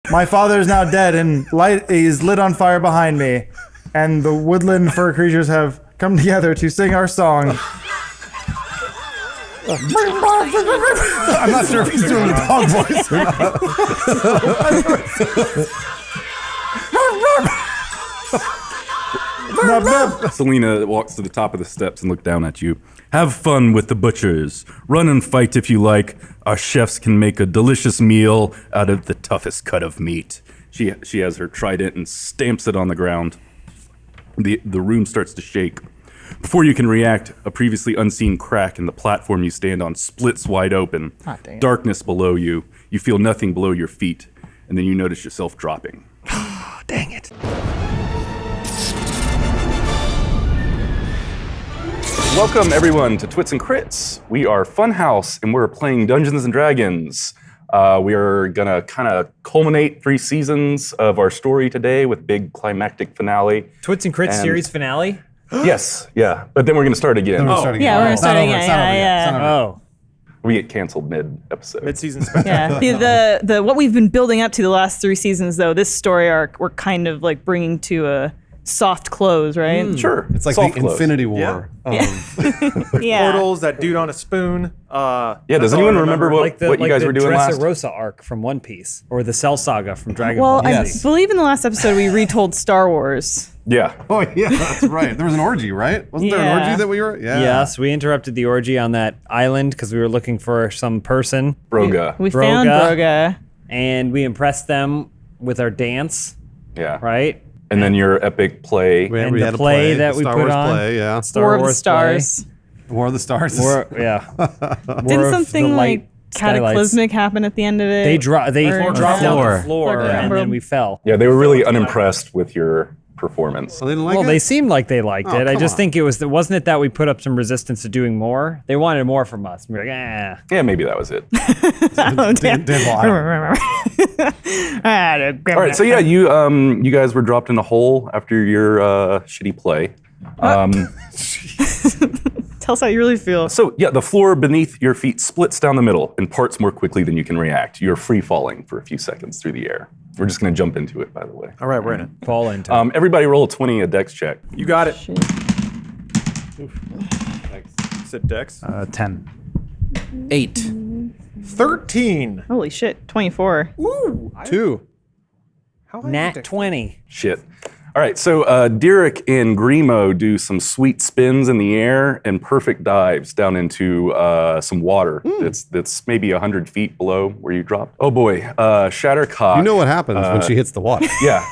My father is now dead, and light is lit on fire behind me, and the woodland fur creatures have come together to sing our song. I'm not sure if he's doing the dog voice or not. Selena walks to the top of the steps and looks down at you. Have fun with the butchers. Run and fight if you like. Our chefs can make a delicious meal out of the toughest cut of meat. She has her trident and stamps it on the ground. The room starts to shake. Before you can react, a previously unseen crack in the platform you stand on splits wide open. Darkness below you. You feel nothing below your feet, and then you notice yourself dropping. Dang it. Welcome, everyone, to Twits and Crits. We are Funhaus, and we're playing Dungeons & Dragons. We are going to kind of culminate 3 seasons of our story today with big climactic finale. Twits and Crits series finale? Yes, yeah. But then we're going to start again. Yeah, we're going to start again. Yeah. Oh. We get canceled mid-episode. Mid-season special. Yeah. The what we've been building up to the last 3 seasons, though, this story arc, we're kind of like bringing to a soft close, right? Sure. It's like Soft the close. Infinity War. Yeah. Portals, that dude on a spoon. Yeah, does anyone remember what you guys were doing last? Like the Dressrosa arc from One Piece, or the Cell Saga from Dragon Well, Ball. I believe in the last episode we retold Star Wars. Yeah. Oh, yeah, that's right. There was an orgy, right? Wasn't there an orgy that we were? Yeah. Yes, we interrupted the orgy on that island because we were looking for some person. Broga. We found Broga. And we impressed them with our dance, Yeah. right? And then your epic play. And we the had a play that the we Star put Wars on. play, yeah. War of the Wars Stars. War of the Stars. Didn't something like cataclysmic happen at the end of it? They dropped on the floor, Floor. and then we fell. Yeah, they were really unimpressed with your performance. They didn't like Well, it? they seemed like they liked it. I come just on. think wasn't it that we put up some resistance to doing more? They wanted more from us. We were like, Yeah, maybe that was it. Oh, damn. All right, so yeah, you guys were dropped in a hole after your shitty play. Tell us how you really feel. So yeah, the floor beneath your feet splits down the middle and parts more quickly than you can react. You're free falling for a few seconds through the air. We're just going to jump into it, by the way. All right, we're in it. fall into. Everybody roll a 20 a dex check. You got it. Sit Dex. 10. 8. 13. Holy shit, 24. Ooh. 2. How high is Nat Dex? 20. Shit. All right, so Derek and Grimo do some sweet spins in the air and perfect dives down into some water that's maybe 100 feet below where you dropped. Oh boy, Shattercock. You know what happens when she hits the water. Yeah,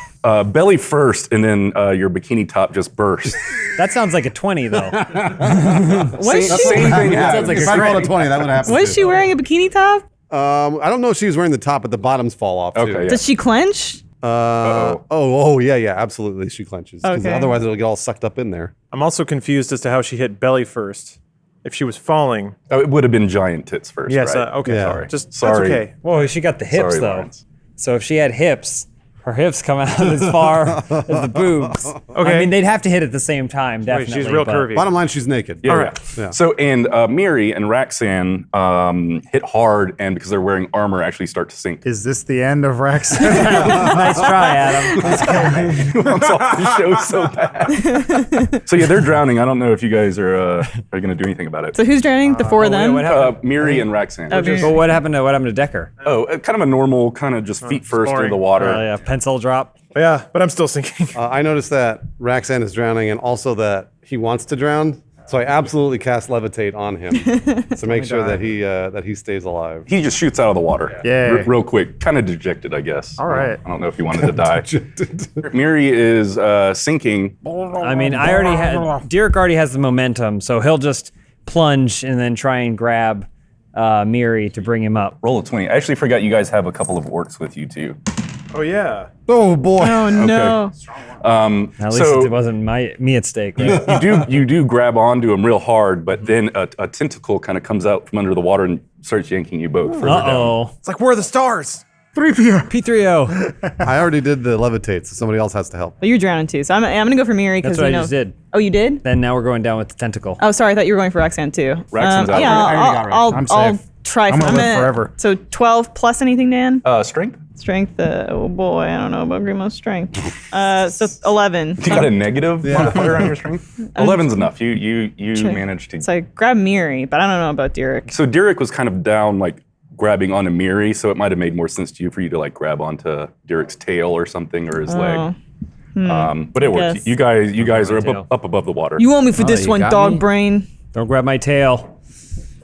belly first, and then your bikini top just bursts. That sounds like a 20, though. Was she, Same thing Sounds like If a I rolled a 20, that would happen. was she wearing a bikini top? I don't know if she was wearing the top, but the bottoms fall off, too. Okay, yeah. Does she clench? Yeah, absolutely. She clenches. 'Cause Okay. otherwise, it'll get all sucked up in there. I'm also confused as to how she hit belly first. If she was falling. Oh, it would have been giant tits first, Yes, right? okay. Yeah. Sorry. Just, Sorry. That's okay. Well, she got the hips, Sorry, though. Lawrence. So if she had hips, her hips come out as far as the boobs. Okay. I mean, they'd have to hit at the same time, definitely. She's real but- curvy. Bottom line, she's naked. Yeah, All yeah. right. Yeah. So, and Miri and Racsan hit hard, and because they're wearing armor, actually start to sink. Is this the end of Racsan? Nice try, Adam. Wants off the show so bad. So yeah, they're drowning. I don't know if you guys are going to do anything about it. So who's drowning? The four of them? what happened? Miri and Racsan. Okay. But what happened to Decker? Kind of a normal, kind of just feet first into boring. the water. Yeah, pencil drop. Yeah, but I'm still sinking. I noticed that Racsan is drowning and also that he wants to drown. So I absolutely cast Levitate on him to make sure that he stays alive. He just shoots out of the water. Yay. Real quick. Kind of dejected, I guess. All right. I don't know if he wanted to die. Miri is sinking. I mean, Derek already has the momentum, so he'll just plunge and then try and grab Miri to bring him up. Roll a 20. I actually forgot you guys have a couple of orcs with you, too. Oh, yeah. Oh boy! Oh, no. At least it wasn't me at stake. Right? You do grab onto him real hard, but then a tentacle kind of comes out from under the water and starts yanking you both further down. Uh-oh. It's like, where are the stars? P3O. I already did the levitate, so somebody else has to help. Well, you're drowning too, so I'm gonna go for Miri because That's what I just did. Oh, you did? Then now we're going down with the tentacle. Oh, sorry, I thought you were going for Racsan too. Racsan's out. Yeah, I already got Racsan. I'm I'll safe. try. I'm gonna live gonna- forever. So 12 plus anything, Dan? Strength? Strength, oh boy, I don't know about Grimo's strength. So 11. You got a negative modifier on your strength? 11's enough. You managed to. So I grabbed Miri, but I don't know about Derek. So Derek was kind of down, like grabbing onto Miri, so it might have made more sense to you for you to like grab onto Derek's tail or something or his leg. But it worked. Yes. You guys are Tail. up above the water. You want me for this you one, got dog me? brain? Don't grab my tail.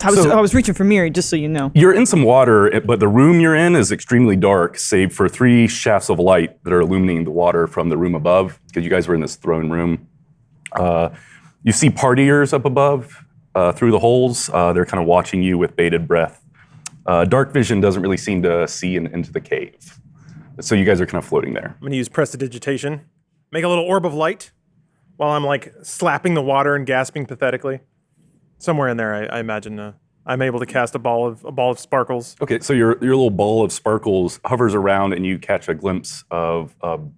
I was reaching for Miri, just so you know. You're in some water, but the room you're in is extremely dark, save for 3 shafts of light that are illuminating the water from the room above, because you guys were in this throne room. You see partiers up above through the holes. They're kind of watching you with bated breath. Dark vision doesn't really seem to see into the cave. So you guys are kind of floating there. I'm going to use prestidigitation. Make a little orb of light while I'm like slapping the water and gasping pathetically. Somewhere in there, I imagine I'm able to cast a ball of sparkles. Okay, so your little ball of sparkles hovers around and you catch a glimpse of kind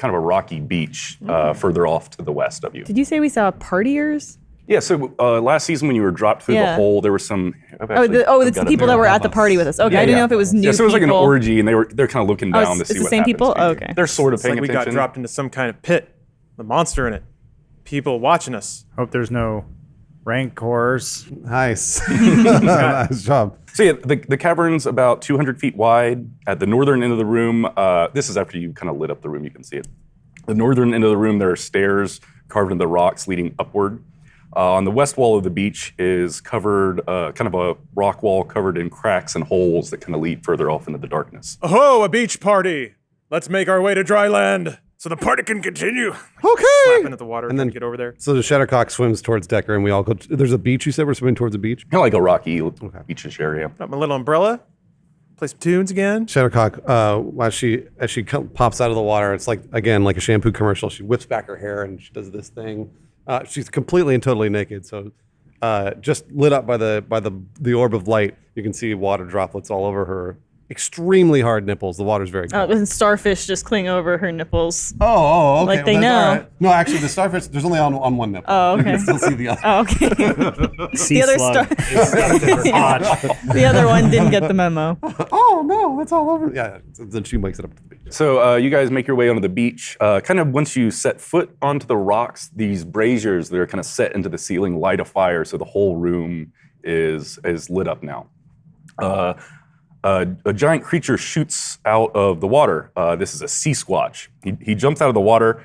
of a rocky beach further off to the west of you. Did you say we saw partiers? Yeah, so last season when you were dropped through the hole, there were some... It's the people that were at the party with us. Okay, I didn't know if it was new Yeah, so it was like an people. orgy and they're kind of looking down to see it's the what same happens people? to you. Oh, okay. They're sort of It's paying like we attention. got dropped into some kind of pit. The monster in it. People watching us. Hope there's no rancors. Nice. Nice job. So yeah, the cavern's about 200 feet wide. At the northern end of the room, this is after you kind of lit up the room, you can see it. The northern end of the room, there are stairs carved into the rocks leading upward. On the west wall of the beach is covered, kind of a rock wall covered in cracks and holes that kind of lead further off into the darkness. Oh, a beach party. Let's make our way to dry land so the party can continue. Okay. Slapping at the water And trying then- to get over there. So the Shadowcock swims towards Decker, and we all go. There's a beach. You said we're swimming towards a beach. Kind of like a rocky beachish area. Got my little umbrella. Play some tunes again. Shadowcock, as she pops out of the water, it's like again like a shampoo commercial. She whips back her hair and she does this thing. She's completely and totally naked. So just lit up by the orb of light, you can see water droplets all over her extremely hard nipples. The water's very cold. And starfish just cling over her nipples. Okay. Like they well, that's know. all right. No, actually, the starfish, there's only on one nipple. Oh, okay. You can still see the other. Oh, okay. Sea other slug star- is stuffed in her crotch. The other one didn't get the memo. Oh, no, it's all over. Yeah, then she wakes it up to the beach. So you guys make your way onto the beach. Kind of once you set foot onto the rocks, these braziers that are kind of set into the ceiling light a fire, so the whole room is lit up now. A giant creature shoots out of the water. This is a sea-squatch. He jumps out of the water.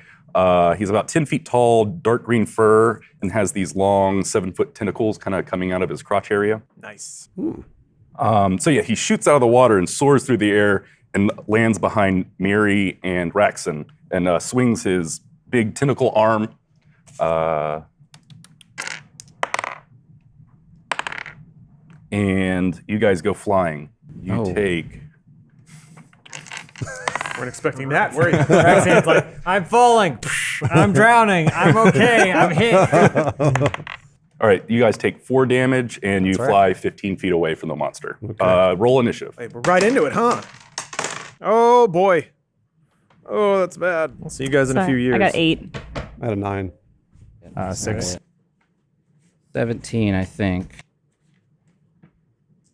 He's about 10 feet tall, dark green fur, and has these long 7-foot tentacles kind of coming out of his crotch area. Nice. So yeah, he shoots out of the water and soars through the air and lands behind Miri and Racsan and swings his big tentacle arm. And you guys go flying. You take... Weren't expecting that, were you? Racsan's like, I'm falling. I'm drowning. I'm okay. I'm hit. All right, you guys take 4 damage and you fly 15 feet away from the monster. Roll initiative. Hey, we're right into it, huh? Oh, boy. Oh, that's bad. I'll see you guys in a few years. I got 8. I had a 9. 6. 17, I think.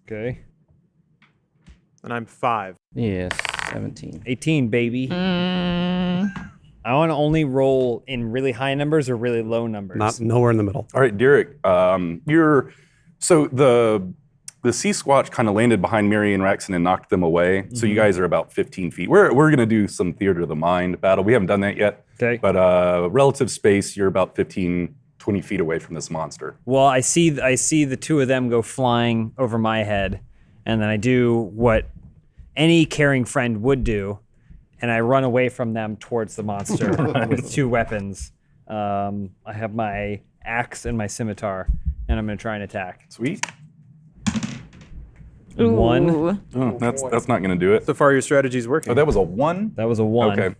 Okay. And I'm 5. Yes, 17. 18, baby. I want to only roll in really high numbers or really low numbers. Not nowhere in the middle. All right, Derek, so the Sea-squatch kind of landed behind Miri and Racsan and knocked them away. So you guys are about 15 feet. We're going to do some theater of the mind battle. We haven't done that yet. Okay. But relative space, you're about 15, 20 feet away from this monster. Well, I see the two of them go flying over my head, and then I do what any caring friend would do, and I run away from them towards the monster with 2 weapons. I have my axe and my scimitar, and I'm going to try and attack. Sweet. Ooh. 1. Oh, that's not going to do it. So far, your strategy's working. Oh, that was a 1? That was a 1. Okay.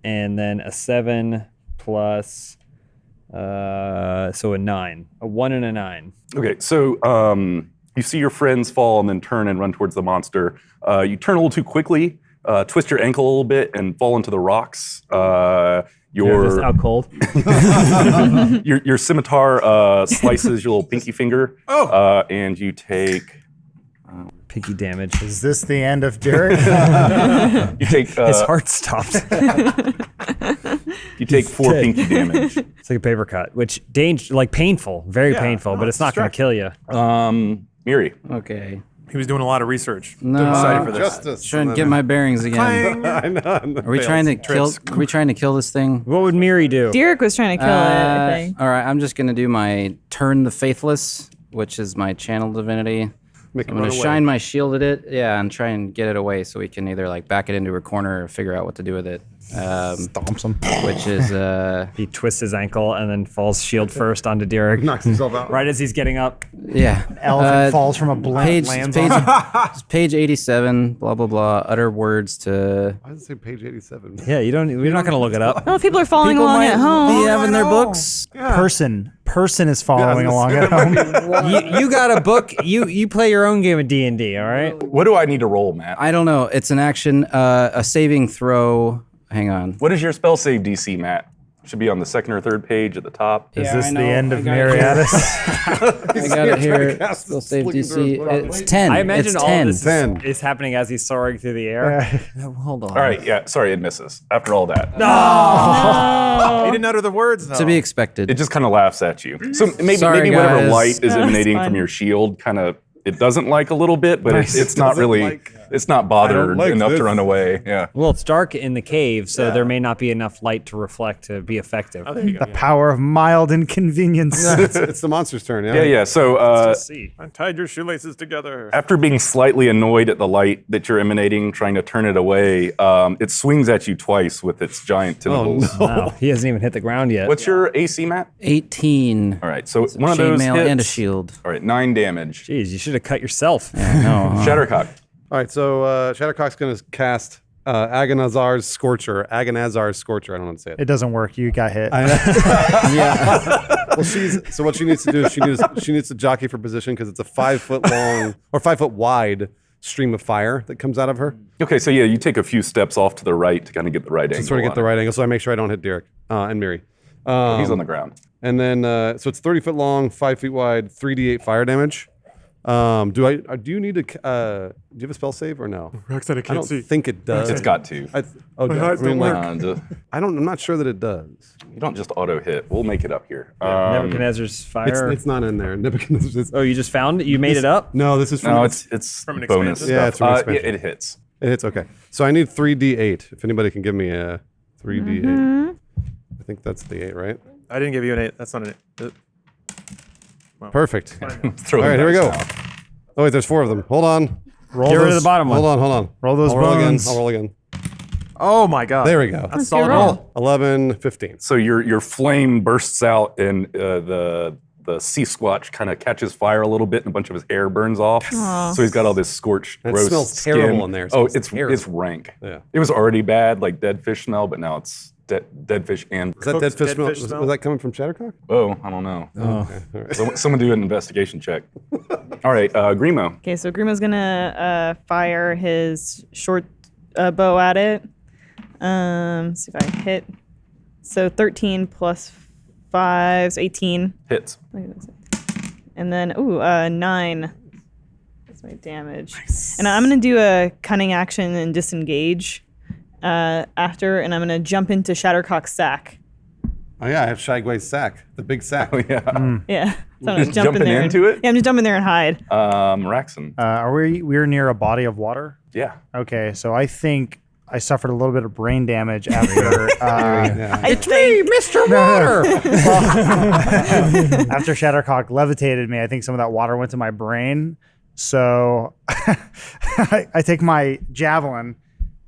And then a 7 plus, so a 9. A 1 and a 9. Okay, so you see your friends fall and then turn and run towards the monster. You turn a little too quickly, twist your ankle a little bit, and fall into the rocks. You're just out cold. Your scimitar slices your little pinky finger. And you take pinky damage. Is this the end of Derek? You take His heart stopped. you take 4 pinky damage. It's like a paper cut, which painful, very painful, but it's not going to kill you. Miri. Okay. He was doing a lot of research. No, Excited for this. Justice. Trying to get my bearings again. I know. Are we trying to kill? Are we trying to kill this thing? What would Miri do? Derek was trying to kill it, I think. All right, I'm just gonna do my turn the faithless, which is my channel divinity. Make I'm gonna shine my shield at it, and try and get it away so we can either like back it into a corner or figure out what to do with it. Stomps him. Which is He twists his ankle and then falls shield first onto Derek. Knocks himself out. Right as he's getting up. yeah. Elephant falls from a blank, lands on him. Page 87. Blah blah blah. Utter words to. Why does it say page 87? Yeah, we're not going to look it up. Oh, people are following along at home. Be having their books. Person is following along at home. you got a book. You play your own game of D&D, all right? What do I need to roll, Matt? I don't know. It's an action. A saving throw. Hang on. What is your spell save DC, Matt? Should be on the 2nd or 3rd page at the top. Is Yeah, this I the know. end I of got it. Mariatis? I got it here. Spell save DC. It's 10. I imagine it's all 10. of this 10. is happening as he's soaring through the air. Hold on. All right, yeah, sorry, it misses. After all that. He didn't utter the words, though. To be expected. It just kind of laughs at you. So maybe Sorry, whatever guys. light is No, it's emanating fine. from your shield kind of it doesn't like a little bit, but it's not really it's not bothered like enough this. to run away. Yeah. Well, it's dark in the cave, so there may not be enough light to reflect to be effective. Oh, there you go. Power of mild inconvenience. It's the monster's turn, yeah? Yeah. So See. I tied your shoelaces together. after being slightly annoyed at the light that you're emanating, trying to turn it away, it swings at you twice with its giant tentacles. Wow, he hasn't even hit the ground yet. What's your AC, Matt? 18. All right, so one of those Chainmail hits. and a shield. All right, 9 damage. Jeez, you should have cut yourself. No. Shattercock. All right, so Shattercock's going to cast Agonazar's Scorcher. I don't know how to say it. It doesn't work. You got hit. Well, so what she needs to do is she needs to jockey for position because it's a 5 foot long or 5 foot wide stream of fire that comes out of her. Okay, so yeah, you take a few steps off to the right to kind of get the right angle. To sort of get on the it. right angle, so I make sure I don't hit Derek and Miri. He's on the ground. And then so it's 30 foot long, 5 feet wide, 3d8 fire damage. Do you need to? Do you have a spell save or no? Racsan, I I can't don't see. think it does. It's got to. eyes don't work. I'm not sure that it does. You don't just auto hit. We'll make it up here. Nebuchadnezzar's fire. It's not in there. Nebuchadnezzar's. Oh, you just found it? You made it up? No, this is from. No, it's From an bonus expansion? stuff. Yeah, it's from expansion. It hits. It's okay. So I need 3d8. If anybody can give me a 3d8, I think that's the 8, right? I didn't give you an 8. That's not an 8. Perfect. Throw All right, them here we dice go. now. Oh wait, there's 4 of them. Hold on. Roll Get rid of those- the bottom one. Hold on. Roll those I'll roll again. bones. I'll roll again. Oh my god. There we go. That's solid good roll. 11, 15. So your flame bursts out, and the Sea-squatch kind of catches fire a little bit, and a bunch of his hair burns off. So he's got all this scorched, It gross smells skin. terrible in there. It Oh, smells it's terrible. rank. Yeah. It was already bad, like dead fish smell, but now it's dead fish and. Is that dead fish dead smell? fish Was smell? that coming from Shattercock? Oh, I don't know. Okay. All right. Someone do an investigation check. All right, Grimo. Okay, so Grimo's gonna fire his short bow at it. See if I hit. So 13 plus 5 is 18. Hits. And then, 9. That's my damage. And I'm going to do a cunning action and disengage after, and I'm going to jump into Shattercock's sack. Oh yeah, I have Shagway's sack, the big sack. Oh yeah. Yeah. So I'm gonna Just jump in jumping there into it? Yeah, I'm just jumping there and hide. Racsan. We're near a body of water? Yeah. Okay, so I think I suffered a little bit of brain damage after It's me, Mr. Water! after Shattercock levitated me. I think some of that water went to my brain. So I take my javelin,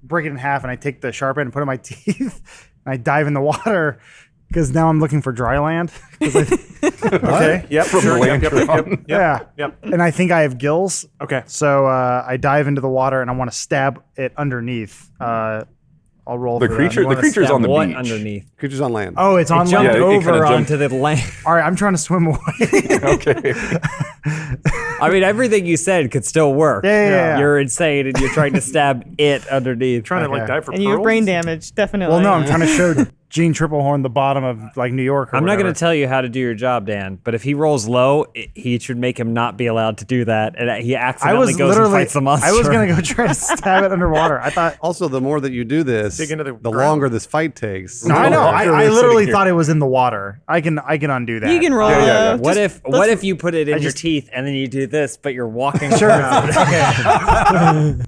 break it in half, and I take the sharp end and put it in my teeth, and I dive in the water because now I'm looking for dry land. Okay. Yep. From sure, the yep, yep, lantern. yep, yep, Yeah. Yep. And I think I have gills. Okay. So I dive into the water and I want to stab it underneath. I'll roll The for creature. that. The creature's on the what beach. underneath? Creatures on land. Oh, it's on Jumped land. Yeah, it kinda over jumped. onto the land. All right, I'm trying to swim away. Okay. I mean, everything you said could still work. Yeah. You're insane, and you're trying to stab it underneath. Trying to like Okay. dive for And you have pearls? brain damage, definitely. Well, no, I'm trying to show Gene Triplehorn the bottom of like New York. Or I'm not whatever. going to tell you how to do your job, Dan, but if he rolls low, he should make him not be allowed to do that. And he accidentally goes and fights the monster. I was gonna go try to stab it underwater. I thought. Also, the more that you do this, Dig into the the ground. longer this fight takes. No, I know. I literally here. thought it was in the water. I can undo that. You can roll. yeah. What if you put it in your just- teeth and then you do this, but you're walking? Sure.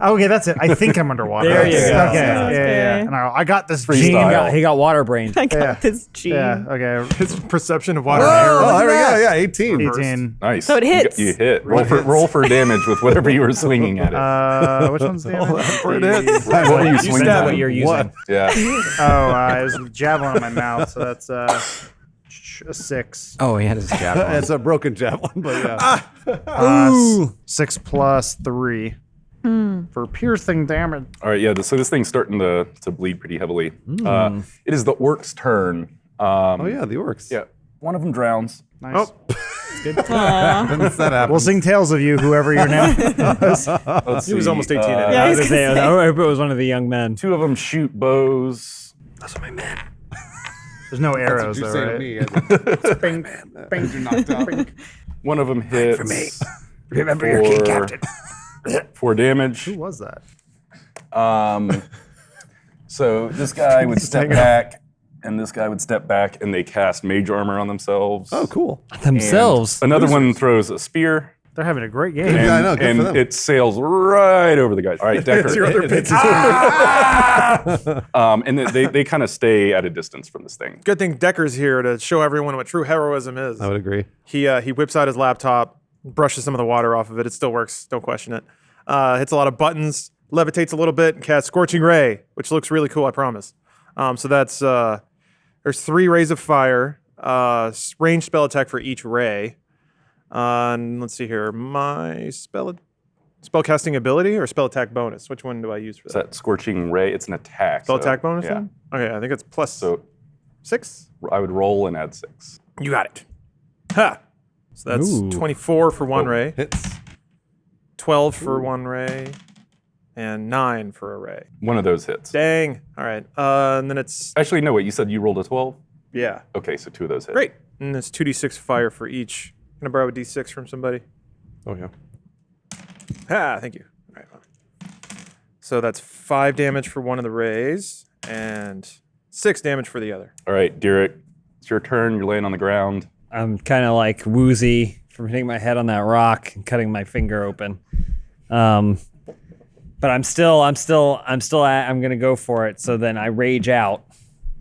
Okay, that's it. I think I'm underwater. There you go. Okay. Sounds Yeah. good. And I got this Freestyle. gene. He got water brained. I got this gene. Yeah. Okay. His perception of water Oh, and air. there we go. Yeah, 18. 18. Nice. So it You hits. You hit. Roll for damage with whatever you were swinging at it. Which one's damage? For it is. what were you You swinging stab at? what you're using. What? Yeah. Oh, it was a javelin in my mouth, so that's a 6. Oh, he had his javelin. It's a broken javelin, but yeah. 6 plus 3 for piercing damage. All right. Yeah. So this thing's starting to bleed pretty heavily. It is the orc's turn. Oh, yeah, the orcs. Yeah. One of them drowns. Nice. When's that happen? We'll sing tales of you, whoever your name. Let's He was see, almost 18 anyway. Yeah, I was I gonna say. hope it was one of the young men. Two of them shoot bows. There's no That's arrows, what you though, say to right? me. As a bang, bang, you're knocked out. One of them hits. For me. Remember your king captain. 4 damage. Who was that? So this guy would step back, and this guy would step back, and they cast mage armor on themselves. Oh, cool. Themselves. Another one throws a spear, They're having a great game. and, Yeah, I know, good and for them. it sails right over the guy. All right, Decker. And they kind of stay at a distance from this thing. Good thing Decker's here to show everyone what true heroism is. I would agree. He whips out his laptop, brushes some of the water off of it. It still works. Don't question it. Hits a lot of buttons, levitates a little bit, and casts Scorching Ray, which looks really cool, I promise. So that's there's 3 rays of fire, range spell attack for each ray. And let's see here. My spellcasting ability or spell attack bonus? Which one do I use for Is that? that scorching ray? It's an attack. Spell so- attack bonus Yeah. then? Okay, I think it's plus So 6. I would roll and add 6. You got it. Ha! So that's Ooh. 24 for 1 Oh. ray, Hits. 12 for 1 ray, and 9 for a ray. One of those hits. Dang. All right. And then it's, Actually, no, wait. You said you rolled a 12? yeah. Okay, so 2 of those hit. Great. And it's 2d6 fire for each. Can I borrow a d6 from somebody? Oh, yeah. Ah, thank you. All right. So that's 5 damage for one of the rays and 6 damage for the other. All right, Derek, it's your turn. You're laying on the ground. I'm kind of like woozy from hitting my head on that rock and cutting my finger open. But I'm gonna go for it. So then I rage out.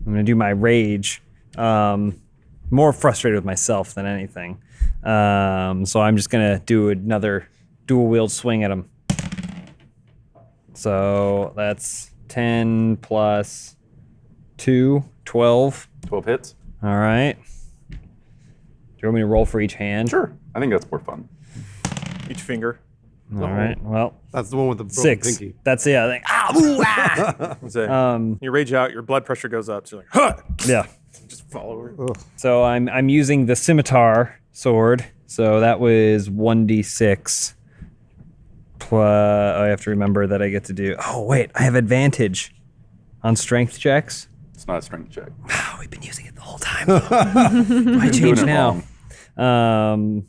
I'm gonna do my rage. More frustrated with myself than anything. So I'm just gonna do another dual wield swing at him. So that's 10 plus 2, 12. 12 hits. All right. Do you want me to roll for each hand? Sure. I think that's more fun. Each finger. All right. Well, That's the one with the broken 6. pinky. That's it. I think. Ah, ooh, ah. Let's say, you rage out, your blood pressure goes up. So you're like, huh! Yeah. Just follow her. So I'm using the scimitar sword. So that was 1d6. I have to remember that I get to do. Oh wait, I have advantage on strength checks. It's not a strength check. Oh, we've been using it the whole time. I change it now. All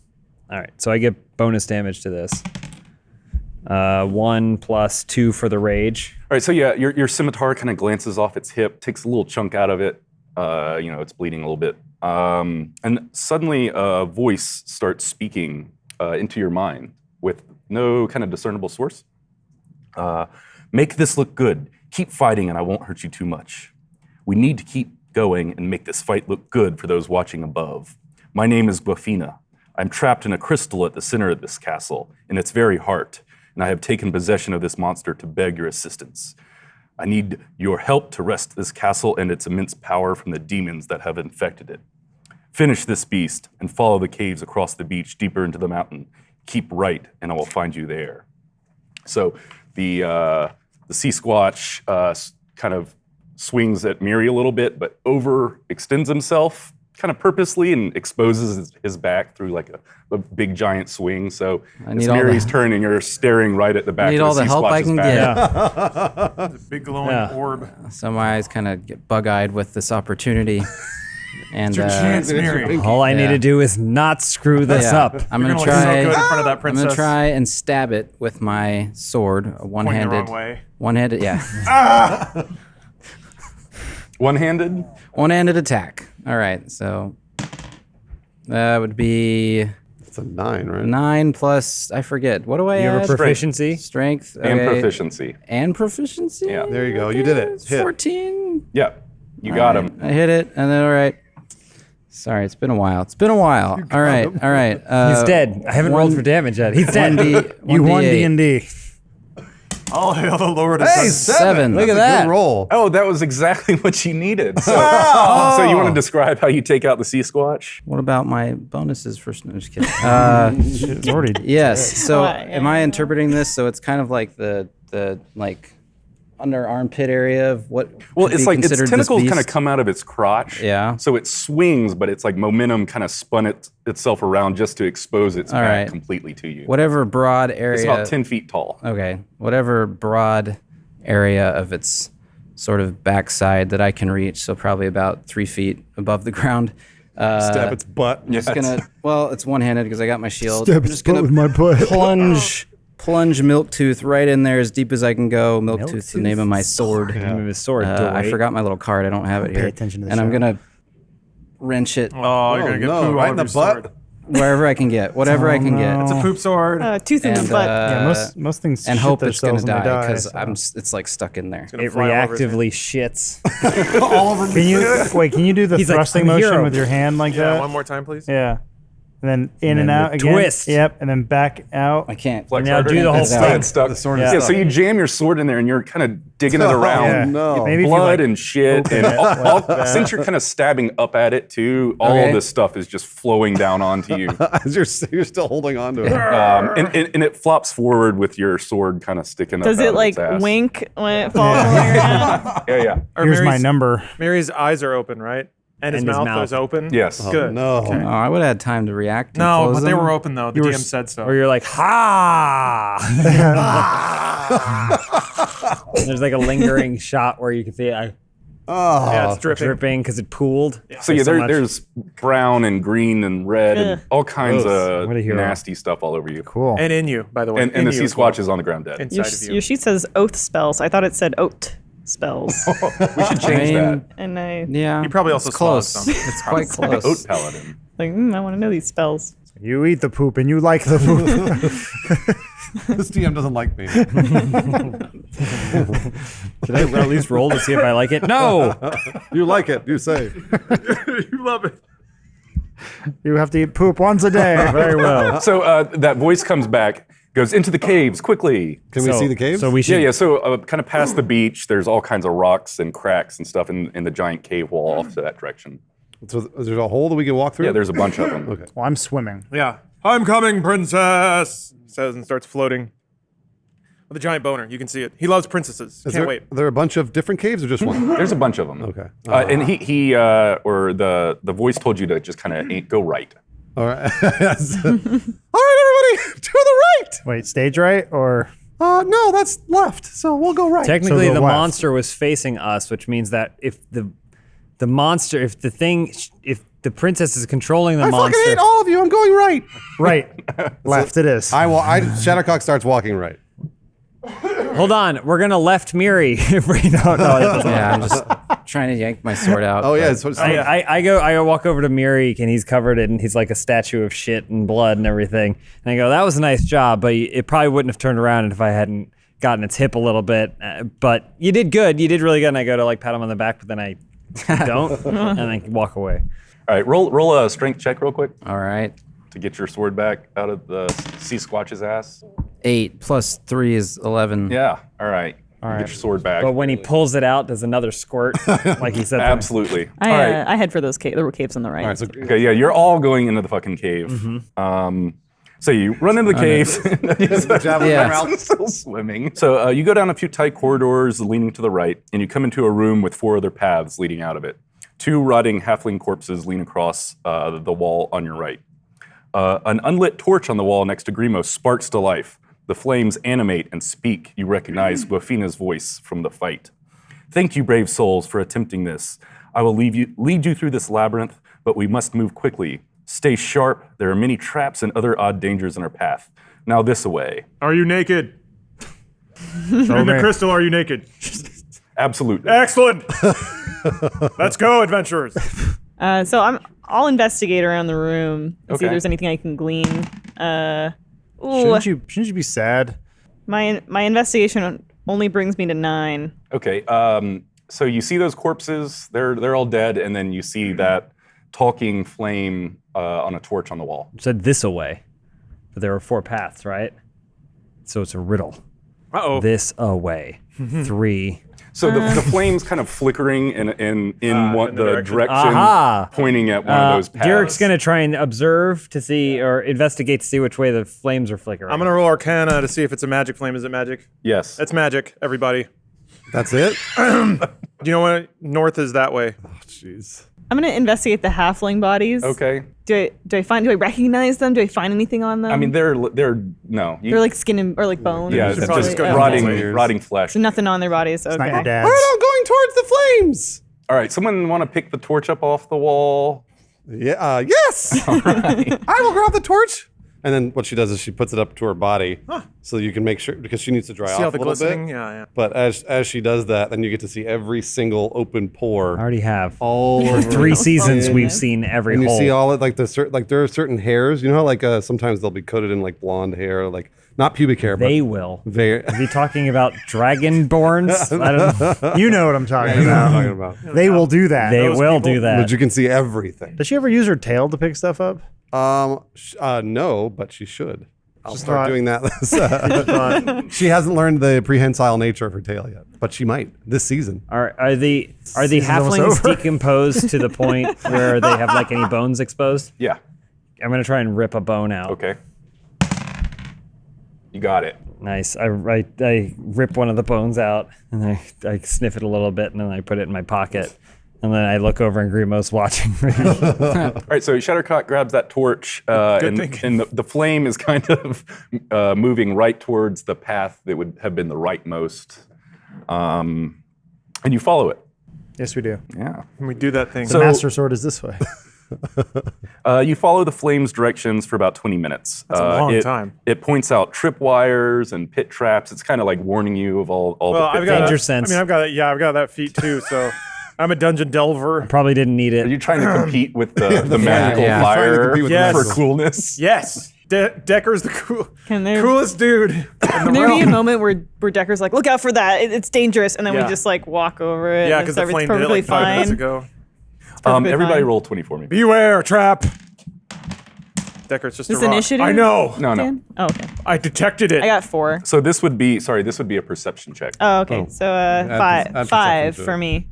right, so I get bonus damage to this. 1 plus 2 for the rage. All right, so yeah, your scimitar kind of glances off its hip, takes a little chunk out of it. It's bleeding a little bit. And suddenly a voice starts speaking into your mind with no kind of discernible source. Make this look good. Keep fighting and I won't hurt you too much. We need to keep going and make this fight look good for those watching above. My name is Guafina. I'm trapped in a crystal at the center of this castle, in its very heart, and I have taken possession of this monster to beg your assistance. I need your help to wrest this castle and its immense power from the demons that have infected it. Finish this beast and follow the caves across the beach deeper into the mountain. Keep right, and I will find you there. So the Sea-squatch kind of swings at Miri a little bit, but overextends himself kind of purposely and exposes his back through like a big giant swing. So as Mary's turning, you're staring right at the back. Need of all the help I Sea-squatch's can back. get. The big glowing Yeah. orb. So my eyes kind of get bug-eyed with this opportunity. And Chance, Mary. All I need Yeah. to do is not screw this up. I'm You're gonna gonna look so try. good in front of that I'm princess. gonna try and stab it with my sword, a Pointing the one-handed. wrong way. One-handed, yeah. One-handed? One-handed attack. All right, so that would be It's a 9, right? 9 plus. I forget. What do I You have a add? proficiency? Strength And okay. proficiency. And proficiency. Yeah. There you go. You did it. It's Hit. 14. Yeah, you got him. I hit it, and then all right. Sorry, it's been a while. All right. He's dead. I haven't rolled for damage yet. He's dead. You won D&D. All hail the Lord. Hey, of 7. That's Look at a that. Good roll. Oh, that was exactly what you needed. So you want to describe how you take out the Sea-squatch? What about my bonuses for? No, just kidding. It's already Yes. So, yeah, am I interpreting this? So it's kind of like the like under armpit area of what? Well, could it's be like its considered this tentacles kind of beast? come out of its crotch. Yeah. So it swings, but it's like momentum kind of spun itself around just to expose its back right. completely to you. Whatever broad area. It's about 10 feet tall. Okay. Whatever broad area of its sort of backside that I can reach. So probably about 3 feet above the ground. Stab its butt. Yeah, Just gonna. Well, it's one-handed because I got my shield. Stab I'm its just butt gonna with my butt. plunge Milktooth right in there as deep as I can go. Milktooth's the name of my sword. Name of his sword. I Dwight. forgot my little card. I don't have it here. attention to the and I'm show. gonna wrench it Oh, you're gonna get no, poo right all in the over your butt? sword. wherever I can get. Whatever I can get. It's a poop sword. Tooth in And, the butt. Yeah, most things and shit hope it's gonna themselves when they die because so. it's like stuck in there. Gonna It fly all over his reactively shits. Can you do the He's like, thrusting "I'm a motion hero." with your hand like hand. Yeah, that? one more time, please. Yeah. And then in And and, then out the again. twist. Yep. And then back out. I can't. Flex Now harder. do the whole It's thing. stuck. The sword Yeah. is Yeah, stuck. so you jam your sword in there and you're kind of digging it around. Yeah. no. Maybe if you, Blood like, and shit, and since you're kind of stabbing up at it too, all Okay. this stuff is just flowing down onto you, As you're still holding on to it. and it flops forward with your sword kind of sticking Does up. it out of like its ass. wink when it falls on your hand? Yeah. Or Here's my Mary's- number. Mary's eyes are open, right? And his And his mouth mouth. is open. Yes. Good. No. Oh, I would have had time to react. and No, close but they them. were open though. The were DM said so. Or you're like, ha! There's like a lingering shot where you can see it Yeah, it's dripping. dripping because it pooled. So yeah, so much. there's brown and green and red and Ugh. all kinds of What a hero. nasty stuff all over you. Cool. And in you, by the way. And In the you as well. Sea-squatch is on the ground dead. Your, Inside of you. your sheet says oath spells. I thought it said oat spells. We should change that. And I Yeah. He probably also it's close. swallowed some. It's quite close. Oat paladin. like, I want to know these spells. You eat the poop and you like the poop. This DM doesn't like me. Should I at least roll to see if I like it? No! You like it. You say. You love it. You have to eat poop once a day. Very well. So that voice comes back, goes into the caves quickly. Can we see the caves? So we should. Yeah. So kind of past the beach, there's all kinds of rocks and cracks and stuff in the giant cave wall off to that direction. So there's a hole that we can walk through? Yeah, there's a bunch of them. Okay. Well, I'm swimming. Yeah. I'm coming, princess, he says and starts floating. With a giant boner. You can see it. He loves princesses. Can't wait. Are there a bunch of different caves or just one? There's a bunch of them. Okay. And he or the voice told you to just kind of go right. All right. Yes. All right, everybody, to the right. Wait, stage right or No, that's left. So we'll go right. Technically, So the the left. monster was facing us, which means that if the monster, if the princess is controlling the I monster, fucking hate all of you. I'm going right. right? Left it is. Shadowcock starts walking right. hold on, we're gonna left Miri. If we don't know, it doesn't Yeah, I'm just trying to yank my sword out. Oh yeah. but- So it's, I go walk over to Miri and he's covered in, he's like a statue of shit and blood and everything. And I go, that was a nice job, but it probably wouldn't have turned around if I hadn't gotten its hip a little bit. But you did good. You did really good. And I go to like pat him on the back, but then I don't, and I walk away. All right, roll a strength check real quick All right. to get your sword back out of the Sea-squatch's ass. 8 plus 3 is 11. Yeah. All right. Get your sword back. But when he pulls it out, does another squirt, like he said. Absolutely. I, All right. I head for those caves. There were caves on the right. all right. So Okay, yeah, you're all going into the fucking cave. So you run into the caves. javelin Yeah. in your mouth. Still swimming. So you go down a few tight corridors leaning to the right, and you come into a room with 4 other paths leading out of it. 2 rotting halfling corpses lean across the wall on your right. An unlit torch on the wall next to Grimo sparks to life. The flames animate and speak. You recognize Wafina's voice from the fight. Thank you, brave souls, for attempting this. I will lead you through this labyrinth, but we must move quickly. Stay sharp. There are many traps and other odd dangers in our path. Now this away. Are you naked? In the crystal, are you naked? Absolutely. Excellent. Let's go, adventurers. So I'll investigate around the room and see if Okay. there's anything I can glean. Shouldn't you be sad? My investigation only brings me to 9. Okay. So you see those corpses. They're all dead, and then you see that talking flame on a torch on the wall. You said this away, but there are 4 paths, right? So it's a riddle. Uh-oh. This away. 3. So the flames kind of flickering in what in the the direction, Aha. pointing at one of those paths. Derek's going to try and observe to see, or investigate to see which way the flames are flickering. I'm going to roll Arcana to see if it's a magic flame. Is it magic? Yes. That's magic, everybody. That's it? Do you know what? North is that way. Jeez. I'm gonna investigate the halfling bodies. Okay. Do I recognize them? Do I find anything on them? I mean, they're no. they're like skin or like bone. yeah, should it's probably just just go rotting flesh. So nothing on their bodies. Okay. Not your We're dad's. not going towards the flames. All right, someone want to pick the torch up off the wall? Yeah. Yes. I will grab the torch. And then what she does is she puts it up to her body, so you can make sure, because she needs to dry See off all a the little glistening? bit. Yeah. But as she does that, then you get to see every single open pore I already have. all For over 3 seasons, and- we've seen every And you hole. see all it, like there are certain hairs. You know how like sometimes they'll be coated in like blonde hair, like not pubic hair, They but will. very. Are you talking about dragonborns? I don't know. You know what I'm talking You know what I'm about. talking about. They will do that. They Those will people- do But that. you can see everything. Does she ever use her tail to pick stuff up? No, but she should. I'll Just start thought- doing that. She hasn't learned the prehensile nature of her tail yet, but she might this season. Are the Season's almost halflings over. decomposed to the point where they have like any bones exposed? Yeah. I'm gonna try and rip a bone out. Okay. You got it. Nice. I rip one of the bones out and I sniff it a little bit and then I put it in my pocket. And then I look over and Grimo's watching me. All right, so Shattercock grabs that torch, and thinking. the flame is kind of moving right towards the path that would have been the rightmost, and you follow it. Yes, we do. Yeah. We do that thing. So- Master sword is this way. You follow the flame's directions for about 20 minutes. That's a long time. It points out tripwires and pit traps. It's kind of like warning you of all well, the I've pit got Danger that, sense. I mean, I've got that feat too. So I'm a dungeon delver. Probably didn't need Are you it. trying to compete with the magical yeah. Trying to fire compete with Yes. for magical. coolness? Yes, Decker's the Can there coolest dude. in the can there be a realm. moment where Decker's like, look out for that, it's dangerous, and then Yeah. we just like walk over it. Yeah, and because the everything's flame did it perfectly like 5 minutes fine. ago. Perfectly Everybody fine. roll 20 for me. Beware, trap. Decker, it's just This a rock. initiative? I know. No. Dan? Oh, okay. I detected it. I got 4. So this would be a perception check. Oh, okay. So add five perception to for it. me.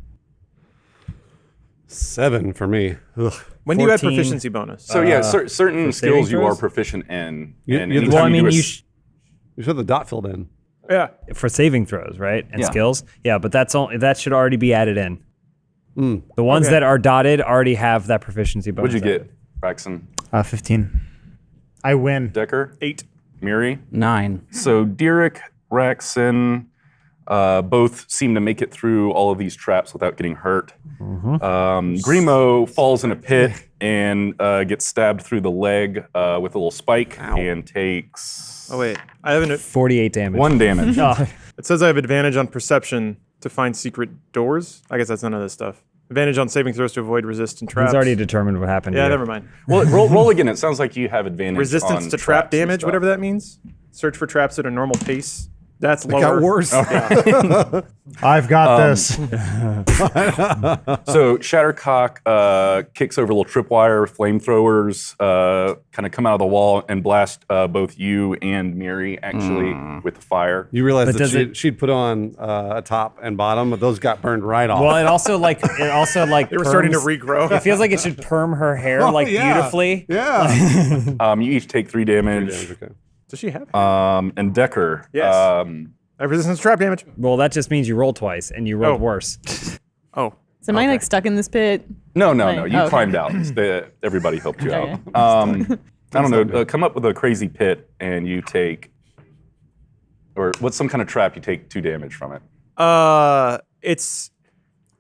7 for me. Ugh. When do you add 14. proficiency bonus? So certain saving skills you are throws? proficient in. You- and you- anytime Well, I mean, do a you s- You should have the dot filled in. Yeah. for saving throws, right? And Yeah. skills. Yeah, but that should already be added in. Mm. The ones Okay. that are dotted already have that proficiency bonus. What'd you added. get, Racsan? 15. I win. Decker? 8. Miri? 9. So Derek, Racsan, both seem to make it through all of these traps without getting hurt. Grimo falls in a pit and gets stabbed through the leg with a little spike and takes Oh wait, I have an. 48 damage. 1 damage. Oh, It says I have advantage on perception to find secret doors. I guess that's none of this stuff. Advantage on saving throws to avoid resistant traps. he's already determined what happened. Yeah, to you. never mind. Well, roll again. It sounds like you have advantage Resistance on to trap traps and damage, stuff. whatever that means. Search for traps at a normal pace. That's It lower. got worse. I've got this. So Shattercock kicks over little tripwire, flamethrowers, kind of come out of the wall and blast both you and Miri actually with the fire. You realize But that does it- she'd put on a top and bottom, but those got burned right off. Well, it also like They were starting to perms- regrow. It feels like it should perm her hair Oh, like yeah. beautifully. Yeah. You each take 3 damage. Okay. Does she have? And Decker. Yes. I have resistance to trap damage. Well, that just means you roll twice and you rolled Oh. worse. Oh. So am I like stuck in this pit? No. You okay. climbed out. Everybody helped you Okay. out. I don't know. Come up with a crazy pit, and you take, or what's some kind of trap? You take 2 damage from it. It's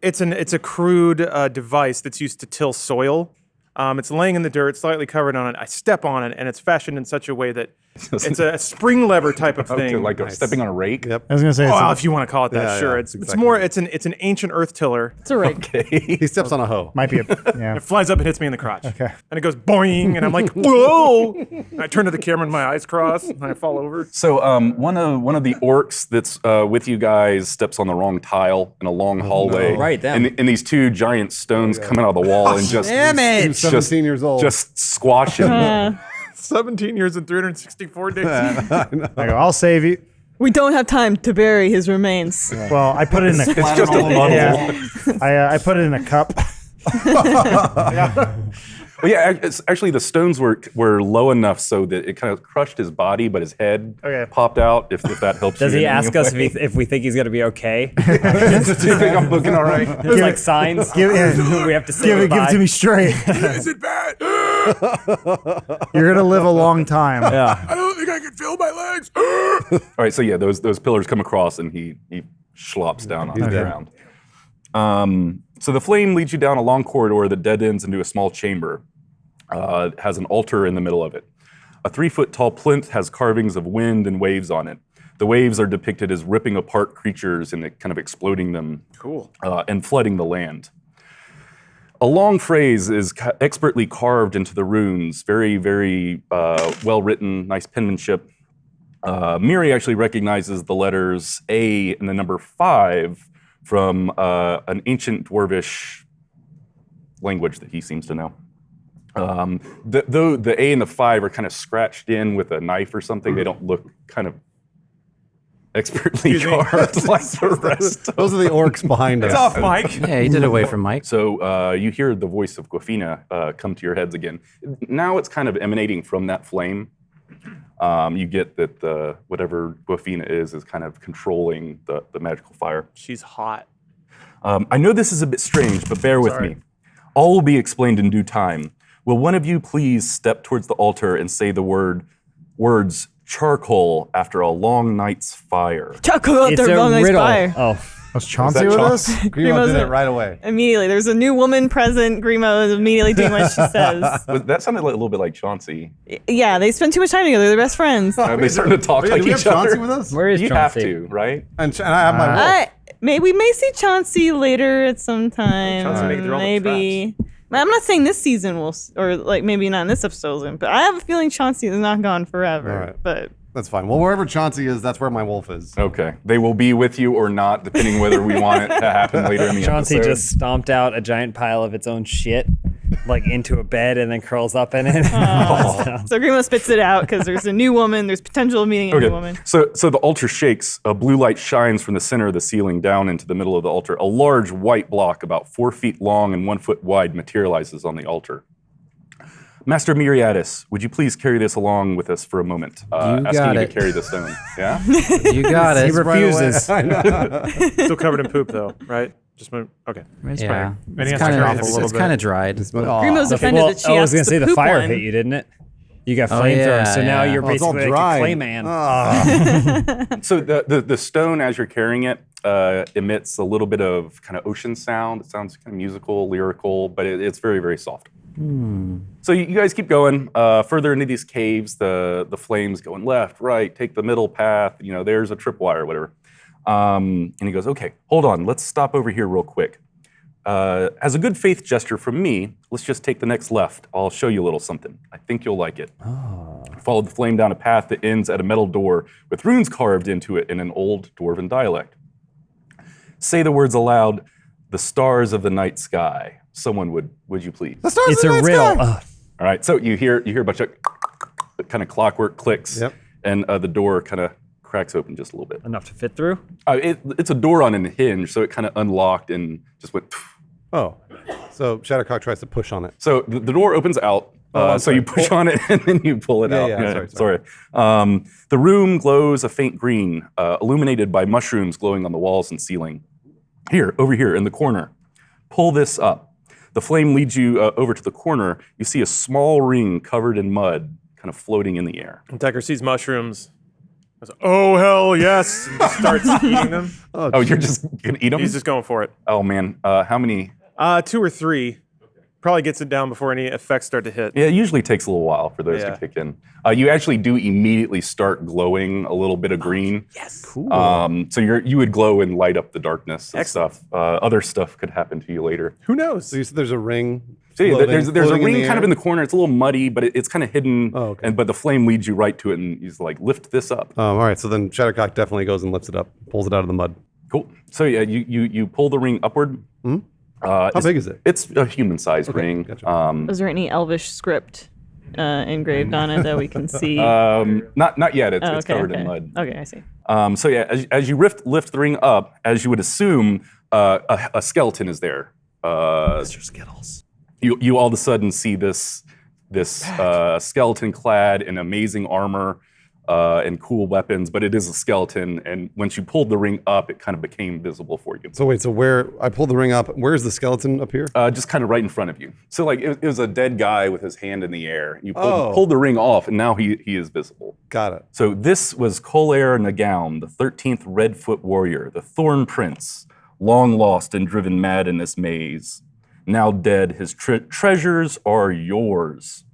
a crude device that's used to till soil. It's laying in the dirt, slightly covered on it. I step on it, and it's fashioned in such a way that it's a spring lever type of thing. Okay, like stepping on a rake. Yep. I was gonna say. Oh, if you want to call it that, Yeah, sure. yeah, It's exactly. more. It's an ancient earth tiller. It's a rig. Okay. He steps on a hoe. Might be a yeah. It flies up and hits me in the crotch. Okay. And it goes boing, and I'm like, whoa! And I turn to the camera, and my eyes cross, and I fall over. So one of the orcs that's with you guys steps on the wrong tile in a long hallway. no. Right, them. And these 2 giant stones come out of the wall and just Damn it! He's 17 years old. just squash him. 17 years and 364 days. I go, I'll save you. We don't have time to bury his remains. Well, I put it in a. It's just a muddle. Yeah. I put it in a cup. Well, yeah, actually the stones were low enough so that it kind of crushed his body, but his head popped out. If that helps. Does you he in any ask us way. if we think he's gonna be okay? Do you think I'm looking all right? There's like signs. Give it, we have to say give it to me straight. Is it bad? You're gonna live a long time. Yeah. I don't think I can feel my legs. All right, so yeah, those pillars come across and he schlops down on the dead. ground. So the flame leads you down a long corridor that dead ends into a small chamber. It has an altar in the middle of it. A 3-foot tall plinth has carvings of wind and waves on it. The waves are depicted as ripping apart creatures and kind of exploding them. Cool. And flooding the land. A long phrase is expertly carved into the runes, very, very well written, nice penmanship. Miri actually recognizes the letters A and the number 5 from an ancient dwarvish language that he seems to know. Though the A and the 5 are kind of scratched in with a knife or something, they don't look kind of expertly carved like the rest. Those are the orcs behind us. It's off, Mike. Yeah, he did away from Mike. So you hear the voice of Gwafina come to your heads again. Now it's kind of emanating from that flame. You get that whatever Gwafina is kind of controlling the magical fire. She's hot. I know this is a bit strange, but bear with me. All will be explained in due time. Will one of you please step towards the altar and say the words charcoal after a long night's fire? Charcoal It's after a a long night's riddle. fire. Oh, Was Chauncey with us? Grimo did it right away. Immediately. There's a new woman present. Grimo is immediately doing what she says. That sounded like a little bit like Chauncey. Yeah, they spend too much time together. They're best friends. They started to talk Oh, yeah, like do we have each other. Chauncey with us? where is You Chauncey? have to, right? And I have my wolf. We may see Chauncey later at some time. Chauncey making all the Maybe. I'm not saying this season will, or like maybe not in this episode, but I have a feeling Chauncey is not gone forever. All right. But That's fine. Well, wherever Chauncey is, that's where my wolf is. Okay. They will be with you or not, depending whether we want it to happen later in the Chauncey episode. just stomped out a giant pile of its own shit, like into a bed, and then curls up in it. so Grimo spits it out because there's a new woman. There's potential of meeting a new woman. So the altar shakes. A blue light shines from the center of the ceiling down into the middle of the altar. A large white block, about 4 feet long and 1 foot wide, materializes on the altar. Master Miriadis, would you please carry this along with us for a moment? Asking got you it. to carry the stone. Yeah? You got He it. refuses. Still covered in poop, though, right? Just move. Okay. Yeah. Maybe It's has to kind carry it a of little it's bit. kind of dried. Grimo's offended Well, that she I was asked gonna say the poop fire one. hit you, didn't it? You got Oh, flamethrower, yeah, so now yeah. you're Oh, it's all basically like dry. a clay man. So the stone, as you're carrying it, emits a little bit of kind of ocean sound. It sounds kind of musical, lyrical, but it's very, very soft. So you guys keep going further into these caves. The flames going left, right. Take the middle path. You know, there's a tripwire, whatever. And he goes, "Okay, hold on. Let's stop over here real quick. As a good faith gesture from me, let's just take the next left. I'll show you a little something. I think you'll like it." Follow the flame down a path that ends at a metal door with runes carved into it in an old dwarven dialect. Say the words aloud. The stars of the night sky. Someone would you please? The stars It's in a the night riddle. sky. All right, so you hear a bunch of kind of clockwork clicks, Yep. and the door kind of cracks open just a little bit. Enough to fit through. It's a door on a hinge, so it kind of unlocked and just went. Oh, so Shattercock tries to push on it. So the door opens out. I'm So you sorry. push on it and then you pull it out. yeah, sorry. The room glows a faint green, illuminated by mushrooms glowing on the walls and ceiling. Over here in the corner, pull this up. The flame leads you over to the corner. You see a small ring covered in mud, kind of floating in the air. Decker sees mushrooms. Goes, oh, hell yes. And just starts eating them. Oh, you're just gonna eat them? He's just going for it. Oh man, how many? 2 or 3. Probably gets it down before any effects start to hit. Yeah, it usually takes a little while for those to kick in. You actually do immediately start glowing a little bit of green. Yes. Cool. So you would glow and light up the darkness and stuff. Other stuff could happen to you later. Who knows? So you said there's a ring. So yeah, floating- there's a floating ring the kind of air? in the corner. It's a little muddy, but it's kind of hidden. Oh, okay. But the flame leads you right to it, and he's like, lift this up. All right, so then Shattercock definitely goes and lifts it up, pulls it out of the mud. Cool. So yeah, you pull the ring upward. How big is it? It's a human-sized ring. Gotcha. Is there any Elvish script engraved on it that we can see? Not yet. It's okay, covered okay. in mud. Okay, I see. So yeah, as you lift the ring up, as you would assume, a skeleton is there. Mr. Skittles. You all of a sudden see this skeleton clad in amazing armor and cool weapons, but it is a skeleton. And once you pulled the ring up, it kind of became visible for you. So wait, so where I pulled the ring up, where's the skeleton up here? Just kind of right in front of you. So like it was a dead guy with his hand in the air. You Oh. pulled the ring off, and now he is visible. Got it. So this was Kolair Nagaum, the 13th Redfoot warrior, the Thorn Prince, long lost and driven mad in this maze. Now dead, his treasures are yours.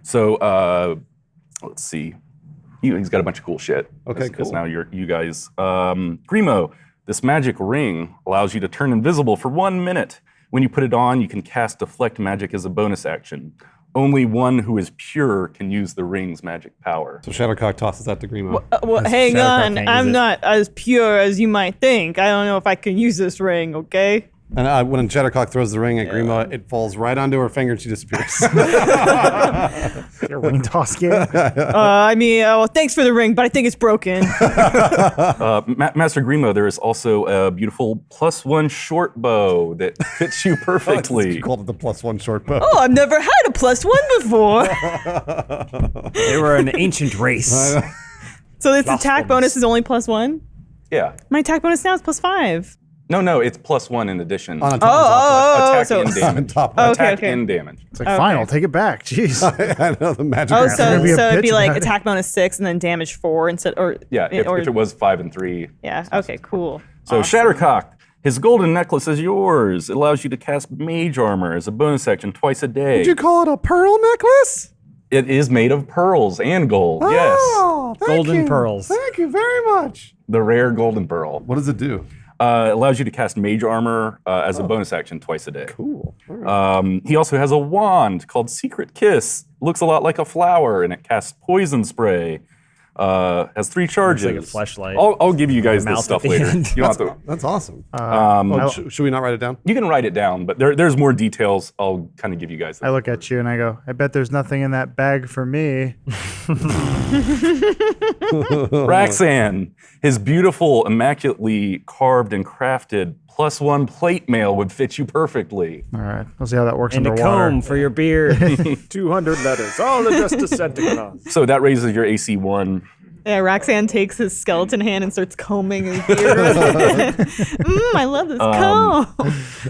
So let's see. He's got a bunch of cool shit. Okay, Because cool. now you guys. Grimo, this magic ring allows you to turn invisible for 1 minute. When you put it on, you can cast Deflect Magic as a bonus action. Only one who is pure can use the ring's magic power. So Shattercock tosses that to Grimo. Well, hang Shattercock on. can't use I'm it. not as pure as you might think. I don't know if I can use this ring, okay? And when Shattercock throws the ring at Grimo, it falls right onto her finger and she disappears. Your ring toss game. Well, thanks for the ring, but I think it's broken. Master Grimo, there is also a beautiful +1 short bow that fits you perfectly. You called it the +1 short bow. Oh, I've never had a +1 before. They were an ancient race. So this attack bonus is only +1? Yeah. My attack bonus now is +5. No, it's +1 in addition. On top Attack so and damage. on top Oh, of okay, Attack okay. and damage. It's like, fine, I'll take it back. Jeez. I know the magic. Oh, ring. so gonna be a it'd be bitch like about it. attack bonus 6 and then damage 4 instead, or Yeah, if or, it was 5 and 3. yeah. Okay, cool. So Shattercock, his golden necklace is yours. It allows you to cast mage armor as a bonus action twice a day. Did you call it a pearl necklace? It is made of pearls and gold. Oh, thank Golden you. pearls. Thank you very much. Yes, the rare golden pearl. What does it do? It allows you to cast mage armor as a bonus action twice a day. Cool. All right. He also has a wand called Secret Kiss. It looks a lot like a flower, and it casts poison spray. Has 3 charges. like a fleshlight. I'll give you guys this mouth stuff at the later. end. You don't have to. That's awesome. Should we not write it down? You can write it down, but there's more details. I'll kind of give you guys. I look at you and I go, I bet there's nothing in that bag for me. Racsan, his beautiful, immaculately carved and crafted +1 plate mail would fit you perfectly. All right, we'll see how that works And a underwater. comb for your beard. 200 letters, all addressed to Santa Claus. So that raises your AC 1. Yeah, Roxanne takes his skeleton hand and starts combing his beard. I love this comb.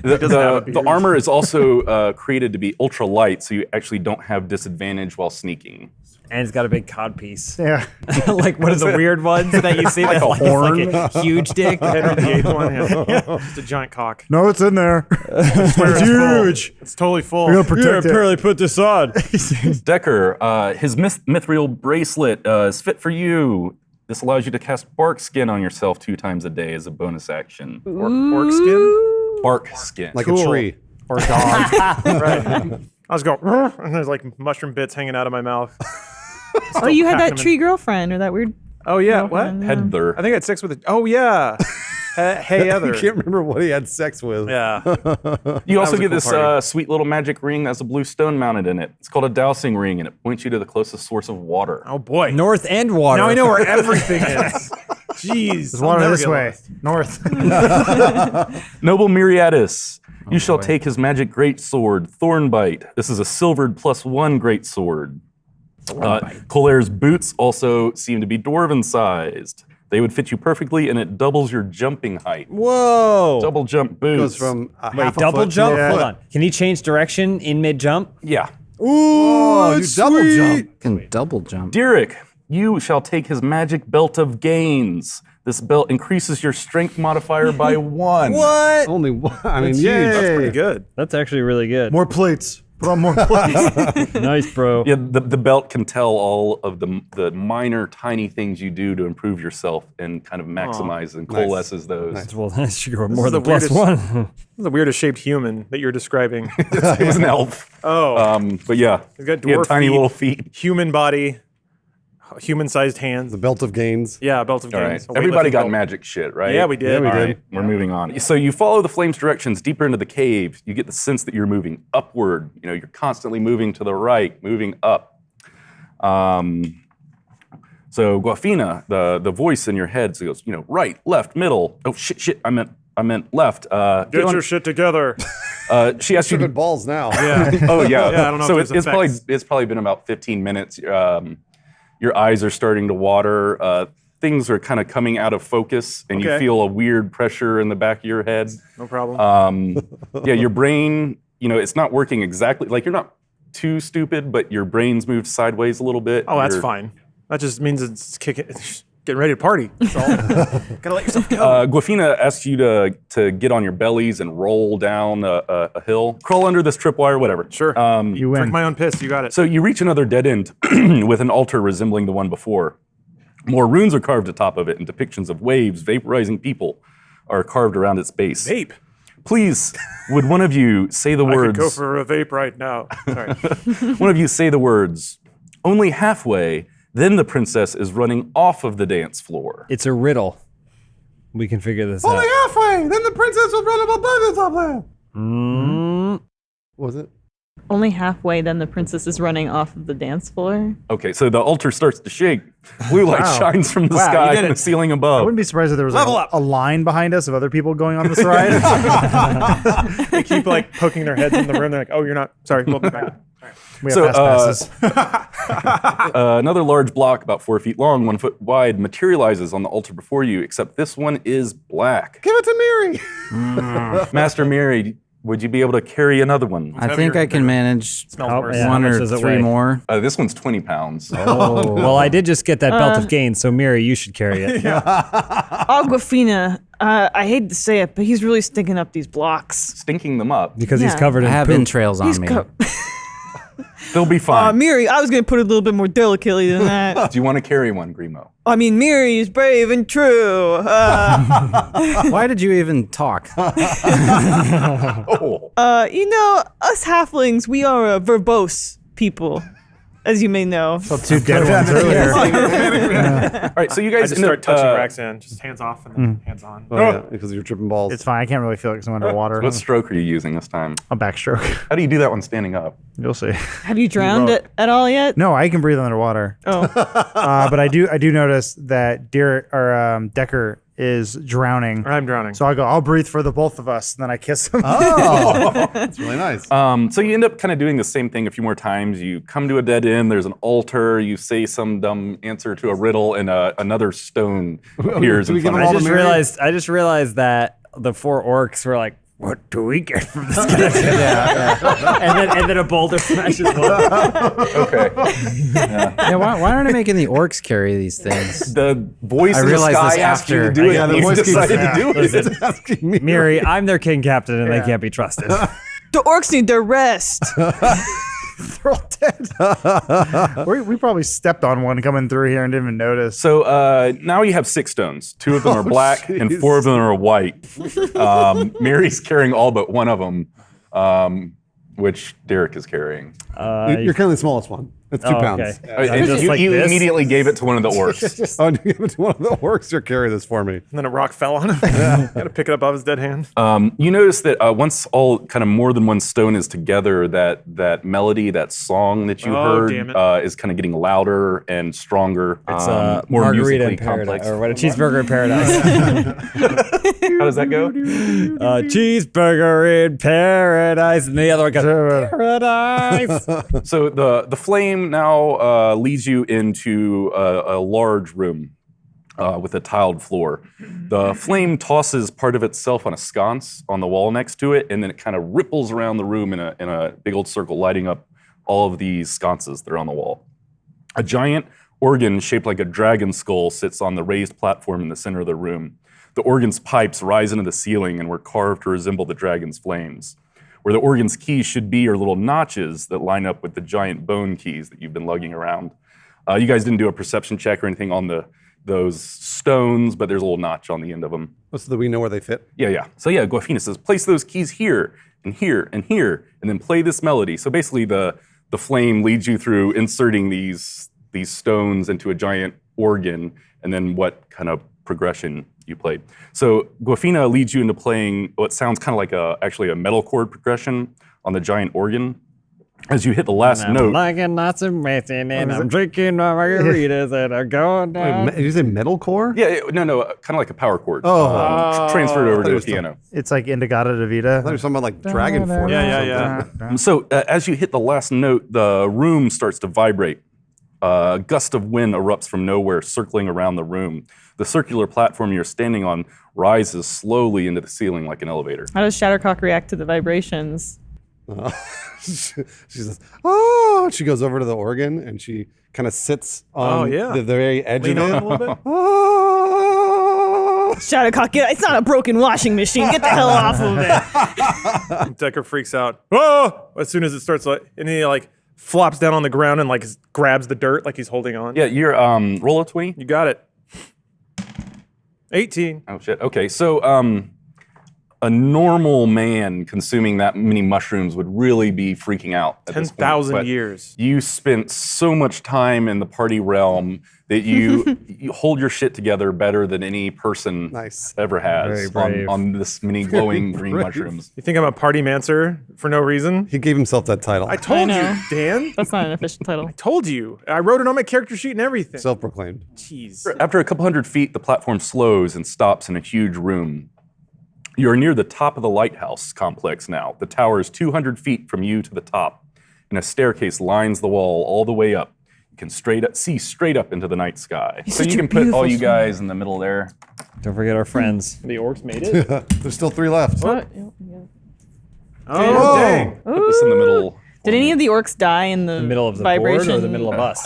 The armor is also created to be ultra light, so you actually don't have disadvantage while sneaking. And it's got a big codpiece. Yeah. Like one of the weird ones that you see that's like a huge dick. Henry VIII one, yeah. Just a giant cock. No, it's in there. It's huge. It's totally full. We're gonna protect it. put this on. Decker, his mithril bracelet is fit for you. This allows you to cast bark skin on yourself 2 times a day as a bonus action. Orc skin? Bark skin. Like Cool. a tree. Or dog. Right. I was going, and there's like mushroom bits hanging out of my mouth. Oh, you had packing that 'em in. tree girlfriend or that weird. Oh, yeah. What? Heather. I think I had sex with it. Oh, yeah. Hey, I Heather. can't remember what he had sex with. Yeah. You also was a get cool this party. sweet little magic ring that has a blue stone mounted in it. It's called a dowsing ring, and it points you to the closest source of water. Oh, boy. North and water. Now I know where everything is. Jeez. There's water this way. North. Noble Myriadis, you shall take his magic great sword, Thornbite. This is a silvered +1 great sword. Kolair's boots also seem to be dwarven sized. They would fit you perfectly, and it doubles your jumping height. Whoa! Double jump boots. Goes from a Wait, half a double foot jump? to a Hold foot. on. Can he change direction in mid jump? Yeah. Oh, you double jump. Can double jump. Derek, you shall take his magic belt of gains. This belt increases your strength modifier by 1. What? Only one. I mean, Huge. yeah. That's pretty good. That's actually really good. More plates. Put on more plates. Nice, bro. Yeah, the belt can tell all of the minor, tiny things you do to improve yourself and kind of maximize and coalesces those. Well, that's more is than the plus weirdest- one. This is the weirdest shaped human that you're describing. It was an elf. Oh, But yeah, he's got he had dwarf tiny feet, little feet. human body, human-sized hands. The belt of gains. Yeah, belt of All gains. right. A Everybody weightlifting got belt. magic shit, right? Yeah, we did. Yeah, we All did. right, we're moving on. So you follow the flame's directions deeper into the cave. You get the sense that you're moving upward. You know, you're constantly moving to the right, moving up. So Guafina, the voice in your head, so goes, right, left, middle. Oh shit! I meant left. Get your shit together. She asked you Stupid to. balls now. Oh yeah. Yeah, I don't know So if it's there's it's probably been about 15 minutes. Your eyes are starting to water. Things are kind of coming out of focus, and you Okay. feel a weird pressure in the back of your head. No problem. Yeah, your brain, it's not working exactly. Like, you're not too stupid, but your brain's moved sideways a little bit. Oh, that's You're- fine. That just means it's kicking, getting ready to party. That's all. Gotta let yourself go. Guafina asks you to get on your bellies and roll down a hill. Crawl under this tripwire, whatever. Sure. You Drink win. my own piss. You got it. So you reach another dead end with an altar resembling the one before. More runes are carved atop of it, and depictions of waves vaporizing people are carved around its base. Vape. Please, would one of you say the I could words? go for a vape right now. Sorry. One of you say the words. Only halfway, then the princess is running off of the dance floor. It's a riddle. We can figure this out. halfway. Then the princess will run above there. What was it? Only halfway, then the princess is running off of the dance floor. Okay, so the altar starts to shake. Blue light shines from the Wow, you sky did from it. the ceiling I above. wouldn't be surprised if there was Level like up. a line behind us of other people going on this ride. They keep like poking their heads in the room. They're like, "Oh, you're not. Sorry, we'll be back." We have So, fast passes. Another large block, about 4 feet long, 1 foot wide, materializes on the altar before you, except this one is black. Give it to Miri. Master Miri, would you be able to carry another one? I think heavier I can manage Smells Oh, worse. yeah. How one much or does it 3 weigh? more. This one's 20 pounds. Oh, well, I did just get that belt of gain, so Miri, you should carry it. Aquafina, I hate to say it, but he's really stinking up these blocks. Stinking them up. Because he's Yeah. covered I in have poop. entrails on He's me. They'll be fine. Miri, I was gonna put it a little bit more delicately than that. Do you want to carry one, Grimo? I mean, Miri is brave and true. Why did you even talk? Oh. Us halflings, we are a verbose people, as you may know. Two dead ones earlier. All right, so you I guys just end start up, touching Racsan, just hands off and then hands on. Oh, yeah, because you're tripping balls. It's fine. I can't really feel it because I'm underwater. What stroke are you using this time? A backstroke. How do you do that one standing up? You'll see. Have you drowned at all yet? No, I can breathe underwater. Oh, But I do notice that Decker is drowning. I'm drowning. So I go, I'll breathe for the both of us. And then I kiss him. Oh, that's really nice. So you end up kind of doing the same thing a few more times. You come to a dead end. There's an altar. You say some dumb answer to a riddle, and another stone appears Do we in give front them of all you. the I just realized that the 4 orcs were like, what do we get from this guy? and then a boulder smashes one. Okay. Yeah, why aren't I making the orcs carry these things? The voice I in the realized sky this asked you to after. do it, Yeah, and the you voice keeps- decided to do it. Listen, asking me. Miri, I'm their king captain, and they can't be trusted. the orcs need their rest. they're all dead. we probably stepped on one coming through here and didn't even notice. So now you have 6 stones. 2 of them are black, and 4 of them are white. Mary's carrying all but one of them, which Derek is carrying. You're carrying the smallest one. It's 2 pounds. Okay. And just you like you this? immediately gave it to one of the orcs. Oh, give it to one of the orcs to carry this for me. And then a rock fell on him. Gotta pick it up off his dead hand. You notice that once all kind of more than one stone is together, that melody, that song that you Oh, damn heard, is kind of getting louder and stronger. It's more margarita in musically paradise, complex. or what? A cheeseburger in paradise. How does that go? Cheeseburger in paradise, and the other one goes paradise. So the flame now leads you into a large room. with a tiled floor. The flame tosses part of itself on a sconce on the wall next to it, and then it kind of ripples around the room in a big old circle, lighting up all of these sconces that are on the wall. A giant organ shaped like a dragon skull sits on the raised platform in the center of the room. The organ's pipes rise into the ceiling and were carved to resemble the dragon's flames. Where the organ's keys should be are little notches that line up with the giant bone keys that you've been lugging around. You guys didn't do a perception check or anything on those stones, but there's a little notch on the end of them. So that we know where they fit. Yeah. So yeah, Guafina says, place those keys here, and here, and here, and then play this melody. So basically the flame leads you through inserting these stones into a giant organ, and then what kind of progression you played. So Guafina leads you into playing what sounds kind of like actually a metal chord progression on the giant organ. As you hit the last note. Like a lots of messing, and I'm drinking my margaritas and I'm going down. Did you say metalcore? Yeah, no, kind of like a power chord. Oh. Transferred over I thought to it a was piano. It's like Indigata I Davida. thought you were talking about like Dragon Force. Yeah. So as you hit the last note, the room starts to vibrate. A gust of wind erupts from nowhere, circling around the room. The circular platform you're standing on rises slowly into the ceiling like an elevator. How does Shattercock react to the vibrations? She says, "Oh!" She goes over to the organ and she kind of sits on the very edge Lean of on it. a little bit. Oh! Shattercock, it's not a broken washing machine. Get the hell off of it. Decker freaks out. Oh! As soon as it starts, and he flops down on the ground and grabs the dirt like he's holding on. Yeah, you're roll a 20. You got it. 18. Oh shit. Okay, so a normal man consuming that many mushrooms would really be freaking out at this point. 10,000 But years. You spent so much time in the party realm that you hold your shit together better than any person Nice. ever has on this many glowing green mushrooms. You think I'm a party mancer for no reason? He gave himself that title. I told I you, know. Dan. That's not an official title. Told you. I wrote it on my character sheet and everything. Self-proclaimed. Jeez. After a couple hundred feet, the platform slows and stops in a huge room. You're near the top of the lighthouse complex now. The tower is 200 feet from you to the top, and a staircase lines the wall all the way up. You can see straight up into the night sky. So you can put all you guys in the middle there. Don't forget our friends. The orcs made it? There's still 3 left. What? Oh, dang. Put this in the middle. Did any of the orcs die in the Middle of the vibration? board or the middle of us?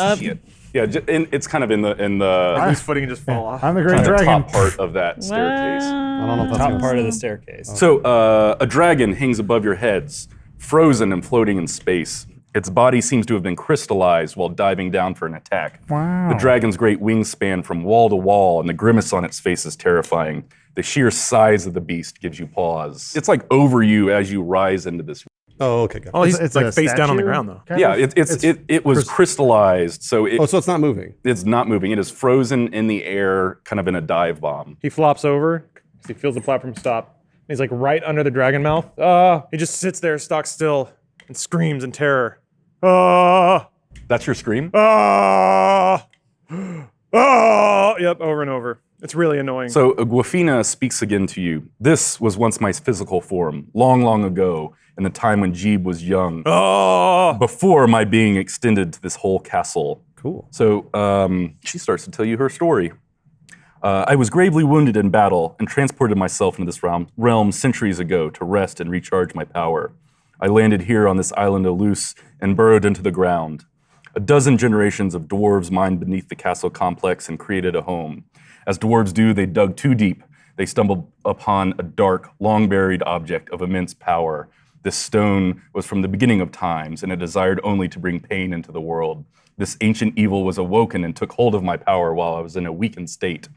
Yeah, it's kind of in the Loose footing and just fall off. I'm the Great kind of Dragon. top part of that staircase. I don't know if that's Top gonna- part of the staircase. So a dragon hangs above your heads, frozen and floating in space. Its body seems to have been crystallized while diving down for an attack. Wow. The dragon's great wings span from wall to wall, and the grimace on its face is terrifying. The sheer size of the beast gives you pause. It's like over you as you rise into this. Oh, okay. Got it. Oh, he's It's like a face down on the statue, ground, though. kind Yeah, of? it was crystallized, so Oh, so it's not moving. it's not moving. It is frozen in the air, kind of in a dive bomb. He flops over because he feels the platform stop. He's like right under the dragon mouth. He just sits there, stock still, and screams in terror. That's your scream? Yep, over and over. It's really annoying. So Guafina speaks again to you. This was once my physical form, long, long ago, in the time when Jeeb was young, before my being extended to this whole castle. Cool. So she starts to tell you her story. I was gravely wounded in battle and transported myself into this realm centuries ago to rest and recharge my power. I landed here on this island of Luce and burrowed into the ground. A dozen generations of dwarves mined beneath the castle complex and created a home. As dwarves do, they dug too deep. They stumbled upon a dark, long-buried object of immense power. This stone was from the beginning of times, and it desired only to bring pain into the world. This ancient evil was awoken and took hold of my power while I was in a weakened state.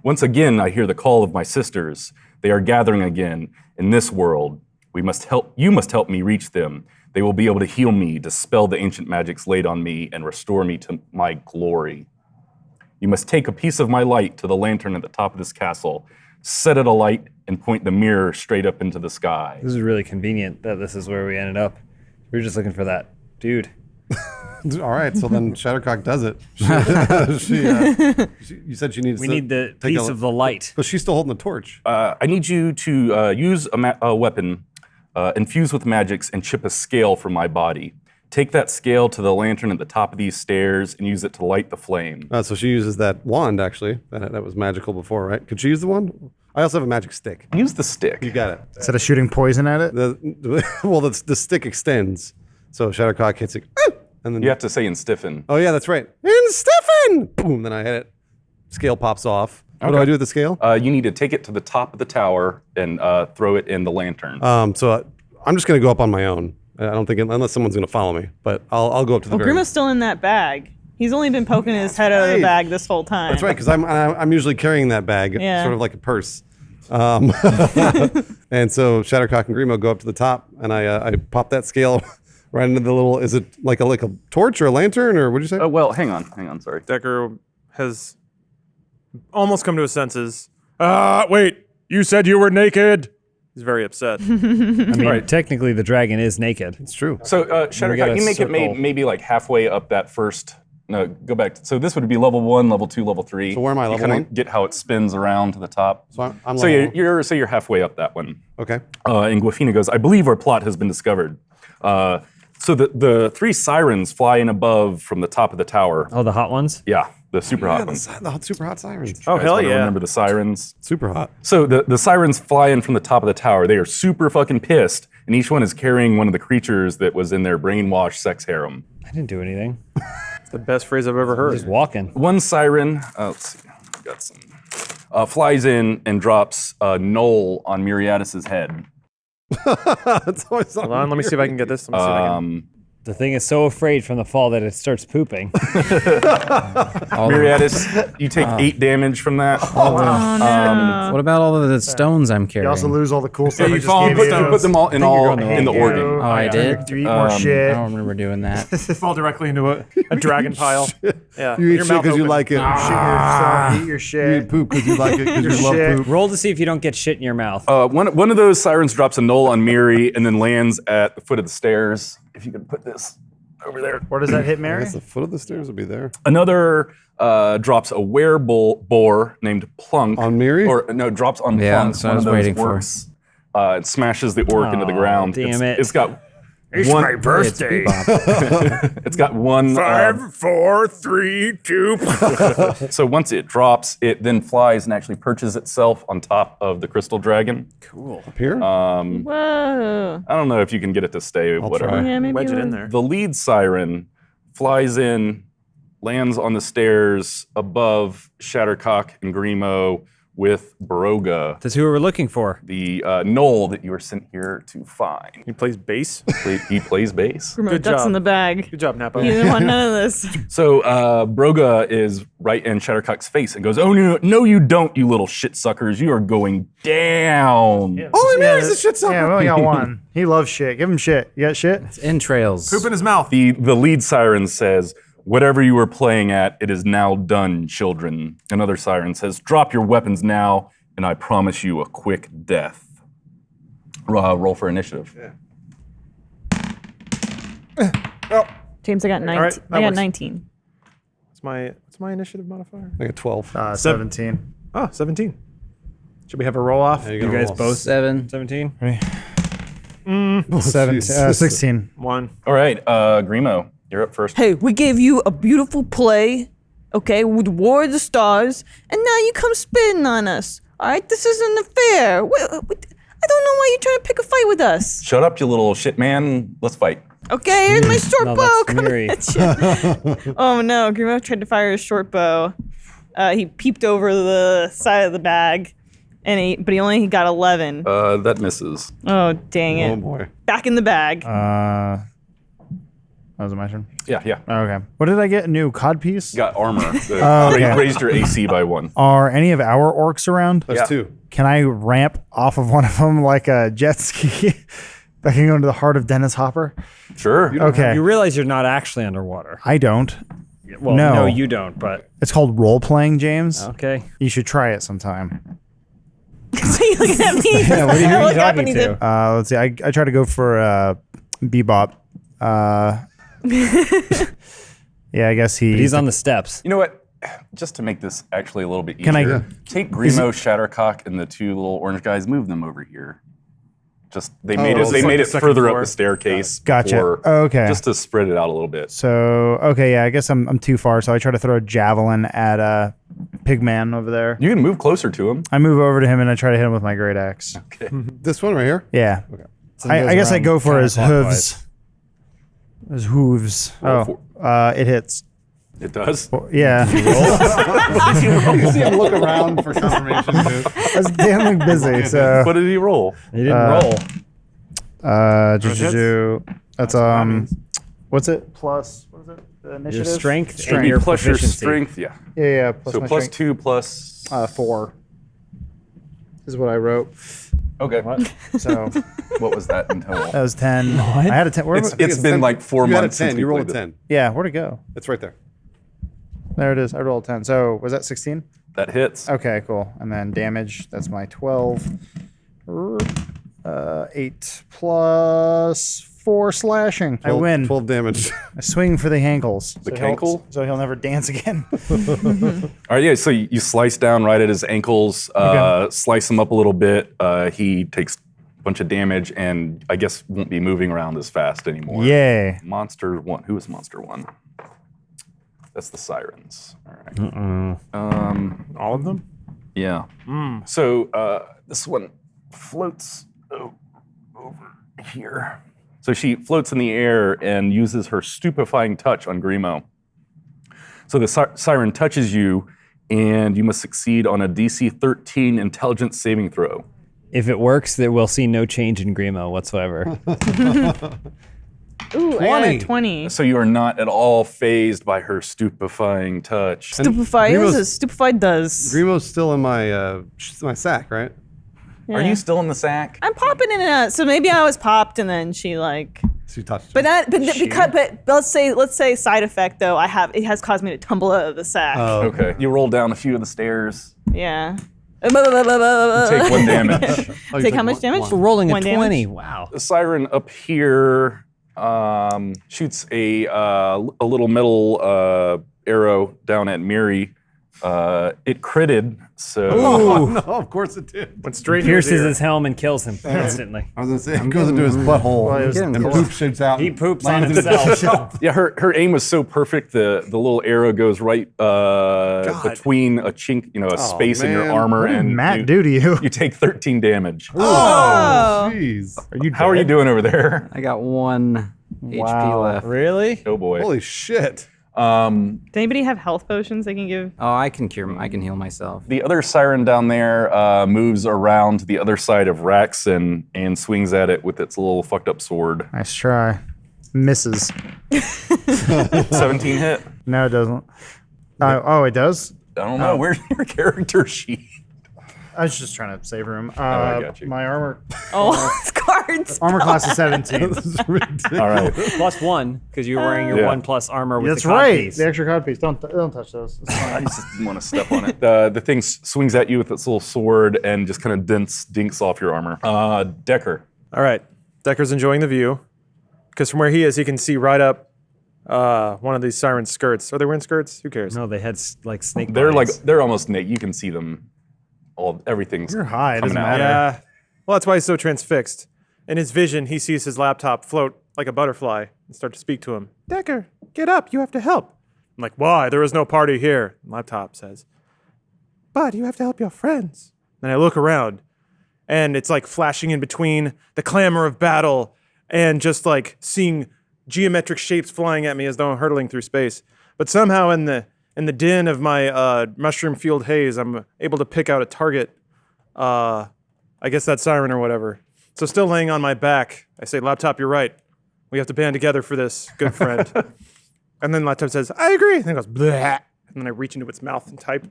Once again, I hear the call of my sisters. They are gathering again in this world. You must help me reach them. They will be able to heal me, dispel the ancient magics laid on me, and restore me to my glory. You must take a piece of my light to the lantern at the top of this castle, set it alight, and point the mirror straight up into the sky. This is really convenient that this is where we ended up. We were just looking for that dude. All right, so then Shattercock does it. You said she needs. We need the piece of the light. But she's still holding the torch. I need you to use a weapon infused with magics and chip a scale from my body. Take that scale to the lantern at the top of these stairs and use it to light the flame. So she uses that wand, actually. That was magical before, right? Could she use the wand? I also have a magic stick. Use the stick. You got it. Instead of shooting poison at it. The stick extends. So Shattercock hits it. And then You have to say in stiffen. Oh, yeah, that's right. And Stefan! Boom, then I hit it. Scale pops off. What do I do with the scale? You need to take it to the top of the tower and throw it in the lantern. So I'm just going to go up on my own. I don't think, unless someone's going to follow me, but I'll go up to the very... Grimo's still in that bag. He's only been poking his head out of the right. bag this whole time. That's right, because I'm usually carrying that bag, Yeah. sort of like a purse. And so Shattercock and Grimo go up to the top, and I pop that scale right into the little... Is it like a torch or a lantern, or what'd you say? Oh, well, hang on, sorry. Decker has almost come to his senses. Wait, you said you were naked. He's very upset. I mean, technically, the dragon is naked. It's true. So, gotta Shattercock, you make it circle. maybe like halfway up that first. No, go back. So this would be level 1, level 2, level 3. So where am I, You level kinda 1? Get how it spins around to the top. So I'm So level you're halfway up that one. Okay. And Guafina goes, I believe our plot has been discovered. So the 3 sirens fly in above from the top of the tower. Oh, the hot ones? Yeah, the super hot ones. The super hot sirens. Oh, Guys hell wanna yeah. Remember the sirens? Super hot. So the sirens fly in from the top of the tower. They are super fucking pissed, and each one is carrying one of the creatures that was in their brainwashed sex harem. I didn't do anything. It's the best phrase I've ever heard. Just walking. One siren, let's see, got some, flies in and drops a knoll on Muriatis' head. It's always Hold on, let me see if I can get this. Let me see if I can. The thing is so afraid from the fall that it starts pooping. Muriatis, you take 8 damage from that. What about all of the stones I'm You carrying? also lose all the cool stuff. I You just fall and gave put them all in the Thank you. organ. Oh, I did? You eat more shit. I don't remember doing that. Fall directly into a dragon pile. Yeah. You eat your shit mouth because you open. like it. Eat your You shit. eat poop because you like it because you Your love shit. poop. Roll to see if you don't get shit in your mouth. One of those sirens drops a knoll on Miri and then lands at the foot of the stairs. If you could put this over there. Where does that hit I Mary? guess the foot of the stairs would be there. Another drops a boar named Plunk. On Miri? Or no, drops on Yeah, Plunk. that's what I one was of those waiting for. orcs. It smashes the orc into the Aw, ground. damn it. It's got It's one, my birthday. It's got one. 5, 4, 3, 2. So once it drops, it then flies and actually perches itself on top of the crystal dragon. Up here? Whoa. I don't know if you can get it to stay. Whatever. try. Yeah, maybe Wedge it we'll- in there. The lead siren flies in, lands on the stairs above Shattercock and Grimo with Baroga, That's who we were looking for. the knoll that you were sent here to find. He plays bass. He plays bass. Grimo Good ducks job. in the bag. Good job, Napa. You didn't want none of this. So Broga is right in Shattercock's face and goes, "Oh no, you don't, you little shit suckers! You are going down." Only Mary's a shit sucker. Yeah, we only got one. He loves shit. Give him shit. You got shit? Entrails. Poop in his mouth. The lead siren says, "Whatever you were playing at, it is now done, children." Another siren says, "Drop your weapons now, and I promise you a quick death." Roll for initiative. James, I got 19. right, that I got works. 19. What's my initiative modifier? I got 12. 17. Oh, 17. Should we have a roll off? There You go, guys roll. both 7. 17? 16. 1. All right, Grimo, you're up first. Hey, we gave you a beautiful play, okay, with War of the Stars, and now you come spitting on us. All right, this isn't fair. I don't know why you're trying to pick a fight with us. Shut up, you little shit man. Let's fight. Okay, here's my short No, bow. that's Come Miri. at you. Oh no, Grimo tried to fire his short bow. He peeped over the side of the bag, and but he only got 11. That misses. Oh dang it! Oh boy. Back in the bag. Was it my turn? Yeah. Okay. What did I get? A new codpiece? You got armor. okay. Raised your AC by 1. Are any of our orcs around? There's Yeah. 2. Can I ramp off of one of them like a jet ski? I can go into the heart of Dennis Hopper. Sure. Okay. You realize you're not actually underwater. I don't. Well, No. no, you don't, but It's called role playing, James. okay. You should try it sometime. So you looking at me? Yeah, what are you Look up talking and he to? did- Let's see. I try to go for Bebop. Yeah, I guess He's on the steps. You know what? Just to make this actually a little bit easier, Can I- take Grimo, Shattercock, and the 2 little orange guys, move them over here. Just they made it. it's They like made the it second further floor. up the staircase. Gotcha. before- Okay. Just to spread it out a little bit. So okay, yeah, I guess I'm too far. So I try to throw a javelin at Pigman over there. You can move closer to him. I move over to him and I try to hit him with my great axe. Okay. This one right here. Yeah. So it goes I guess I around go for his counterclockwise. hooves. His hooves. Roll It hits. It does. Yeah. You see him look around for confirmation too. I was damn busy. So What did he roll? He didn't roll. that's what's it? Plus what is it? The Your initiative? strength and your Plus your proficiency. strength. Yeah. Yeah. Plus So my plus strength. 2 plus. 4. This is what I wrote. Okay. So What was that in total? that was 10. I had a 10. Where, It's been like 4 You had a months since 10. we You rolled a played this. 10. yeah. Where'd it go? It's right there. There it is. I rolled 10. So was that 16? That hits. Okay, cool. And then damage, that's my 12. 8 plus 4 slashing. I 12 win. 12 damage. I swing for the ankles. The so he'll- cankle? So he'll never dance again. All right, yeah. So you slice down right at his ankles, slice him up a little bit. He takes a bunch of damage, and I guess won't be moving around as fast anymore. Yay. Monster one. Who is Monster one? That's the sirens. All right. All of them? Yeah. So this one floats over here. So she floats in the air and uses her stupefying touch on Grimo. So the siren touches you, and you must succeed on a DC 13 intelligence saving throw. If it works, then we'll see no change in Grimo whatsoever. Ooh, I got a 20. So you are not at all phased by her stupefying touch. Stupefy. What Grimo's- does Stupefied does? Grimo's still in my sack, right? Are you still in the sack? I'm popping in and out. So maybe I was popped and then she like. She touched. But not. But let's say side effect though. It has caused me to tumble out of the sack. Okay. You roll down a few of the stairs. Yeah. Take 1 damage. Take how much damage? For rolling a One 20. damage? Wow. The siren up here shoots a little metal arrow down at Miri. It critted, so Oh no! Of course it did. Went straight into his Pierces ear. his helm and kills him instantly. I was gonna say it goes into his butthole getting and close. poop shoots out. He and poops on lands in his himself. yeah, her aim was so perfect. The little arrow goes right between a chink, a space in your man. armor, What did and Matt do to you? you take 13 damage. Oh. Jeez. How are you doing over there? I got 1 HP Wow. left. Really? Oh boy. Holy shit. Does anybody have health potions they can give? Oh, I can cure. I can heal myself. The other siren down there moves around to the other side of Racsan and swings at it with its little fucked up sword. Nice try. Misses. 17 hit. No, it doesn't. Oh, it does? I don't know. Where's your character sheet? I was just trying to save room. I got you. My armor Oh, it's cards. armor class is 17. All right. Plus 1, because you're wearing your Yeah. 1 plus armor with That's the cod right. piece. The extra cod piece. Don't touch those. It's I fine. just didn't want to step on it. The thing swings at you with its little sword and just kind of dinks off your armor. Decker. All right. Decker's enjoying the view because from where he is, he can see right up one of these siren skirts. Are they wearing skirts? Who cares? No, they had like snake They're almost naked. You can see them. Everything's You're high. It doesn't coming out. matter. Yeah. Well, that's why he's so transfixed. In his vision, he sees his laptop float like a butterfly and start to speak to him. Decker, get up. You have to help. I'm like, why? There is no party here. Laptop says, but you have to help your friends. Then I look around, and it's like flashing in between the clamor of battle and just like seeing geometric shapes flying at me as though I'm hurtling through space. But somehow in the din of my mushroom-fueled haze, I'm able to pick out a target. I guess that siren or whatever. So still laying on my back, I say, Laptop, you're right. We have to band together for this, good friend. And then Laptop says, I agree. And then it goes, bleh. And then I reach into its mouth and type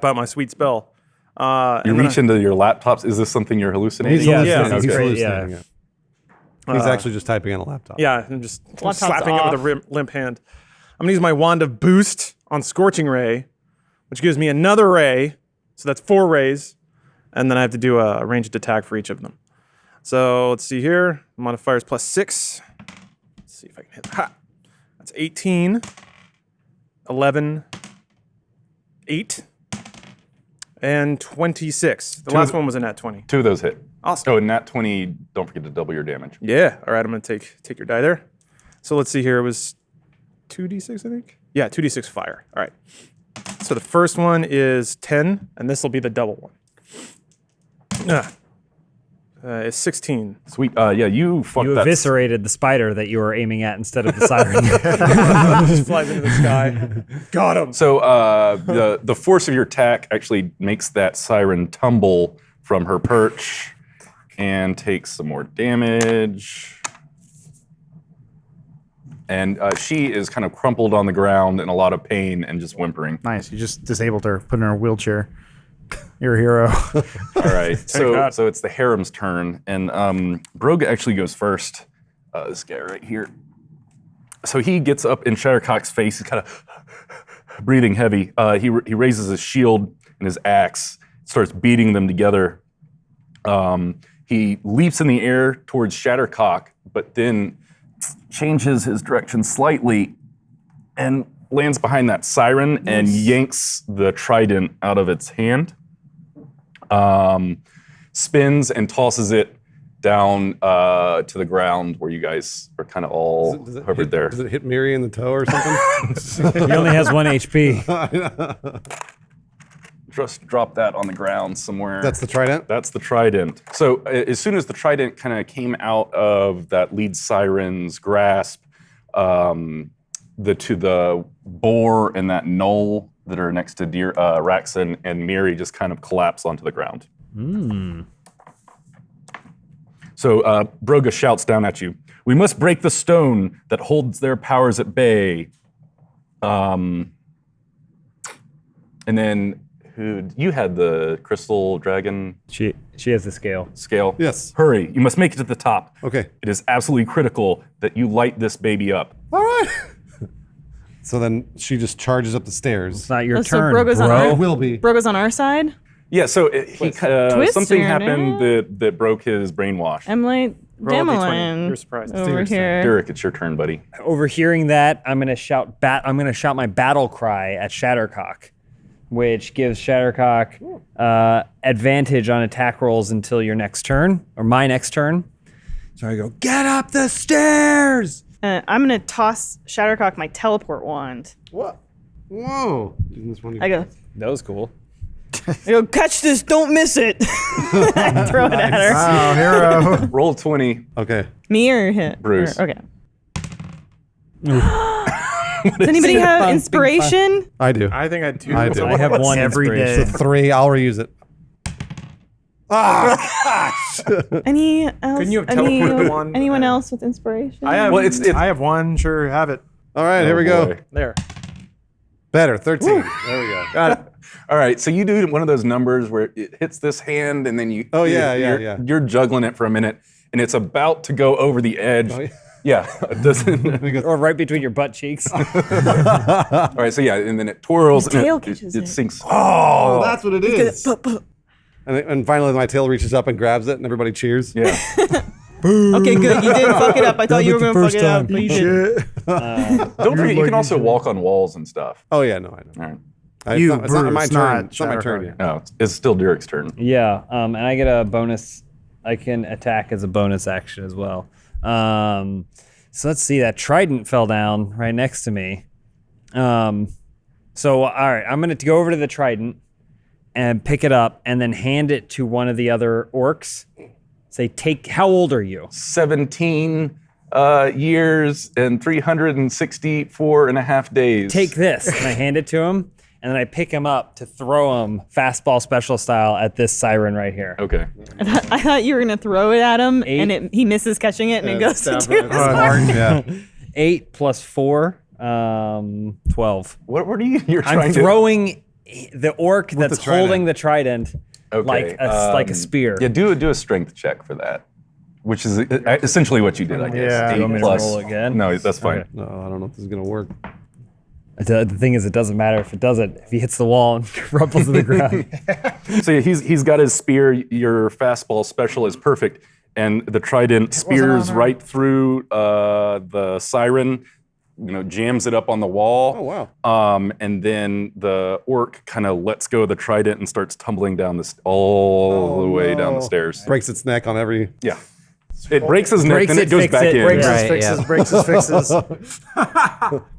out my sweet spell. You reach into your laptops. Is this something you're hallucinating? He's Yeah, hallucinating. yeah. He's Great, hallucinating, yeah. He's actually just typing on a laptop. Yeah, and just Laptop's slapping it with a limp hand. I'm going to use my Wand of Boost on Scorching Ray, which gives me another ray. So that's 4 rays. And then I have to do a ranged attack for each of them. So let's see here. Modifiers plus 6. Let's see if I can hit. Ha! That's 18, 11, 8. And 26. The last one was a nat 20. 2 of those hit. Awesome. Oh, and nat 20, don't forget to double your damage. Yeah. All right, I'm going to take your die there. So let's see here. It was 2d6, I think? Yeah, 2d6 fire. All right. So the first one is 10, and this will be the double one. It's 16. Sweet. Yeah, you fucked You that. eviscerated the spider that you were aiming at instead of the siren. Just flies into the sky. Got him. So the force of your attack actually makes that siren tumble from her perch and takes some more damage. And she is kind of crumpled on the ground in a lot of pain and just whimpering. Nice. You just disabled her, put her in a wheelchair. You're a hero. All right, so it's the harem's turn, and Brogue actually goes first. This guy right here. So he gets up in Shattercock's face. He's kind of breathing heavy. He raises his shield and his axe, starts beating them together. He leaps in the air towards Shattercock, but then changes his direction slightly and lands behind that siren and yanks the trident out of its hand. Spins and tosses it down to the ground where you guys are kind of all hovered there. Does it hit Miri in the toe or something? He only has 1 HP. Just drop that on the ground somewhere. That's the trident? That's the trident. So as soon as the trident kind of came out of that lead siren's grasp, the boar and that knoll that are next to Racsan and Miri just kind of collapse onto the ground. So Broga shouts down at you, "We must break the stone that holds their powers at bay." And then you had the crystal dragon She has the scale. scale? Yes. Hurry, you must make it to the top. Okay. It is absolutely critical that you light this baby up. All right. So then she just charges up the stairs. It's not your So turn, Brogo's on bro. our- It will be. Brogo's on our side. Yeah, so something Twister, happened that broke his brainwash. I'm like, Roll a D20. Demelin You're surprised. over here. Derek, it's your turn, buddy. Overhearing that, I'm gonna shout my battle cry at Shattercock, which gives Shattercock advantage on attack rolls until your next turn, or my next turn. So I go, get up the stairs! I'm gonna toss Shattercock my teleport wand. What? Whoa. Isn't this one? I go, That was cool. catch this, don't miss it. I throw it at her. Wow, hero. Roll 20. Okay. Me or hit? Bruce. Okay. Does anybody have inspiration? I do. I think I do. I do. I have one every inspiration. day. 3. I'll reuse it. Any else? Couldn't you have teleported the wand? Anyone else with inspiration? I have. Well, it's- I have one. Sure, have it. All right, here we go. boy. There. Better. 13. There we go. Got it. All right, so you do one of those numbers where it hits this hand and then you. Oh, yeah, You're juggling it for a minute and it's about to go over the edge. Oh, yeah. Yeah, it doesn't. Or right between your butt cheeks. All right, so yeah, and then it twirls The tail and catches it it. sinks. Oh, that's what it is. Okay, And finally, my tail reaches up and grabs it, and everybody cheers. Yeah. good. You didn't fuck it up. I thought you were going to fuck it up, but you didn't. Don't forget, you can also walk on walls and stuff. Oh yeah, no, I know. All right. It's not my Bruce, turn. not It's not my turn Shattercock. yet. No, it's still Derek's turn. Yeah, and I get a bonus. I can attack as a bonus action as well. So let's see. That trident fell down right next to me. So all right, I'm gonna go over to the trident and pick it up, and then hand it to one of the other orcs. Say, take. How old are you? 17 years and 364 and a half days. Take this, and I hand it to him, and then I pick him up to throw him fastball special style at this siren right here. Okay. I thought you were going to throw it at him, 8. and he misses catching it, and it goes stab into right his in the heart. Yeah. 8 plus 4, 12. What are you're I'm trying throwing the orc that's the trident. holding the trident to? Okay. like a spear. Yeah, do a strength check for that, which is essentially what you did, I guess. Yeah. 8 You want me to plus. roll again? No, that's fine. Okay. No, I don't know if this is gonna work. The thing is, it doesn't matter if it doesn't. If he hits the wall and rumples to the ground. So yeah, he's got his spear. Your fastball special is perfect, and the trident spears right through the siren, jams it up on the wall. Oh, wow. And then the orc kind of lets go of the trident and starts tumbling down all the way down the stairs. Breaks its neck on every. Yeah. It breaks his neck, then it goes back in. Breaks Right, his fixes, yeah. breaks his fixes.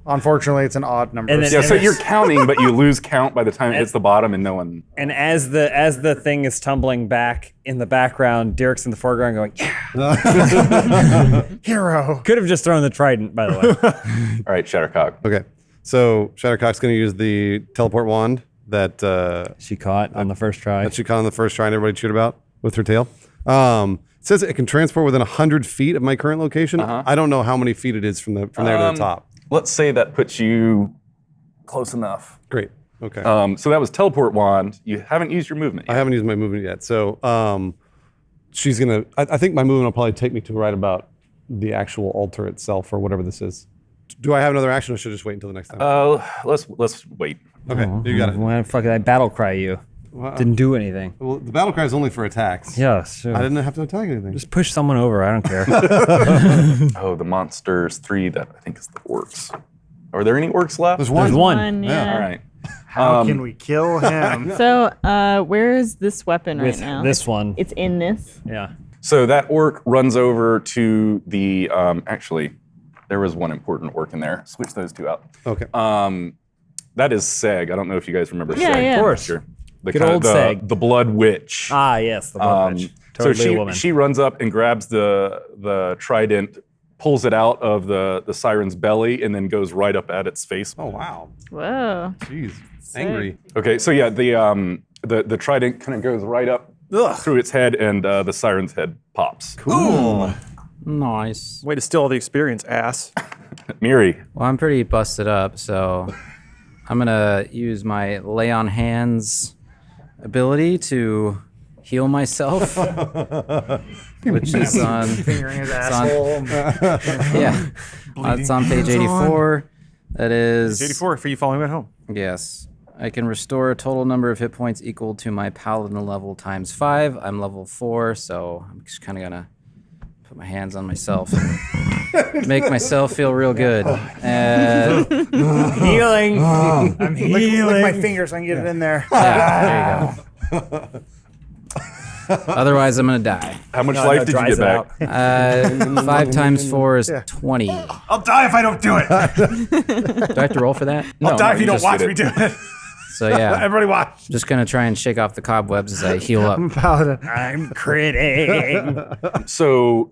Unfortunately, it's an odd number. And of then- Yeah, so you're counting, but you lose count by the time it hits the bottom, and no one. And as the thing is tumbling back in the background, Derek's in the foreground going, yeah. hero. Could have just thrown the trident, by the way. All right, Shattercock. Okay. So Shattercock's going to use the teleport wand that She caught on the first try. she caught on the first try and everybody cheered about with her tail. It says it can transport within 100 feet of my current location. I don't know how many feet it is from there to the top. Let's say that puts you close enough. Great. Okay. So that was teleport wand. You haven't used your movement I yet. haven't used my movement yet. So she's going to, I think my movement will probably take me to right about the actual altar itself or whatever this is. Do I have another action or should I just wait until the next time? Let's wait. Okay. You got it. Why the fuck did I battle cry you? Didn't do anything. Well, the battle cry is only for attacks. Yeah, sure. I didn't have to attack anything. Just push someone over. I don't care. Oh, the monsters 3, that I think is the orcs. Are there any orcs left? There's one. There's one. Yeah. All right. How can we kill him? So, where is this weapon right With now? this one. It's in this. Yeah. So that orc runs over to the. Actually, there was one important orc in there. Switch those two out. Okay. That is Seg. I don't know if you guys remember Yeah, Seg. yeah. Of course. Sure. The Good kind old of Seg. the blood witch. Ah, yes, the blood witch. Totally so a woman. she runs up and grabs the trident, pulls it out of the siren's belly, and then goes right up at its face. Oh, wow. Whoa. Jeez. Angry. Okay, so yeah, the trident kind of goes right up through its head, and the siren's head pops. Cool. Nice. Way to steal all the experience, ass. Miri, Well, I'm pretty busted up, so I'm gonna use my lay on hands ability to heal myself, which is on. Fingering his It's on- asshole. Yeah, it's on page 84. That is 84 for you following at home. Yes. I can restore a total number of hit points equal to my paladin level times 5. I'm level 4, so I'm just kind of gonna put my hands on myself and make myself feel real good. Healing. I'm healing. Lick my fingers so I can get it in there. Yeah, there you go. Otherwise, I'm gonna die. how much No, life no, did you dries get it back? out. 5 times 4 is 20. I'll die if I don't do it. Do I have to roll for that? I'll die if you don't just watch did me it. do it. So yeah, Everybody watch. just gonna try and shake off the cobwebs as I heal up. Paladin. I'm critting. So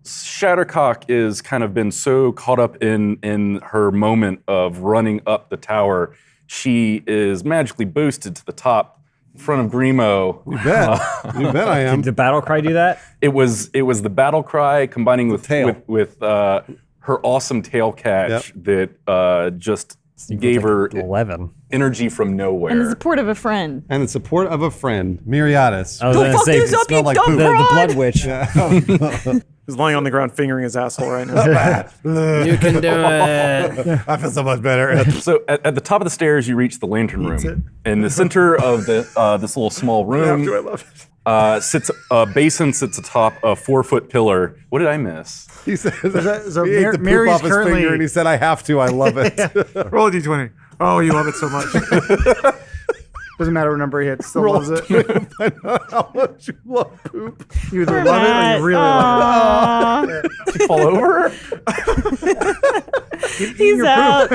Shattercock is kind of been so caught up in her moment of running up the tower, she is magically boosted to the top in front of Grimo. You bet. You bet I am. Did the battle cry do that? It was the battle cry combining with tail. with her awesome tail catch that just gave her 11. energy from And the nowhere. support of a friend. And the support of a friend, Myriadis. I was Don't gonna fuck say this up, you like dumb poop. the broad! blood witch. He's lying on the ground fingering his asshole right now. You can do it. I feel so much better. So at the top of the stairs, you reach the lantern room. In the center of the this little small room I love it. sits a basin sits atop a 4-foot pillar. What did I miss? He said so he ate the poop Mary's off his currently- finger and he said, I have to. I love it. Roll a d20. Oh, you love it so much. Doesn't matter what number he hits, still loves it. How much you love poop. You either love it or you really love it. Did you fall over? He's out.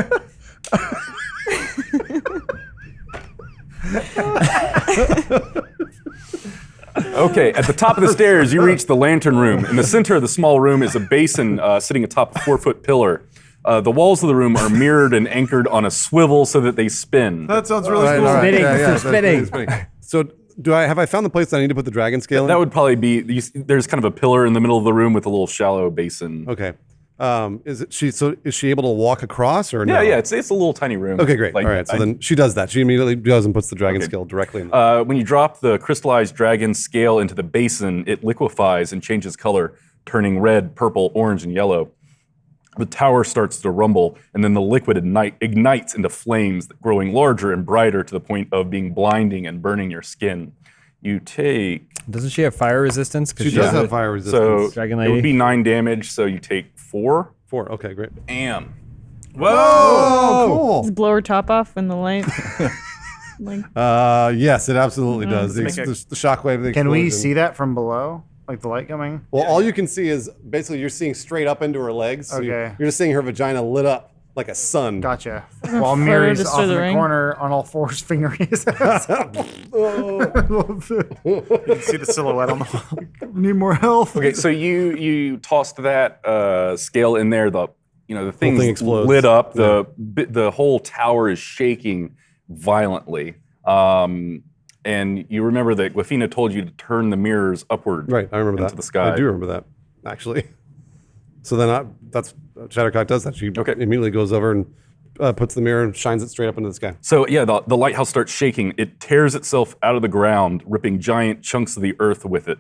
Okay, at the top of the stairs, you reach the lantern room. In the center of the small room is a basin sitting atop a 4-foot pillar. The walls of the room are mirrored and anchored on a swivel so that they spin. That sounds really All right, cool. all right. Spinning, Yeah, yeah, for spinning. spinning. So have I found the place that I need to put the dragon scale in? That would probably be, there's kind of a pillar in the middle of the room with a little shallow basin. Okay. Is she able to walk across or no? Yeah, it's a little tiny room. Okay, great. Like, All right. So then she does that. She immediately goes and puts the dragon scale directly in. when you drop the crystallized dragon scale into the basin, it liquefies and changes color, turning red, purple, orange, and yellow. The tower starts to rumble, and then the liquid ignites into flames, growing larger and brighter to the point of being blinding and burning your skin. You take Doesn't she have fire resistance? 'Cause She does she's have a- fire resistance. so Dragon it lady. would be 9 damage. So you take 4. 4. Okay, great. Bam. Whoa! Oh, Does blow her top off when the light? Like, cool. Yes, it absolutely does. The, Make it- the shockwave. The Can we explosion. see that from below? Like the light coming? Well, all you can see is basically you're seeing straight up into her legs. So Okay. you're just seeing her vagina lit up like a sun. Gotcha. While further Mary's destroy off in the the ring? corner on all fours fingering his ass. You can see the silhouette on the wall. Need more health. Okay, so you tossed that scale in there. The thing thing explodes. lit up. The whole tower is shaking violently. And you remember that Gwafina told you to turn the mirrors upward. Right, I remember into that. the sky. I do remember that, actually. So then that's Shattercock does that. She immediately goes over and puts the mirror and shines it straight up into the sky. So yeah, the lighthouse starts shaking. It tears itself out of the ground, ripping giant chunks of the earth with it.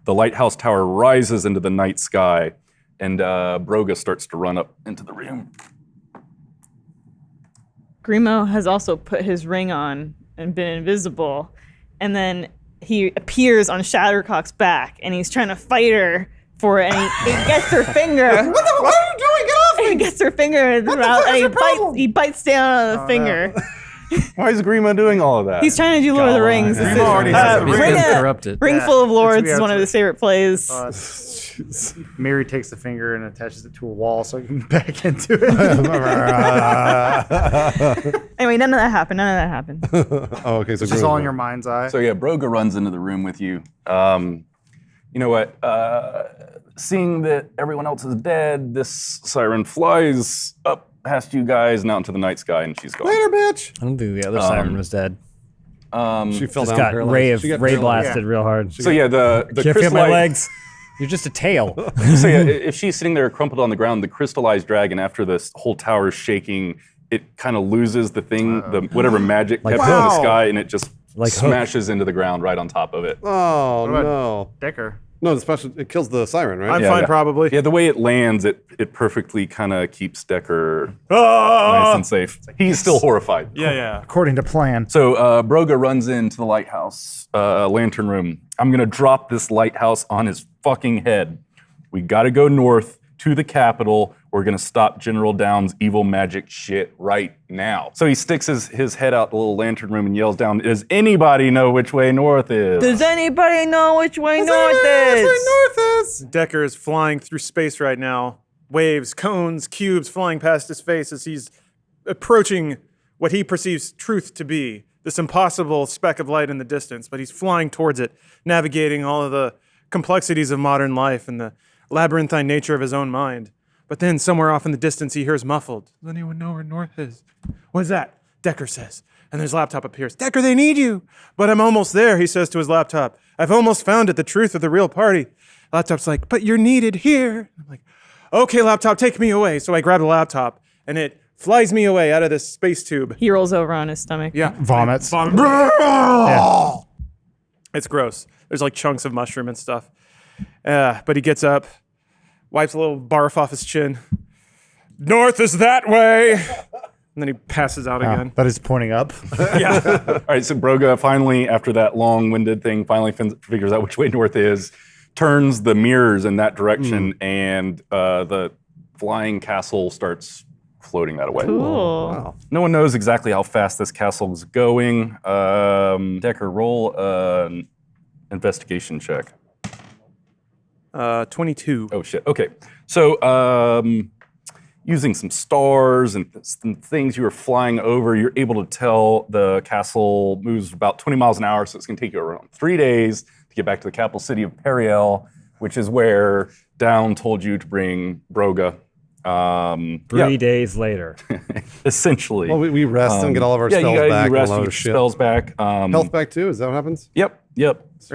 The lighthouse tower rises into the night sky, and Broga starts to run up into the room. Grimo has also put his ring on and been invisible, and then he appears on Shattercock's back, and he's trying to fight her for it, and he gets her finger. What are you doing? Get off me! He gets her finger in his mouth, and he bites down on the finger. Why is Grima doing all of that? He's trying to do Lord of the Rings. This is, already has the He's ring. been corrupted. Ring Yeah, Full of Lords it's is one of weird. his favorite plays. Mary takes the finger and attaches it to a wall so he can back into it. Anyway, none of that happened. Oh, okay. So It's just all in your mind's eye. So yeah, Broga runs into the room with you. You know what? Seeing that everyone else is dead, this siren flies up past you guys and out into the night sky, and she's gone. Later, bitch. I don't think the other siren was dead. She fell Just down. got paralyzed. ray She got ray paralyzed. blasted real hard. So yeah, the Can't feel my crystallite- legs. You're just a tail. So yeah, if she's sitting there crumpled on the ground, the crystallized dragon, after this whole tower is shaking, it kind of loses the thing, the whatever magic kept it in the Wow. sky, and it just Like Hook. smashes into the ground right on top of it. Oh about- no! Decker. No, the special it kills the siren, right? I'm Yeah, fine, yeah. probably. Yeah, the way it lands, it perfectly kind of keeps Decker Ah! nice and safe. He's still horrified. Yeah. According to plan. So Broga runs into the lighthouse lantern room. I'm gonna drop this lighthouse on his fucking head. We gotta go north to the capital. We're gonna stop General Down's evil magic shit right now. So he sticks his head out the little lantern room and yells down, "Does anybody know which way north is?" Does anybody know which way north is? Decker is flying through space right now. Waves, cones, cubes flying past his face as he's approaching what he perceives truth to be. This impossible speck of light in the distance, but he's flying towards it, navigating all of the complexities of modern life and the labyrinthine nature of his own mind. But then somewhere off in the distance he hears muffled. Does anyone know where north is? What is that? Decker says. And his laptop appears. Decker, they need you. But I'm almost there, he says to his laptop. I've almost found it, the truth of the real party. Laptop's like, but you're needed here. I'm like, okay, laptop, take me away. So I grab the laptop and it flies me away out of this space tube. He rolls over on his stomach. Yeah. Vomits. It's gross. There's like chunks of mushroom and stuff. But he gets up, wipes a little barf off his chin. North is that way. And then he passes out again. That is pointing up. All right, so Broga finally, after that long-winded thing, finally figures out which way north is, turns the mirrors in that direction, and the flying castle starts floating that away. Cool. No one knows exactly how fast this castle is going. Decker, roll an investigation check. 22. Oh shit. Okay. So using some stars and some things you were flying over, you're able to tell the castle moves about 20 miles an hour, so it's going to take you around 3 days to get back to the capital city of Periel, which is where Down told you to bring Broga. 3 days later. Essentially. Well, we rest and get all of our yeah, spells you guys, back you rest, and all you our get shit. spells back. Health back too? Is that what happens? Yep. Great.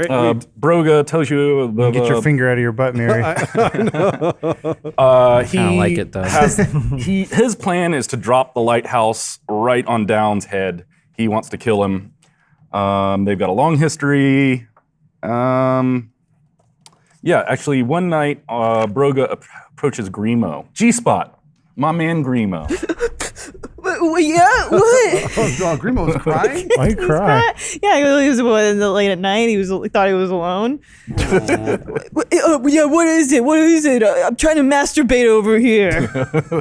Broga tells you Get your finger out of your butt, Mary. he Kinda like it, though. His plan is to drop the lighthouse right on Down's head. He wants to kill him. They've got a long history. Yeah, actually, one night, Broga approaches Grimo. G-Spot, my man Grimo. Yeah, what? Oh, Grimo was crying. Why you cry? Yeah, he was late at night. He thought he was alone. Yeah, what is it? What is it? I'm trying to masturbate over here.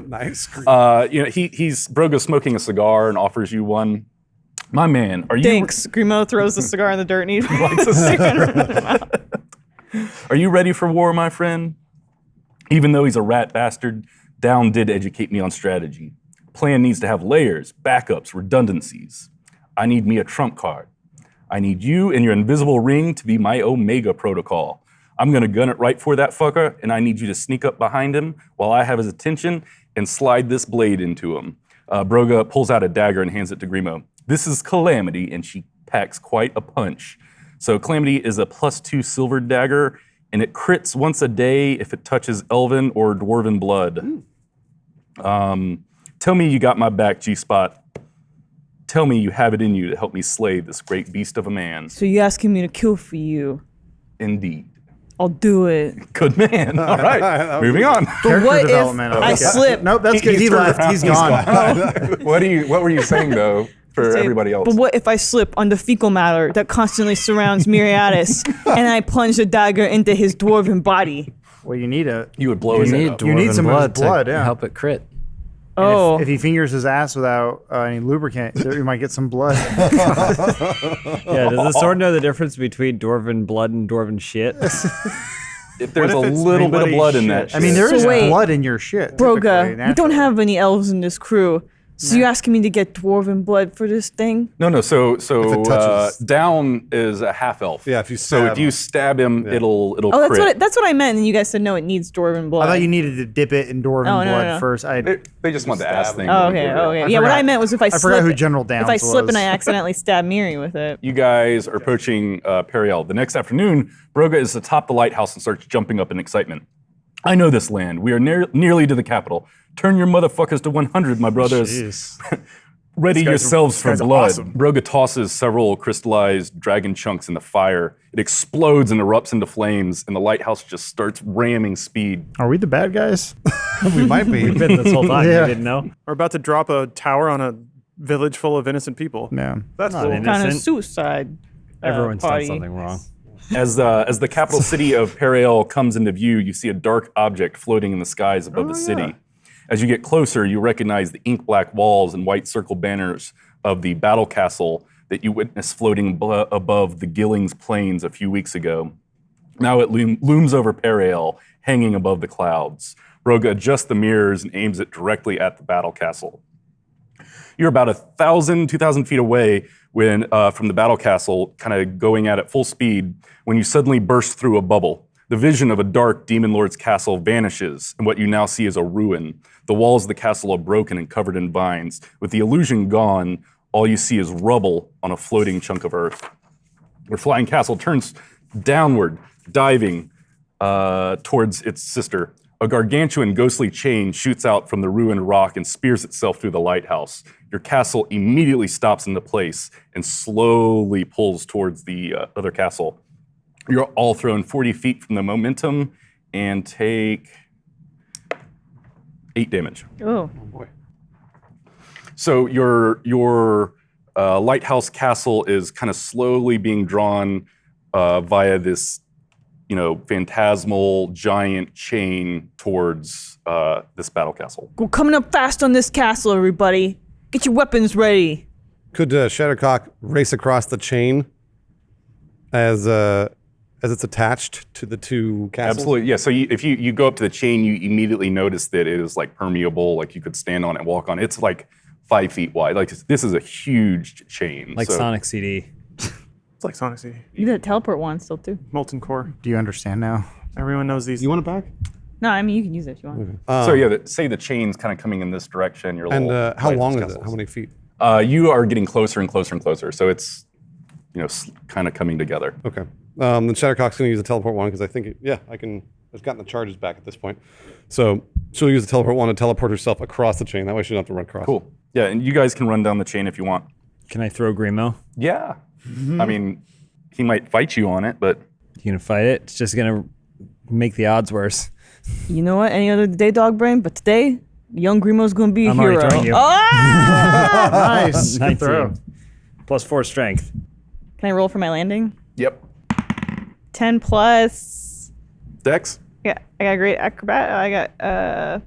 Nice. He's Broga's smoking a cigar and offers you one. My man, are you? Thanks. Grimo throws the cigar in the dirt and he Lights a cigarette. Are you ready for war, my friend? Even though he's a rat bastard, Down did educate me on strategy. Plan needs to have layers, backups, redundancies. I need me a trump card. I need you and your invisible ring to be my Omega protocol. I'm gonna gun it right for that fucker, and I need you to sneak up behind him while I have his attention and slide this blade into him. Broga pulls out a dagger and hands it to Grimo. This is Calamity, and she packs quite a punch. So Calamity is a +2 silver dagger, and it crits once a day if it touches elven or dwarven blood. Tell me you got my back, G-Spot. Tell me you have it in you to help me slay this great beast of a man. So you're asking me to kill for you? Indeed. I'll do it. Good man. All right, moving on. But what if development, I okay. slip? Nope, that's good. He turned left. around, He's gone. What were you saying though for everybody else? But what if I slip on the fecal matter that constantly surrounds Miriadis and I plunge the dagger into his dwarven body? Well, you need a. You would blow You his head need up. You need dwarven some of his blood, to yeah. help it crit. Oh, If he fingers his ass without any lubricant, you might get some blood. Yeah, does the sword know the difference between dwarven blood and dwarven shit? If there's What a if it's little bit of bloody blood in shit? that, I mean, shit. there is So wait. blood in your shit. Broga, typically, we don't naturally. have any elves in this crew. So you asking me to get dwarven blood for this thing? No. So it touches- Down is a half elf. Yeah, if you So stab if you stab him, it'll Oh, crit. that's what I meant. And you guys said no, it needs dwarven blood. I thought you needed to dip it in dwarven Oh, no, blood no. first. They just want the ass thing. Oh, okay, okay. Yeah, what forgot- I meant was if I slip. forgot who General Downs If I slip was. and I accidentally stab Miri with it. You guys are approaching Periel. The next afternoon, Broga is atop the lighthouse and starts jumping up in excitement. I know this land. We are nearly to the capital. Turn your motherfuckers to 100, my brothers. Jeez. Ready yourselves for guys are blood. awesome. Broga tosses several crystallized dragon chunks in the fire. It explodes and erupts into flames, and the lighthouse just starts ramming speed. Are we the bad guys? we might be. Been this whole time, Yeah. you didn't know? We're about to drop a tower on a village full of innocent people. No. That's Not cool. innocent. Kind of suicide. Everyone's party. done something wrong. As the capital city of Periel comes into view, you see a dark object floating in the skies above the city. As you get closer, you recognize the ink-black walls and white circle banners of the battle castle that you witnessed floating above the Gillings Plains a few weeks ago. Now it looms over Periel, hanging above the clouds. Broga adjusts the mirrors and aims it directly at the battle castle. You're about 2,000 feet away when from the battle castle, kind of going at it full speed, when you suddenly burst through a bubble. The vision of a dark demon lord's castle vanishes, and what you now see is a ruin. The walls of the castle are broken and covered in vines. With the illusion gone, all you see is rubble on a floating chunk of earth. Your flying castle turns downward, diving towards its sister. A gargantuan ghostly chain shoots out from the ruined rock and spears itself through the lighthouse. Your castle immediately stops into place and slowly pulls towards the other castle. You're all thrown 40 feet from the momentum and take 8 damage. Oh. So your lighthouse castle is kind of slowly being drawn via this, phantasmal giant chain towards this battle castle. We're coming up fast on this castle, everybody. Get your weapons ready. Could Shattercock race across the chain as it's attached to the two castles? Absolutely, yeah. So if you go up to the chain, you immediately notice that it is like permeable, like you could stand on it and walk on it. It's like 5 feet wide. Like this is a huge chain. Like so, Sonic CD. It's like Sonic CD. You got a teleport wand still too. Molten core. Do you understand now? Everyone knows these. You want it back? No, I mean you can use it if you want. So yeah, say the chain's kind of coming in this direction. Your And little how long lighthouse is it? castles. How many feet? You are getting closer and closer and closer. So it's kind of coming together. Okay. Then Shattercock's going to use the teleport one because I think, I've gotten the charges back at this point. So she'll use the teleport one to teleport herself across the chain. That way she doesn't have to run across. Cool. Yeah, and you guys can run down the chain if you want. Can I throw Grimo? Yeah. I mean, he might fight you on it, but You gonna fight it? It's just gonna make the odds worse. You know what? Any other day, dog brain, but today Young Grimo's gonna be a I'm hero. already throwing you. Ah! Nice. Good throw. 19. Plus 4 strength. Can I roll for my landing? Yep. 10 plus. Dex? Yeah, I got great acrobat. I got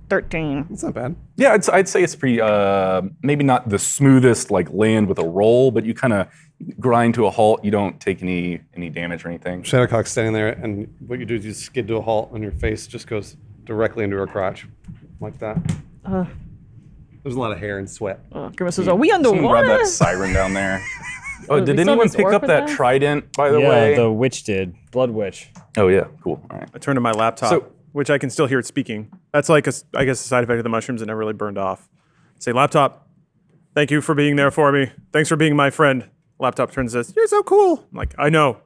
13. That's not bad. Yeah, I'd say it's pretty, maybe not the smoothest, like land with a roll, but you kind of grind to a halt. You don't take any damage or anything. Shadowcock's standing there, and what you do is you skid to a halt, and your face just goes directly into her crotch, like that. There's a lot of hair and sweat. Grimace says, "Are we Someone grab underwater?" that siren down there. Oh, did we still anyone have this pick orc up with that us? trident, by the Yeah, way? the witch did. Blood witch. Oh, yeah. Cool. All right. I turned to my laptop, So- which I can still hear it speaking. That's like, I guess, a side effect of the mushrooms that never really burned off. Say, laptop, thank you for being there for me. Thanks for being my friend. Laptop turns and says, you're so cool. I'm like, I know.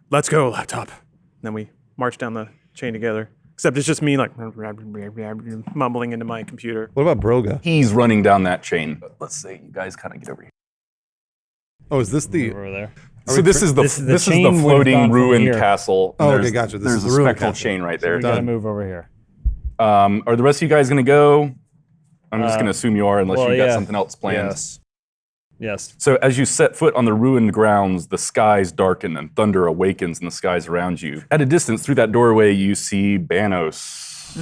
Let's go, laptop. And then we march down the chain together. Except it's just me, like, mumbling into my computer. What about Broga? He's running down that chain. Let's say you guys kind of get over here. Oh, is this the? Over there. So this is the This is the this is chain the would've gone floating from ruined here. castle. Oh, okay, There's- gotcha. This There's is a the ruined spectral castle. chain right there. We gotta move over here. Are the rest of you guys gonna go? I'm just gonna assume you are, unless well, you got yeah. something else planned. Yes. So as you set foot on the ruined grounds, the skies darken and thunder awakens in the skies around you. At a distance, through that doorway, you see Banos.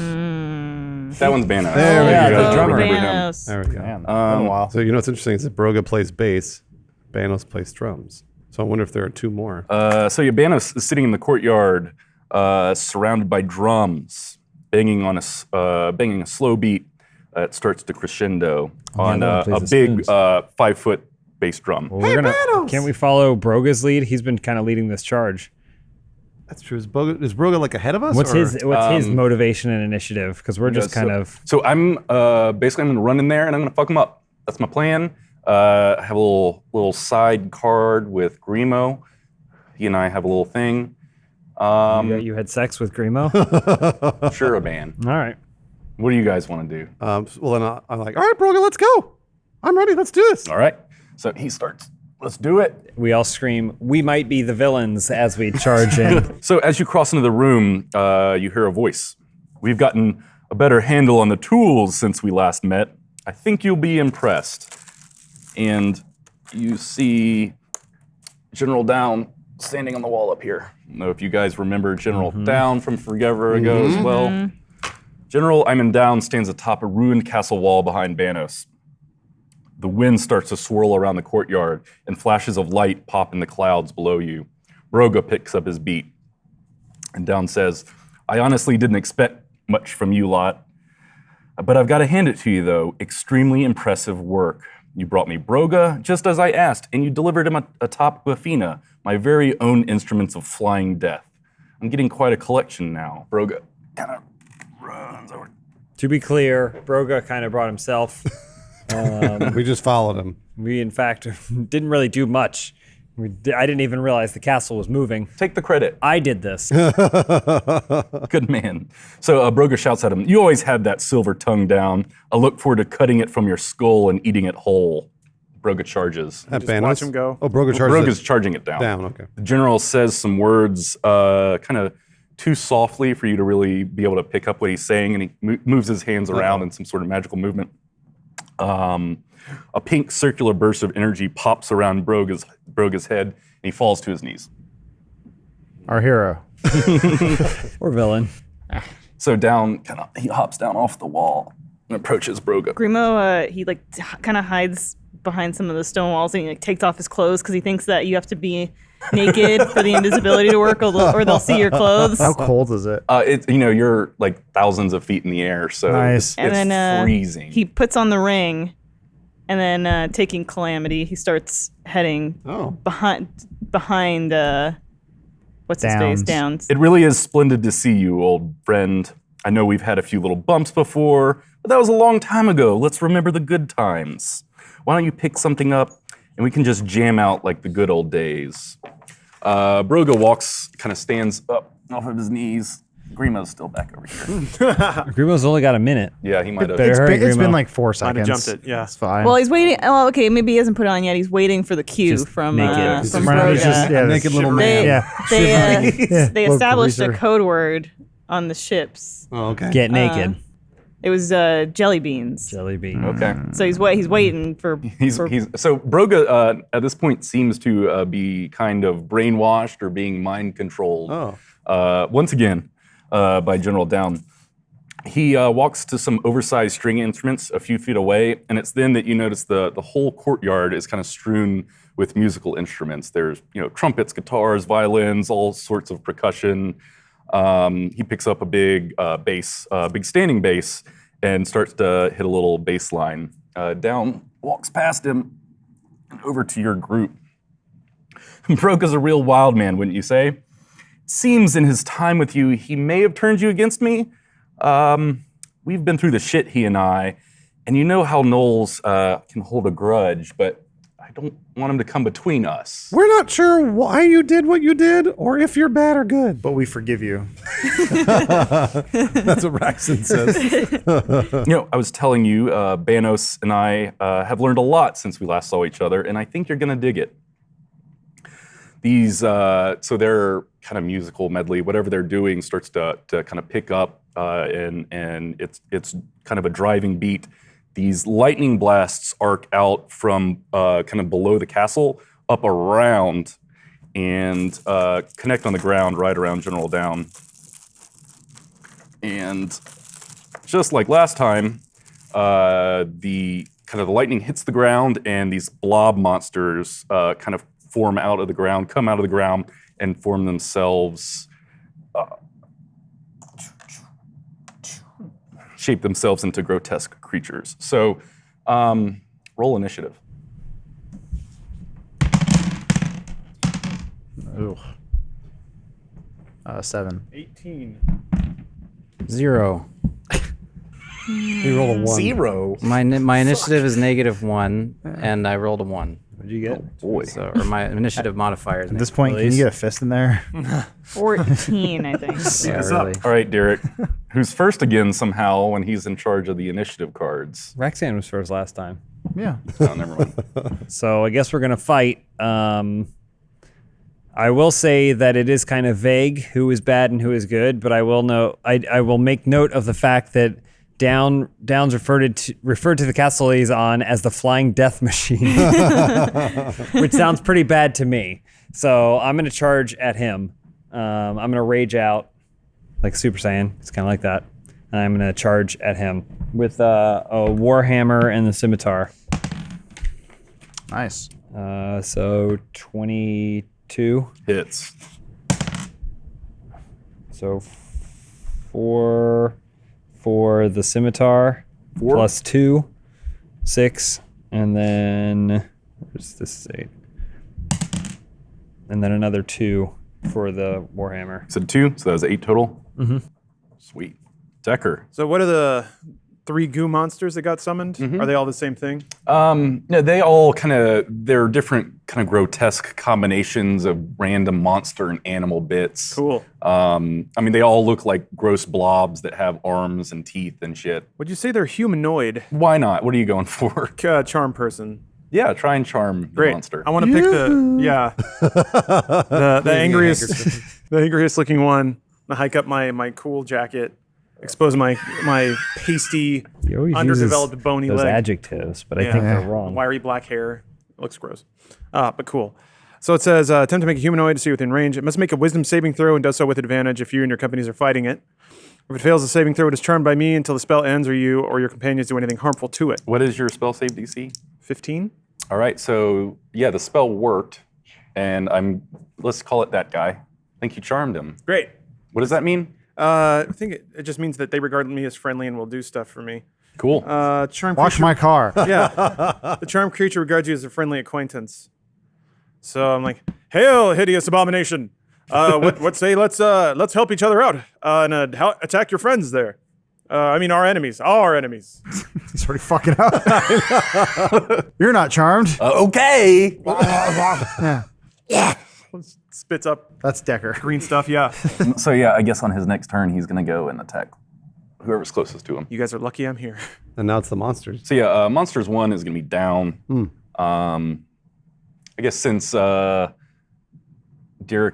That one's Banos. There we Yeah, go. the drummer. Remember him. Thanos. There we go. Man, been a while. So you know what's interesting is that Broga plays bass, Banos plays drums. So I wonder if there are two more. So Banos is sitting in the courtyard, surrounded by drums, banging a slow beat. It starts to crescendo on no one a plays the big spoons. 5-foot bass drum. Well, we're gonna. Can't we follow Broga's lead? He's been kind of leading this charge. That's true. Is Broga like ahead of us? What's or- his motivation and initiative? Because we're just kind of. So I'm basically I'm gonna run in there and I'm gonna fuck him up. That's my plan. I have a little side card with Grimo. He and I have a little thing. You had sex with Grimo. Sure, a man. All right. What do you guys want to do? Well, then I'm like, all right, Broga, let's go. I'm ready. Let's do this. All right. So he starts. Let's do it. We all scream, "We might be the villains!" as we charge in. So as you cross into the room, you hear a voice. We've gotten a better handle on the tools since we last met. I think you'll be impressed. And you see General Down standing on the wall up here. I don't know if you guys remember General Down from forever ago as well. General Iman Down stands atop a ruined castle wall behind Banos. The wind starts to swirl around the courtyard, and flashes of light pop in the clouds below you. Broga picks up his beat, and Down says, I honestly didn't expect much from you lot, but I've got to hand it to you, though. Extremely impressive work. You brought me Broga, just as I asked, and you delivered him atop Bafina, my very own instruments of flying death. I'm getting quite a collection now. Broga kind of runs over. To be clear, Broga kind of brought himself. We just followed him. We, in fact, didn't really do much. I didn't even realize the castle was moving. Take the credit. I did this. Good man. So Broga shouts at him, you always had that silver tongue down. I look forward to cutting it from your skull and eating it whole. Broga charges. At Just Banos? watch him go. Oh, Broga charges Broga's charging it down. down. Okay. The general says some words kind of too softly for you to really be able to pick up what he's saying, and he moves his hands around in some sort of magical movement. A pink circular burst of energy pops around Broga's head, and he falls to his knees. Our hero. Or villain. So he hops down off the wall and approaches Broga. Grimo, he like kind of hides behind some of the stone walls, and he like takes off his clothes because he thinks that you have to be naked for the invisibility to work, or they'll see your clothes. How cold is it? You're like thousands of feet in the air, so Nice. it's And then freezing. he puts on the ring, and then taking Calamity, he starts heading behind what's his face, Downs. It really is splendid to see you, old friend. I know we've had a few little bumps before, but that was a long time ago. Let's remember the good times. Why don't you pick something up and we can just jam out like the good old days. Broga kind of stands up off of his knees. Grimo's still back over here. Grimo's only got a minute. Yeah, he might have. Better hurry, It's been Grimo. like 4 Might seconds. have jumped it, yeah. It's fine. Well, he's waiting. Oh, okay, maybe he hasn't put it on yet. He's waiting for the cue Just from naked. from He's Right now, he's Broga. just, yeah, Naked little They, man. Yeah. they Yeah, they little established a greaser. code word on the ships. Oh, okay. Get naked. It was jelly beans. Jelly bean. Okay. So he's waiting for. So Broga at this point seems to be kind of brainwashed or being mind controlled. Once again by General Down. He walks to some oversized string instruments a few feet away, and it's then that you notice the whole courtyard is kind of strewn with musical instruments. There's trumpets, guitars, violins, all sorts of percussion. He picks up a big bass, big standing bass, and starts to hit a little bass line. Down walks past him and over to your group. Broka's a real wild man, wouldn't you say? Seems in his time with you, he may have turned you against me. We've been through the shit, he and I, and you know how Knowles can hold a grudge, but I don't want him to come between us. We're not sure why you did what you did, or if you're bad or good. But we forgive you. That's what Racsan says. I was telling you, Banos and I have learned a lot since we last saw each other, and I think you're gonna dig it. These, so their kind of musical medley, whatever they're doing, starts to kind of pick up, and it's kind of a driving beat. These lightning blasts arc out from kind of below the castle up around and connect on the ground right around General Down. And just like last time, the lightning hits the ground and these blob monsters kind of form out of the ground, come out of the ground, and form themselves, shape themselves into grotesque creatures. So, roll initiative. Ooh. 7. 18. 0. You roll a 1. 0. My initiative is -1, and I rolled a 1. What'd you get? Boy. So, or my initiative modifier is At this point, can you get a fist in there? 14, I think. yeah, really. All right, Derek, who's first again somehow when he's in charge of the initiative cards. Racsan was first last time. Yeah. Oh, never mind. So I guess we're going to fight. I will say that it is kind of vague who is bad and who is good, but I will make note of the fact that Downs referred to the castle liaison as the flying death machine, which sounds pretty bad to me. So I'm going to charge at him. I'm going to rage out like Super Saiyan. It's kind of like that. And I'm going to charge at him with a warhammer and the scimitar. Nice. So 22. Hits. So 4 for the scimitar, 4 plus 2, 6, and then this is 8, and then another 2 for the warhammer. So 2, so that was 8 total. Mm-hmm. Sweet. Decker. So what are the 3 goo monsters that got summoned? Are they all the same thing? No, they all they're different kind of grotesque combinations of random monster and animal bits. Cool. They all look like gross blobs that have arms and teeth and shit. Would you say they're humanoid? Why not? What are you going for? Charm person. Yeah, try and charm the Great. monster. I want to pick the angriest looking one. I hike up my cool jacket, expose my pasty, He always underdeveloped uses bony those leg. adjectives, but I think they're wrong. Wiry black hair. It looks gross. But cool. So it says, attempt to make a humanoid to see within range. It must make a wisdom saving throw and does so with advantage if you and your companions are fighting it. If it fails the saving throw, it is charmed by me until the spell ends or you or your companions do anything harmful to it. What is your spell save DC? 15? All right, so yeah, the spell worked, and let's call it that guy. I think you charmed him. Great. What does that mean? I think it just means that they regard me as friendly and will do stuff for me. Cool. Charm Wash creature, my car. Yeah. The charmed creature regards you as a friendly acquaintance. So I'm like, hail, hideous abomination. What say let's help each other out and attack your friends there. Our enemies. Our enemies. He's already fucking up. You're not charmed. Okay. Yeah. Spits up That's Decker. green stuff. Yeah. So yeah, I guess on his next turn, he's going to go and attack whoever's closest to him. You guys are lucky I'm here. And now it's the monsters. So yeah, Monsters 1 is going to be down. I guess since Derek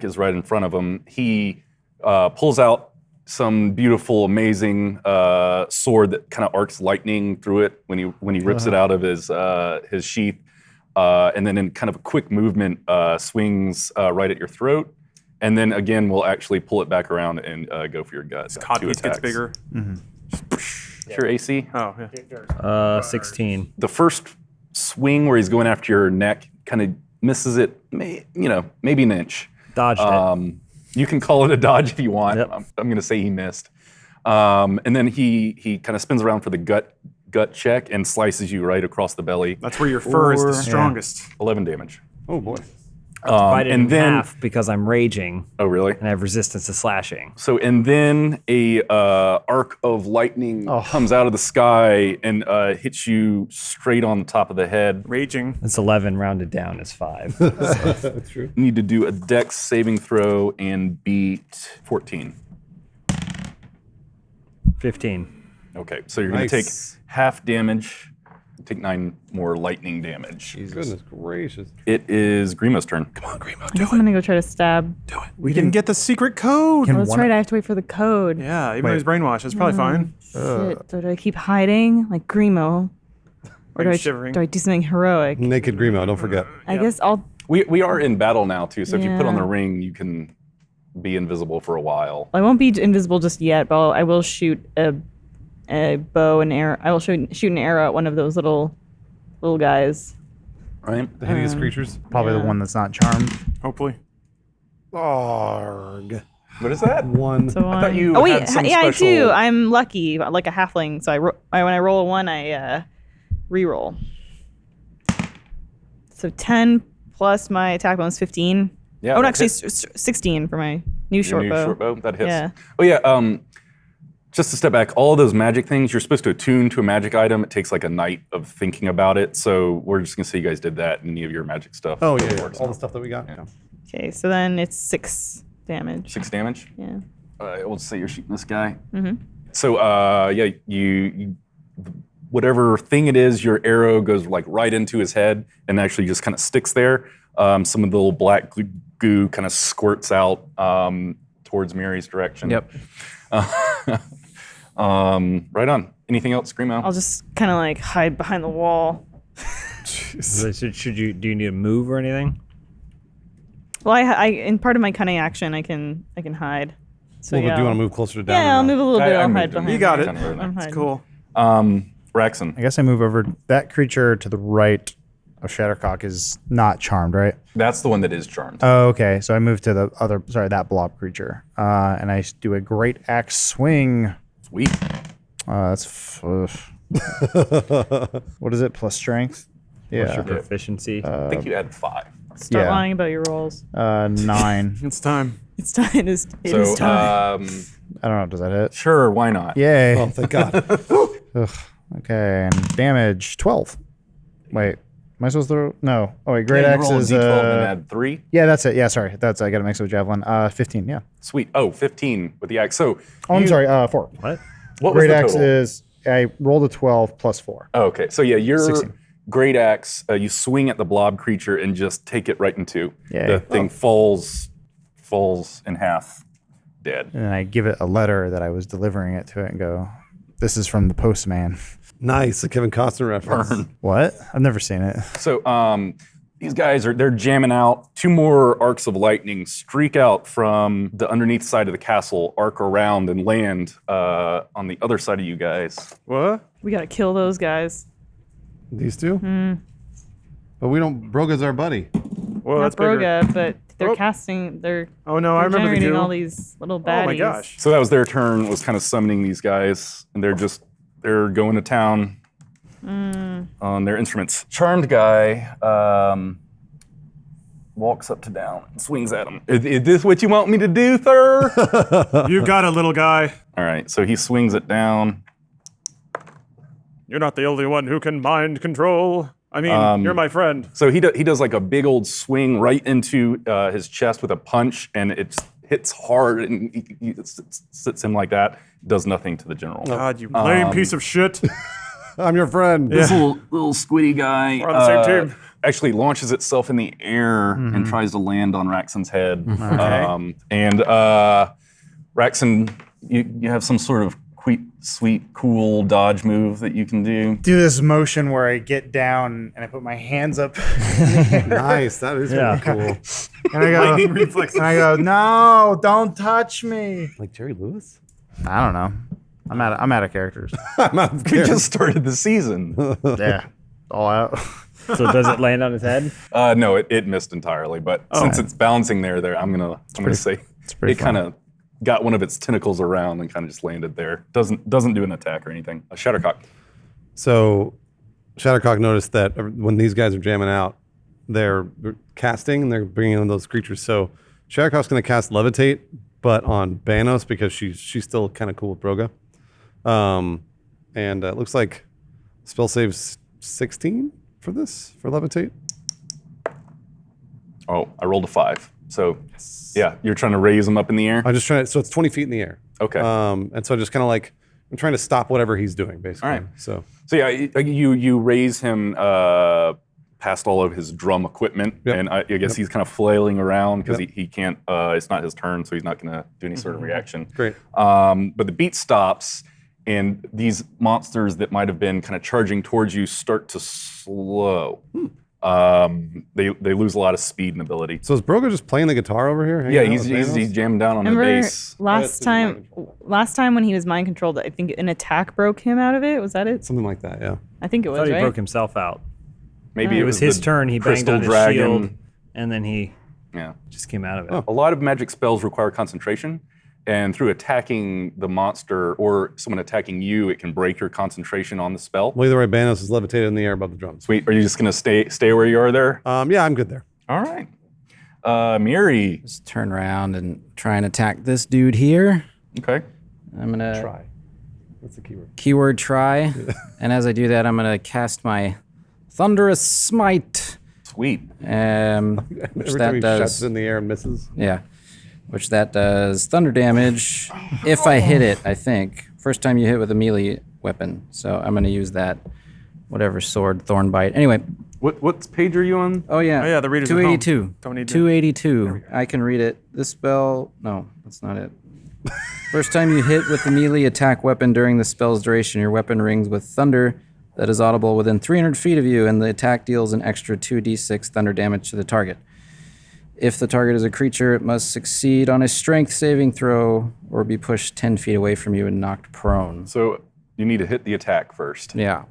is right in front of him, he pulls out some beautiful, amazing sword that kind of arcs lightning through it when he rips it out of his sheath, and then in kind of a quick movement swings right at your throat, and then again we'll actually pull it back around and go for your gut. Codpiece gets bigger. What's your AC? Oh, yeah. 16. The first swing where he's going after your neck kind of misses it, maybe an inch. Dodged it. You can call it a dodge if you want. Yep. I'm going to say he missed. And then he kind of spins around for the gut check and slices you right across the belly. That's where your fur is the strongest. 11 damage. Oh boy. Divided and in then- half because I'm raging Oh, really? and I have resistance to slashing. So, and then a arc of lightning comes out of the sky and hits you straight on the top of the head. Raging. It's 11 rounded down is 5. That's true. You need to do a dex saving throw and beat 14. 15. Okay, so you're going to take Nice. half damage, take 9 more lightning damage. Goodness gracious. It is Grimo's turn. Come on, Grimo, I guess I'm gonna go try to stab. We didn't get the secret code. Can Oh, that's one- right. I have to wait for the code. Yeah, even though he's brainwashed, it's probably fine. Shit. So do I keep hiding like Grimo, or do you I shivering? do I do something heroic? Naked Grimo, don't forget. I guess I'll. We are in battle now, too, so if you put on the Yeah. ring, you can be invisible for a while. I won't be invisible just yet, but I will shoot a bow and arrow. I will shoot an arrow at one of those little guys. Right? The hideous creatures. Probably the Yeah. one that's not charmed. Hopefully. Arg. What is that? One. So I thought you oh wait, had some yeah, I do. special- I'm lucky, like a halfling. So when I roll a 1, I re-roll. So 10 plus my attack bonus 15. Yeah, Oh, no, that actually hits. 16 for my new Your short new bow. short bow? That hits. Yeah. Oh, yeah. Just to step back, all of those magic things, you're supposed to attune to a magic item. It takes like a night of thinking about it. So we're just going to say you guys did that and any of your magic stuff. Oh, yeah. works All the out. stuff that we got. Okay, so then it's 6 damage. 6 damage? Yeah. We'll say you're shooting this guy. Mm-hmm. So, yeah, you whatever thing it is, your arrow goes like right into his head and actually just kind of sticks there. Some of the little black goo kind of squirts out towards Mary's direction. Yep. Right on. Anything else, Screamo? I'll just kind of like hide behind the wall. So do you need to move or anything? Well, I in part of my cunning action, I can hide. So Well, yeah, do you want to move closer to down? Yeah, I'll move a little bit. I'll moved hide him. behind. You got it. Kind of right I'm now. It's hiding. cool. Racsan. I guess I move over. That creature to the right of Shattercock is not charmed, right? That's the one that is charmed. Oh, okay. So I move to the other, that blob creature. And I do a great axe swing. Sweet. That's, what is it? Plus strength? What's your Yeah. proficiency? I think you had 5. Stop Yeah. lying about your rolls. 9. It's time. It's time. It is So, time. I don't know. Does that hit? sure, why not? Yay. Oh, thank God. Ugh. Okay. And damage 12. Wait. Am I supposed to? No. Oh, wait. Great Yeah, you axe roll a is. D12 and add 3. Yeah, that's it. Yeah, sorry. That's I got to mix it with javelin. 15. Yeah. Sweet. Oh, 15 with the axe. So, Oh, I'm you- sorry. 4. What? What was Great the axe total? is I rolled a 12 plus 4. Oh, okay. So yeah, your 16. great axe, you swing at the blob creature and just take it right in 2. Yay. The thing falls in half, dead. And then I give it a letter that I was delivering it to it and go, "This is from the postman." Nice. A Kevin Costner reference. What? I've never seen it. So these guys they're jamming out. 2 more arcs of lightning streak out from the underneath side of the castle, arc around and land on the other side of you guys. What? We gotta kill those guys. These two? But we don't. Broga's our buddy. Well, Not that's bigger. Broga, but they're Oh. casting. They're Oh no, I remember the generating goo. all these little baddies. Oh my gosh. So that was their turn, was kind of summoning these guys, and they're going to town on their instruments. Charmed guy walks up to down and swings at him. Is this what you want me to do, sir? You got it, little guy. All right, so he swings it down. You're not the only one who can mind control. I mean, you're my friend. So he does like a big old swing right into his chest with a punch, and it hits hard, and he sits him like that. Does nothing to the general. God, you lame piece of shit. I'm your friend. This little squiddy guy We're on the same team. actually launches itself in the air and tries to land on Racsan's head. And Racsan you have some sort of sweet, cool dodge move that you can do? Do this motion where I get down and I put my hands up. Nice. That is really cool. And I go, Lightning reflex. and I go, no, don't touch me. Like Jerry Lewis? I don't know. I'm out of characters. We just started the season. Yeah, all out. So does it land on his head? No, it missed entirely. But since it's bouncing there, I'm gonna say pretty it kind of got one of its tentacles around and kind of just landed there. Doesn't do an attack or anything. A Shattercock. So Shattercock noticed that when these guys are jamming out, they're casting and they're bringing in those creatures. So Shattercock's going to cast Levitate, but on Banos because she's still kind of cool with Broga. And it looks like spell saves 16 for Levitate. Oh, I rolled a 5. So yeah, you're trying to raise him up in the air. I'm just trying to, so it's 20 feet in the air. Okay. And so I just kind of like, I'm trying to stop whatever he's doing, basically. All right. So yeah, you raise him past all of his drum equipment, and I guess he's kind of flailing around because he can't. It's not his turn, so he's not going to do any sort of reaction. Great. But the beat stops, and these monsters that might have been kind of charging towards you start to slow. They lose a lot of speed and ability. So is Broga just playing the guitar over here? Yeah, he's jamming down on the Remember bass. last time when he was mind controlled, I think an attack broke him out of it. Was that it? Something like that, yeah. I think it I was, thought he right? broke himself out. Maybe It was his the turn. He banged Crystal on his Dragon. shield, and then he Yeah. just came out of it. A lot of magic spells require concentration, and through attacking the monster or someone attacking you, it can break your concentration on the spell. Well, either way, Banos is levitated in the air above the drums. Sweet. Are you just gonna stay where you are there? Yeah, I'm good there. All right. Miri. Just turn around and try and attack this dude here. Okay. I'm gonna Try. That's the keyword. keyword try, and as I do that, I'm gonna cast my Thunderous Smite. Sweet. Which Every time he that shuts does, in the air and misses. yeah, which that does thunder damage if I hit it. I think first time you hit with a melee weapon, so I'm gonna use that, whatever sword, Thornbite. Anyway, What page are you on? oh yeah, Oh, yeah, the reader's at home. 282. Don't need to- 282. I can read it. This spell, no, that's not it. First time you hit with the melee attack weapon during the spell's duration, your weapon rings with thunder that is audible within 300 feet of you, and the attack deals an extra 2d6 thunder damage to the target. If the target is a creature, it must succeed on a strength saving throw or be pushed 10 feet away from you and knocked prone. So you need to hit the attack first. Yeah.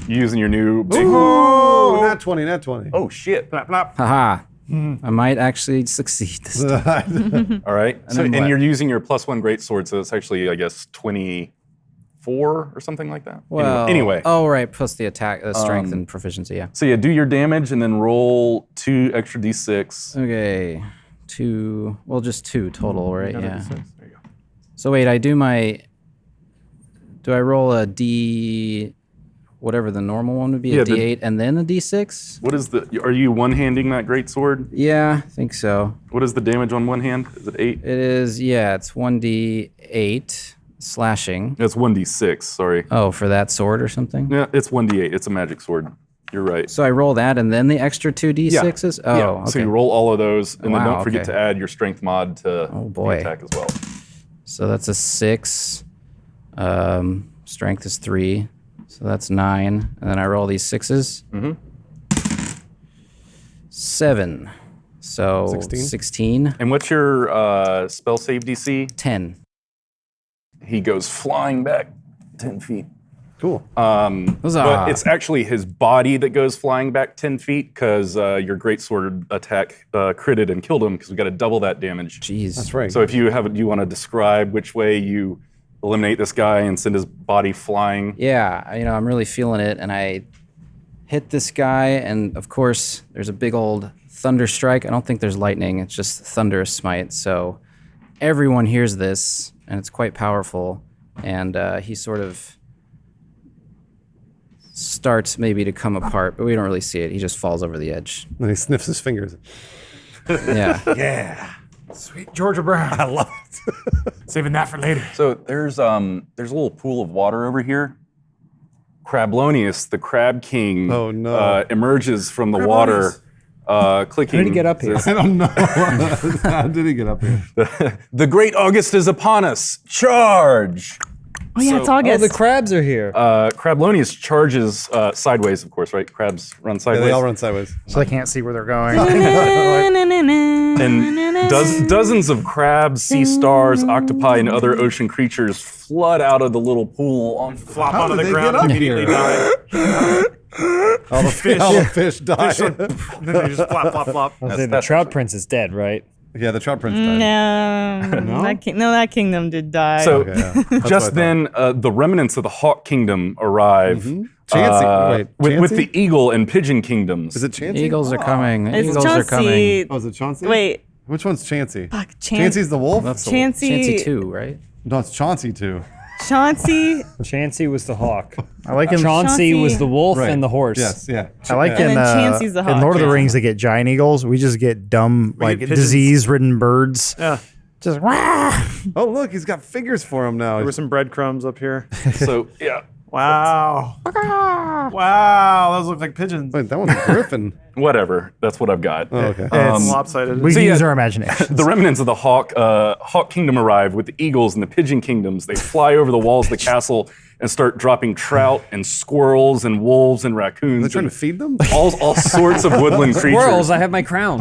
You using your new big. Oh, nat 20, nat 20. Oh shit. Haha. I might actually succeed this time. All right. So, then and what? you're using your +1 greatsword, so it's actually, I guess, 24 or something like that. Well, Anyway. Oh, right. Plus the attack, strength, and proficiency. Yeah. So yeah, do your damage and then roll 2 extra d6. Okay. 2. Well, just 2 total, right? Yeah. There you go. So wait, do I roll a D, whatever the normal one would be, Yeah, a the- D8 and then a D6? What is are you one-handing that greatsword? Yeah, I think so. What is the damage on one hand? Is it 8? It is, yeah, it's 1D8 slashing. It's 1d6, sorry. Oh, for that sword or something? Yeah, it's 1d8. It's a magic sword. You're right. So I roll that and then the extra 2 D6s? Oh, yeah. okay. So you roll all of those, and then Wow, don't forget okay. to add your strength mod to boy. the attack as well. So that's a 6. Strength is 3. So that's 9. And then I roll these 6s. Mm-hmm. 7. So 16? 16. And what's your spell save DC? 10. He goes flying back 10 feet. Cool. Huzzah. But it's actually his body that goes flying back 10 feet because your greatsword attack critted and killed him because we got to double that damage. Jeez. That's right. So if you want to describe which way you eliminate this guy and send his body flying. Yeah, I'm really feeling it, and I hit this guy, and of course, there's a big old thunder strike. I don't think there's lightning, it's just thunderous smite. So everyone hears this, and it's quite powerful, and he sort of starts maybe to come apart, but we don't really see it. He just falls over the edge. And he sniffs his fingers. Yeah. Yeah. Sweet Georgia Brown. I love it. Saving that for later. So there's a little pool of water over here. Crablonius, the crab king, Oh, no. emerges from the water clicking. How did he get up here? I don't know. How did he get up here? The great August is upon us. Charge! Oh yeah, it's Oh, August. the crabs are here. Crablonius charges sideways, of course, right? Crabs run Yeah, sideways. they all run sideways. So I can't see where they're going. And dozens of crabs, sea stars, octopi, and other ocean creatures flood out of the little pool on Flop How onto did the they ground get and up immediately here? die. All the fish die. And then they just flop, flop, flop. The trout prince is dead, right? Yeah, the trout prince died. That kingdom did die. So Okay, yeah. That's what I just thought. then, the remnants of the hawk kingdom arrive Chansey. Wait, with Chansey? the eagle and pigeon kingdoms. Is it Chansey? Eagles are coming. it's Eagles are coming. Chauncey. Oh, is it Chauncey? Wait, Which one's Chansey? fuck, Chansey's the wolf? That's the Chansey- Chansey 2, right? No, it's Chauncey too. Chauncey. Chansey was the hawk. I like in Chauncey was Chauncey. the wolf Right. and the horse. Yes, yeah. I like And in then Chansey's the in hawk. Lord of the Rings they get giant eagles. We just get dumb like get pigeons. disease-ridden birds. Yeah. Just wah! Oh, look, he's got figures for him now. There were some breadcrumbs up here. So, yeah, Wow. Wow. Those look like pigeons. Wait, that one's a griffin. whatever. That's what I've got. Oh, okay. It's- Lopsided. we So can yeah, use our imagination. The remnants of the hawk kingdom arrive with the eagles and the pigeon kingdoms. They fly over the walls of the castle and start dropping trout and squirrels and wolves and raccoons. They're trying to and feed them? all sorts of woodland creatures. Squirrels, I have my crown.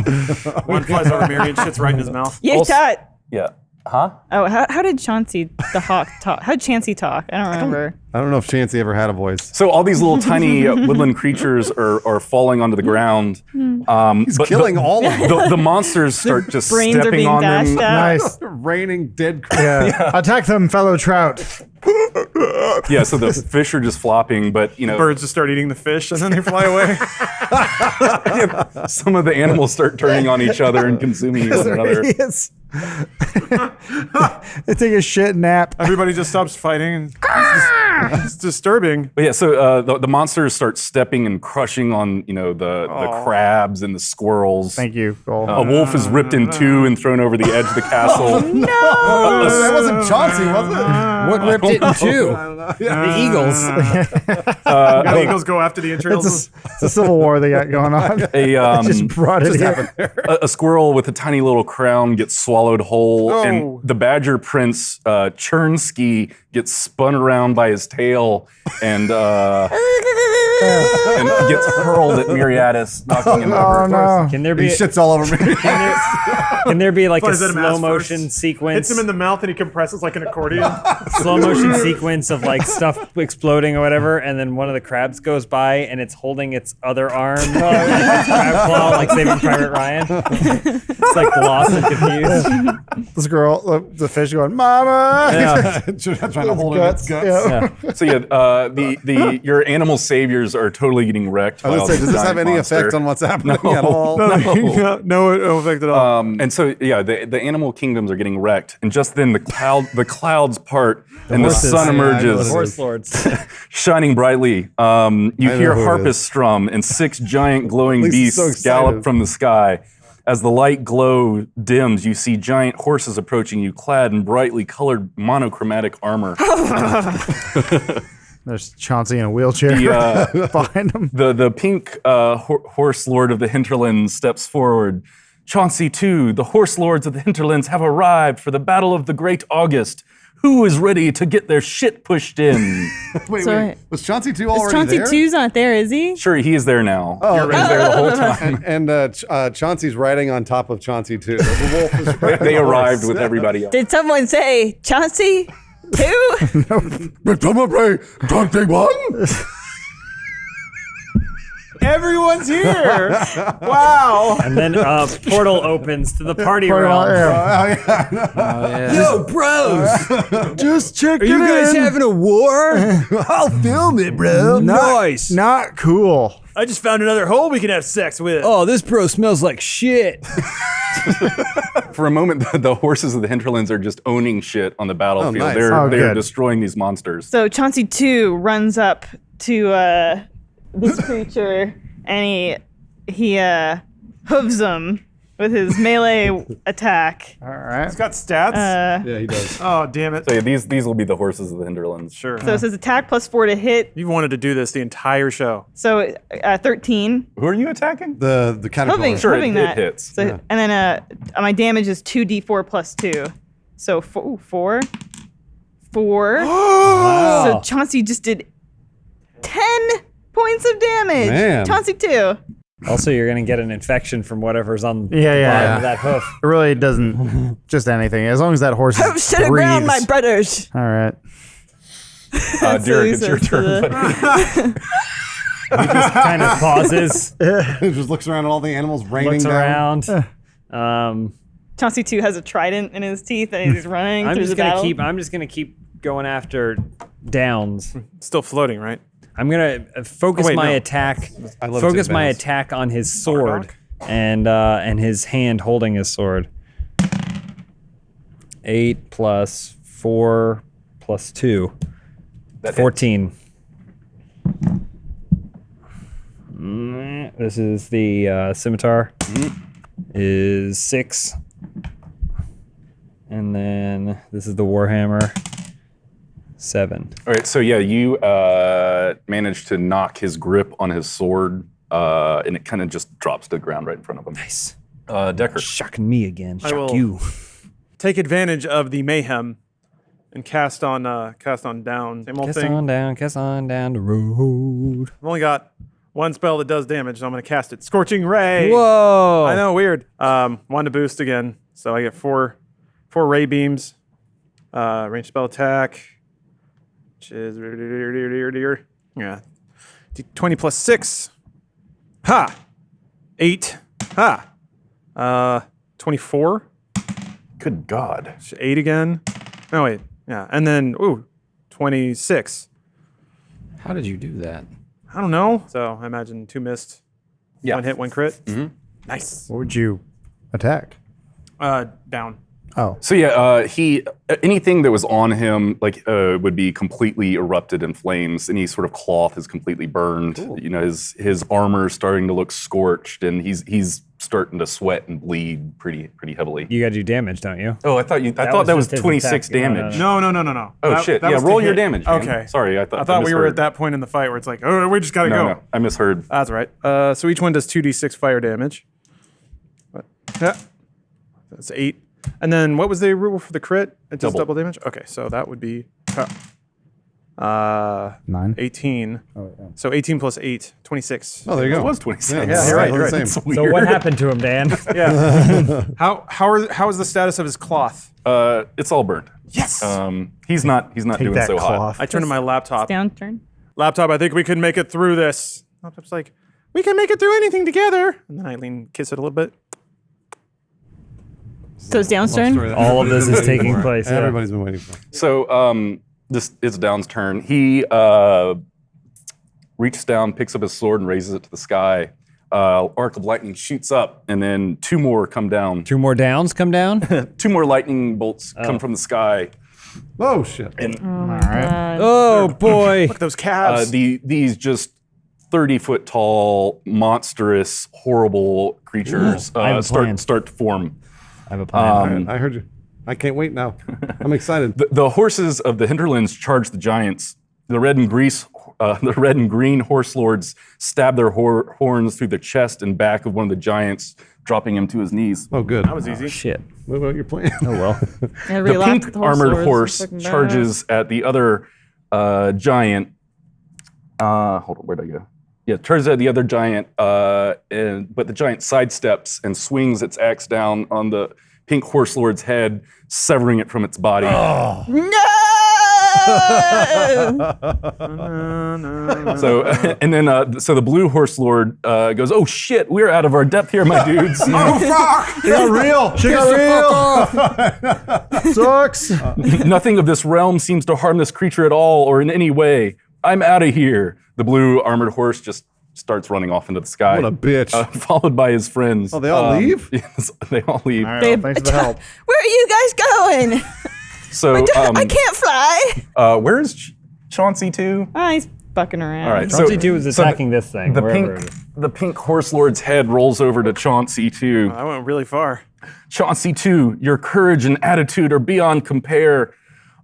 One flies over Mary and shits right in his mouth. Yeah, Also- chat. Yeah. Huh? Oh, how did Chauncey the hawk talk? How did Chansey talk? I don't remember. I don't know if Chansey ever had a voice. So all these little tiny woodland creatures are falling onto the ground. He's killing all of them. The monsters start just Brains are stepping being on dashed them. out. Nice. Raining dead Yeah. Attack them, fellow trout. Yeah, so the fish are just flopping, but you know, Birds just start eating the fish and then they fly away. some of the animals start turning on each other and consuming one another. Idiots. They take a shit nap. Everybody just stops fighting. And it's disturbing. But yeah, so the monsters start stepping and crushing on the crabs and the squirrels. Thank you, Cole. A wolf is ripped in two and thrown over the edge of the castle. that wasn't Chauncey, was it? What ripped it in two? The eagles. The eagles go after the entrails. It's a civil war they got going on. Just brought it here. A squirrel with a tiny little crown gets swallowed whole, Oh. and the badger prince Chernsky gets spun around by his tail and gets hurled at Miriadis, knocking him Oh over. no. Can there He be shits all over me. can there be like a Flies at him ass slow motion first. sequence? Hits him in the mouth and he compresses like an accordion. Slow motion sequence of like stuff exploding or whatever, and then one of the crabs goes by and it's holding its other arm, like its crab claw, like Saving Private Ryan. It's like lost and confused. This girl, the fish going, "Mama!" Yeah. Trying to hold in its guts. Yeah. So yeah, your animal saviors are totally getting wrecked. I was by gonna say, this does this have giant any monster. effect on what's happening at all? No effect at all. And so, yeah, the animal kingdoms are getting wrecked, and just then the clouds part, and the horses. sun Yeah, I know what emerges, it is. Horse lords. shining brightly. You know hear who it harpists is. strum, and 6 giant glowing Lisa's beasts so excited. gallop from the sky. As the light glow dims, you see giant horses approaching you, clad in brightly colored monochromatic armor. There's Chauncey in a wheelchair The, behind him. The pink horse lord of the hinterlands steps forward. Chauncey II, the horse lords of the hinterlands have arrived for the battle of the great August. Who is ready to get their shit pushed in? Wait, So- wait. Was Chauncey 2 already Chauncey there? 2's not there, is he? Sure, he is there now. Oh, He was there the whole time. And Chauncey's riding on top of Chauncey 2. The wolf is riding They on the arrived horse. with everybody else. Did someone say Chauncey 2? Chauncey 1? Everyone's here. Wow. And then a portal opens to the party realm. Yeah. Oh, yeah. Yo, bros! Just check Are you guys having a war? I'll film it, bro. Nice. Not cool. I just found another hole we can have sex with. Oh, this bro smells like shit. For a moment, the horses of the hinterlands are just owning shit on the battlefield. nice. They're Oh, they're good. destroying these monsters. So Chauncey 2 runs up to this creature and he hooves him with his melee attack. All right. It's got stats. Yeah, he does. Oh, damn it. So yeah, these will be the horses of the hinterlands. Sure. So it says attack +4 to hit. You've wanted to do this the entire show. So 13. Who are you attacking? The caterpillar. Moving, Sure, moving it that. hits. So, and then my damage is 2d4 + 2. So 4. So Chauncey just did 10 points of damage. Man. Chauncey 2. Also, you're gonna get an infection from whatever's on the Yeah. bottom of that hoof. It really doesn't. Just anything. As long as that horse Should have ground my breathes. brothers. All right. Derek, it's your says to turn. the- buddy. Kind of pauses, Just looks around at all the animals raining looks down. around. Chauncey 2 has a trident in his teeth and he's running I'm through just the battle. gonna keep going after Downs. Still floating, right? I'm gonna focus Oh, wait, my no. attack. I love Focus to my advance. attack on his sword and his hand holding his sword. 8 + 4 + 2. 14. This is the scimitar. Is 6. And then this is the warhammer. 7. All right, so yeah, you managed to knock his grip on his sword, and it kind of just drops to the ground right in front of him. Nice. Decker. Shocking me again. I Shock will- you. Take advantage of the mayhem and cast on down. Same old Kiss thing. on down the road. I've only got one spell that does damage, so I'm going to cast it. Scorching Ray. Whoa! I know, weird. One to boost again, so I get four ray beams. Range spell attack, which is yeah, 20 + 6. Ha, 8. Ha, 24. Good God. 8 again. No wait, yeah, and then 26. How did you do that? I don't know. So I imagine 2 missed. Yeah. 1 hit, 1 crit. Nice. What would you attack? Down. Oh. So yeah, he anything that was on him would be completely erupted in flames. Any sort of cloth is completely burned. You know, his armor is starting to look scorched, and he's starting to sweat and bleed pretty heavily. You gotta do damage, don't you? Oh, I thought was that was just his 26 attack. damage. No. Oh That- shit! that Yeah, was to roll your hit. damage. Man. Okay. Sorry, I I thought we were misheard. at that point in the fight where it's like, oh, we just gotta No, go. no, I misheard. That's right. So each one does 2d6 fire damage. Yeah. That's 8. And then what was the rule for the crit? It does Double. double damage? Okay, so that would be 9. 18. Oh, yeah. So 18 + 8, 26. Oh, there you It go. was 26. Yeah, you're right, All you're the right. same. Weird. So what happened to him, Dan? Yeah. How is the status of his cloth? It's all burnt. Yes. He's not Take doing that so hot. cloth. I turn to my laptop. Downturn. Laptop, I think we can make it through this. Laptop's like, we can make it through anything together. And then I kiss it a little bit. So it's downturn. All of this is taking place. Yeah. Everybody's been waiting for it. So this it's Down's turn. He reaches down, picks up his sword, and raises it to the sky. Arc of lightning shoots up, and then 2 more come down. 2 more downs come down. 2 more lightning bolts come from the sky. Oh, shit. All right. Oh boy! Look at those calves. These just 30-foot tall, monstrous, horrible creatures I have a plan. start to form. I have a plan. I heard you. I can't wait now. I'm excited. The horses of the hinterlands charge the giants. The red and green horse lords stab their horns through the chest and back of one of the giants, dropping him to his knees. Oh, good. that was easy. Shit. What about your plan? Oh well. The pink armored horse charges at the other giant. Hold on, where'd I go? Yeah, charges at the other giant, but the giant sidesteps and swings its axe down on the pink horse lord's head, severing it from its body. No! So and then so the blue horse lord goes, "Oh shit, we're out of our depth here, my dudes." Oh, fuck! She got real! She got real! Sucks. Nothing of this realm seems to harm this creature at all or in any way. I'm out of here. The blue armored horse just starts running off into the sky. What a bitch. Followed by his friends. Oh, they all leave? Yes, they all leave. All right, well, thanks for the help. Where are you guys going? So I can't fly. where is Chauncey to? He's bucking around. All right, Chauncey 2 is attacking this thing. wherever it is. The pink horse lord's head rolls over to Chauncey 2. I went really far. Chauncey 2, your courage and attitude are beyond compare.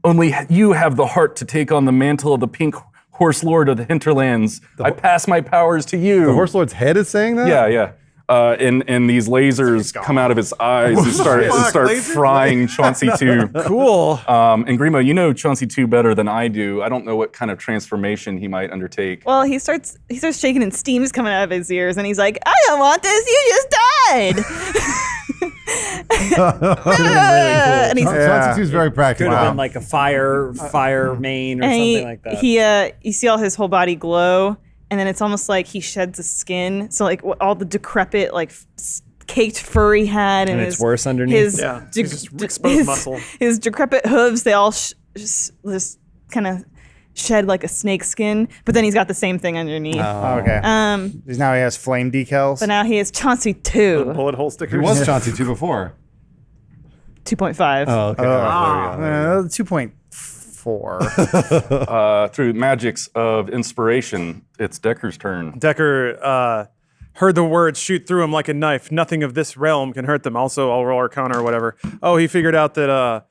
Only you have the heart to take on the mantle of the pink horse lord of the hinterlands. I pass my powers to you. The horse lord's head is saying that? Yeah. And these lasers come out of his eyes and start lasers? frying Chauncey 2. Cool. And Grimo, you know Chauncey 2 better than I do. I don't know what kind of transformation he might undertake. Well, he starts shaking and steam's coming out of his ears, and he's like, "I don't want this. You just died." And he's Chauncey 2 is very practical. Could have been like a fire main or something like that. you see all his whole body glow, and then it's almost like he sheds the skin. So like all the decrepit, like caked fur he had, and it's worse underneath? His, Yeah, he's just exposed muscle. His decrepit hooves, they all just kind of shed like a snake skin, but then he's got the same thing underneath. Okay. Now he has flame decals. But now he is Chauncey 2, Bullet hole stickers. He was Chauncey 2 before. 2.5. Oh, okay. There we go. 2.4. Through magics of inspiration, it's Decker's turn. Decker heard the words shoot through him like a knife. Nothing of this realm can hurt them. Also, I'll roll Arcana or whatever. Oh, he figured out that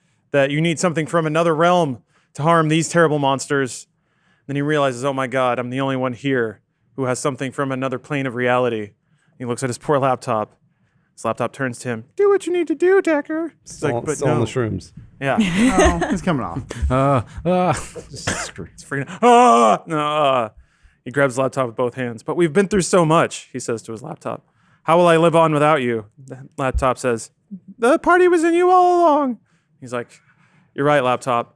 you need something from another realm to harm these terrible monsters. Then he realizes, oh my God, I'm the only one here who has something from another plane of reality. He looks at his poor laptop. His laptop turns to him. Do what you need to do, Decker. It's Still on the shrooms. Yeah. He's coming off. It's freaking. No. He grabs the laptop with both hands. But we've been through so much, he says to his laptop. How will I live on without you? The laptop says, the party was in you all along. He's like, you're right, laptop.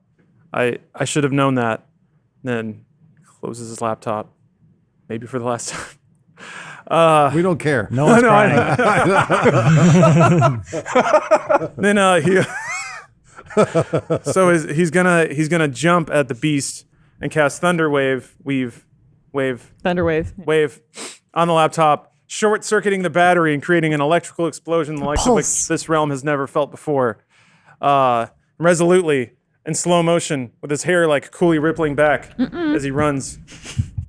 I should have known that. Then closes his laptop. Maybe for the last time. We don't care. No one's crying. Then he's gonna jump at the beast and cast Thunder Wave Thunderwave. on the laptop, short-circuiting the battery and creating an electrical explosion the likes of which this realm has never felt before. Resolutely, in slow motion, with his hair like coolly rippling back as he runs.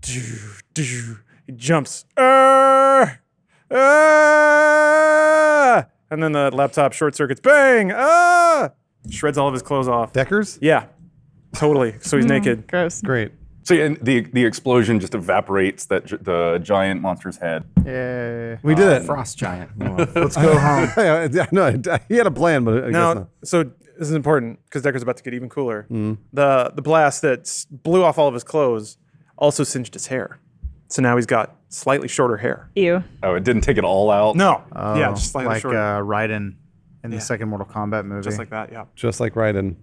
He jumps. And then the laptop short circuits. Bang! Shreds all of his clothes off. Deckers? Yeah, totally. So he's naked. Gross. Great. So and the explosion just evaporates the giant monster's head. Yeah. We did it. Frost giant. Let's go home. No, he had a plan, but I guess Now, not. so this is important because Decker's about to get even cooler. The blast that blew off all of his clothes also singed his hair. So now he's got slightly shorter hair. Ew. Oh, it didn't take it all out? No. Yeah, just slightly like shorter. Raiden in the second Mortal Kombat movie. Just like that, yeah. Just like Raiden.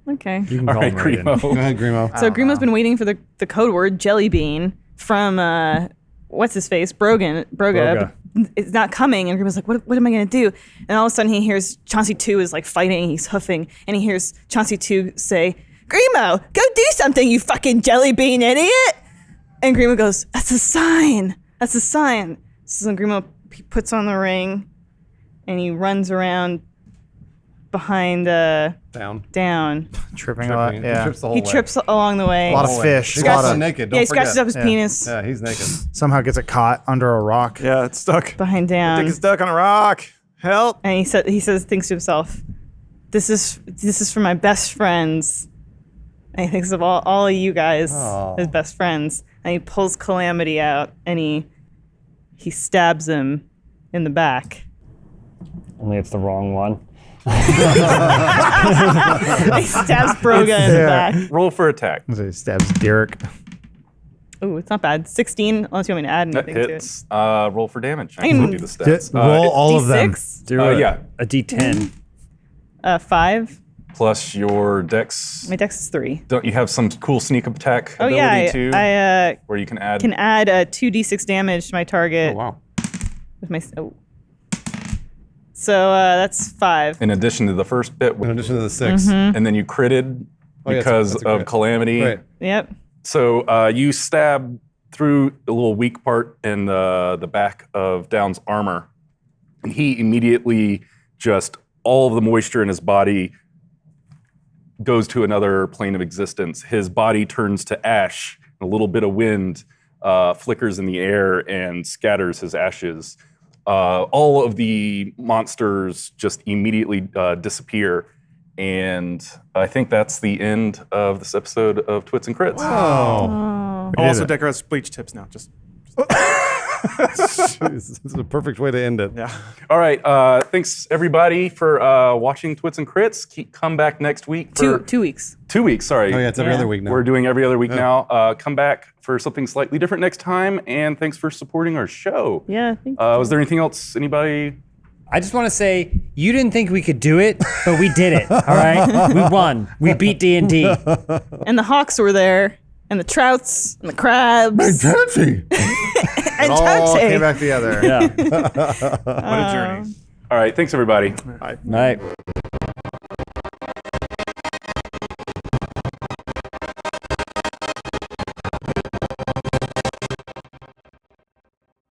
Okay. All right, Grimo. Go ahead, Grimo. So Grimo's been waiting for the code word jelly bean from what's his face Broga. Broga. But it's not coming, and Grimo's like, what am I gonna do? And all of a sudden he hears Chauncey 2 is like fighting, he's hoofing, and he hears Chauncey 2 say, "Grimo, go do something, you fucking jelly bean idiot!" And Grimo goes, "That's a sign. That's a sign." So Grimo puts on the ring, and he runs around behind down. Tripping a lot. He Yeah. trips the whole He way. trips along the way. A lot of fish. He's A lot also of, naked. Yeah, he Don't forget. scratches up his penis Yeah, he's naked. somehow gets it caught under a rock. Yeah, it's stuck. behind I down. think it's stuck on a rock. Help. And thinks to himself, this is for my best friends. And he thinks of all of you guys, his best friends. And he pulls Calamity out and he stabs him in the back. Only it's the wrong one. He stabs Broga in the back. Roll for attack. So he stabs Derek. Ooh, it's not bad. 16, unless you want me to add That anything to it. hits. Roll for damage. I can do the stats. Roll all of them. D6, Do yeah. a D10. 5. Plus your dex. My dex is 3. Don't you have some cool sneak attack Oh ability yeah, too? I where you can add. can add 2d6 damage to my target Oh, wow. with my. So that's 5. in addition to the first bit, In addition to the 6. and then you critted Oh, yeah, because that's a of crit. calamity. Right. Yep. So you stab through a little weak part in the back of Down's armor, and he immediately just all of the moisture in his body goes to another plane of existence. His body turns to ash A little bit of wind flickers in the air and scatters his ashes. All of the monsters just immediately disappear. And I think that's the end of this episode of Twits and Crits. I'll also decorate with bleach tips now. Just This is a perfect way to end it. yeah. All right. Thanks, everybody, for watching Twits and Crits. Come back next week. For 2 weeks. 2 weeks, sorry. Oh yeah, it's every Yeah. other week now. We're doing every other week now. Come back for something slightly different next time. And thanks for supporting our show. Yeah. Thank you. Was there anything else? Anybody? I just want to say you didn't think we could do it, but we did it. All right, we won. We beat D&D. And the hawks were there, and the trouts, and the crabs. Fancy. And All Tante. came back together. Yeah. What a journey. All right. Thanks, everybody. Night.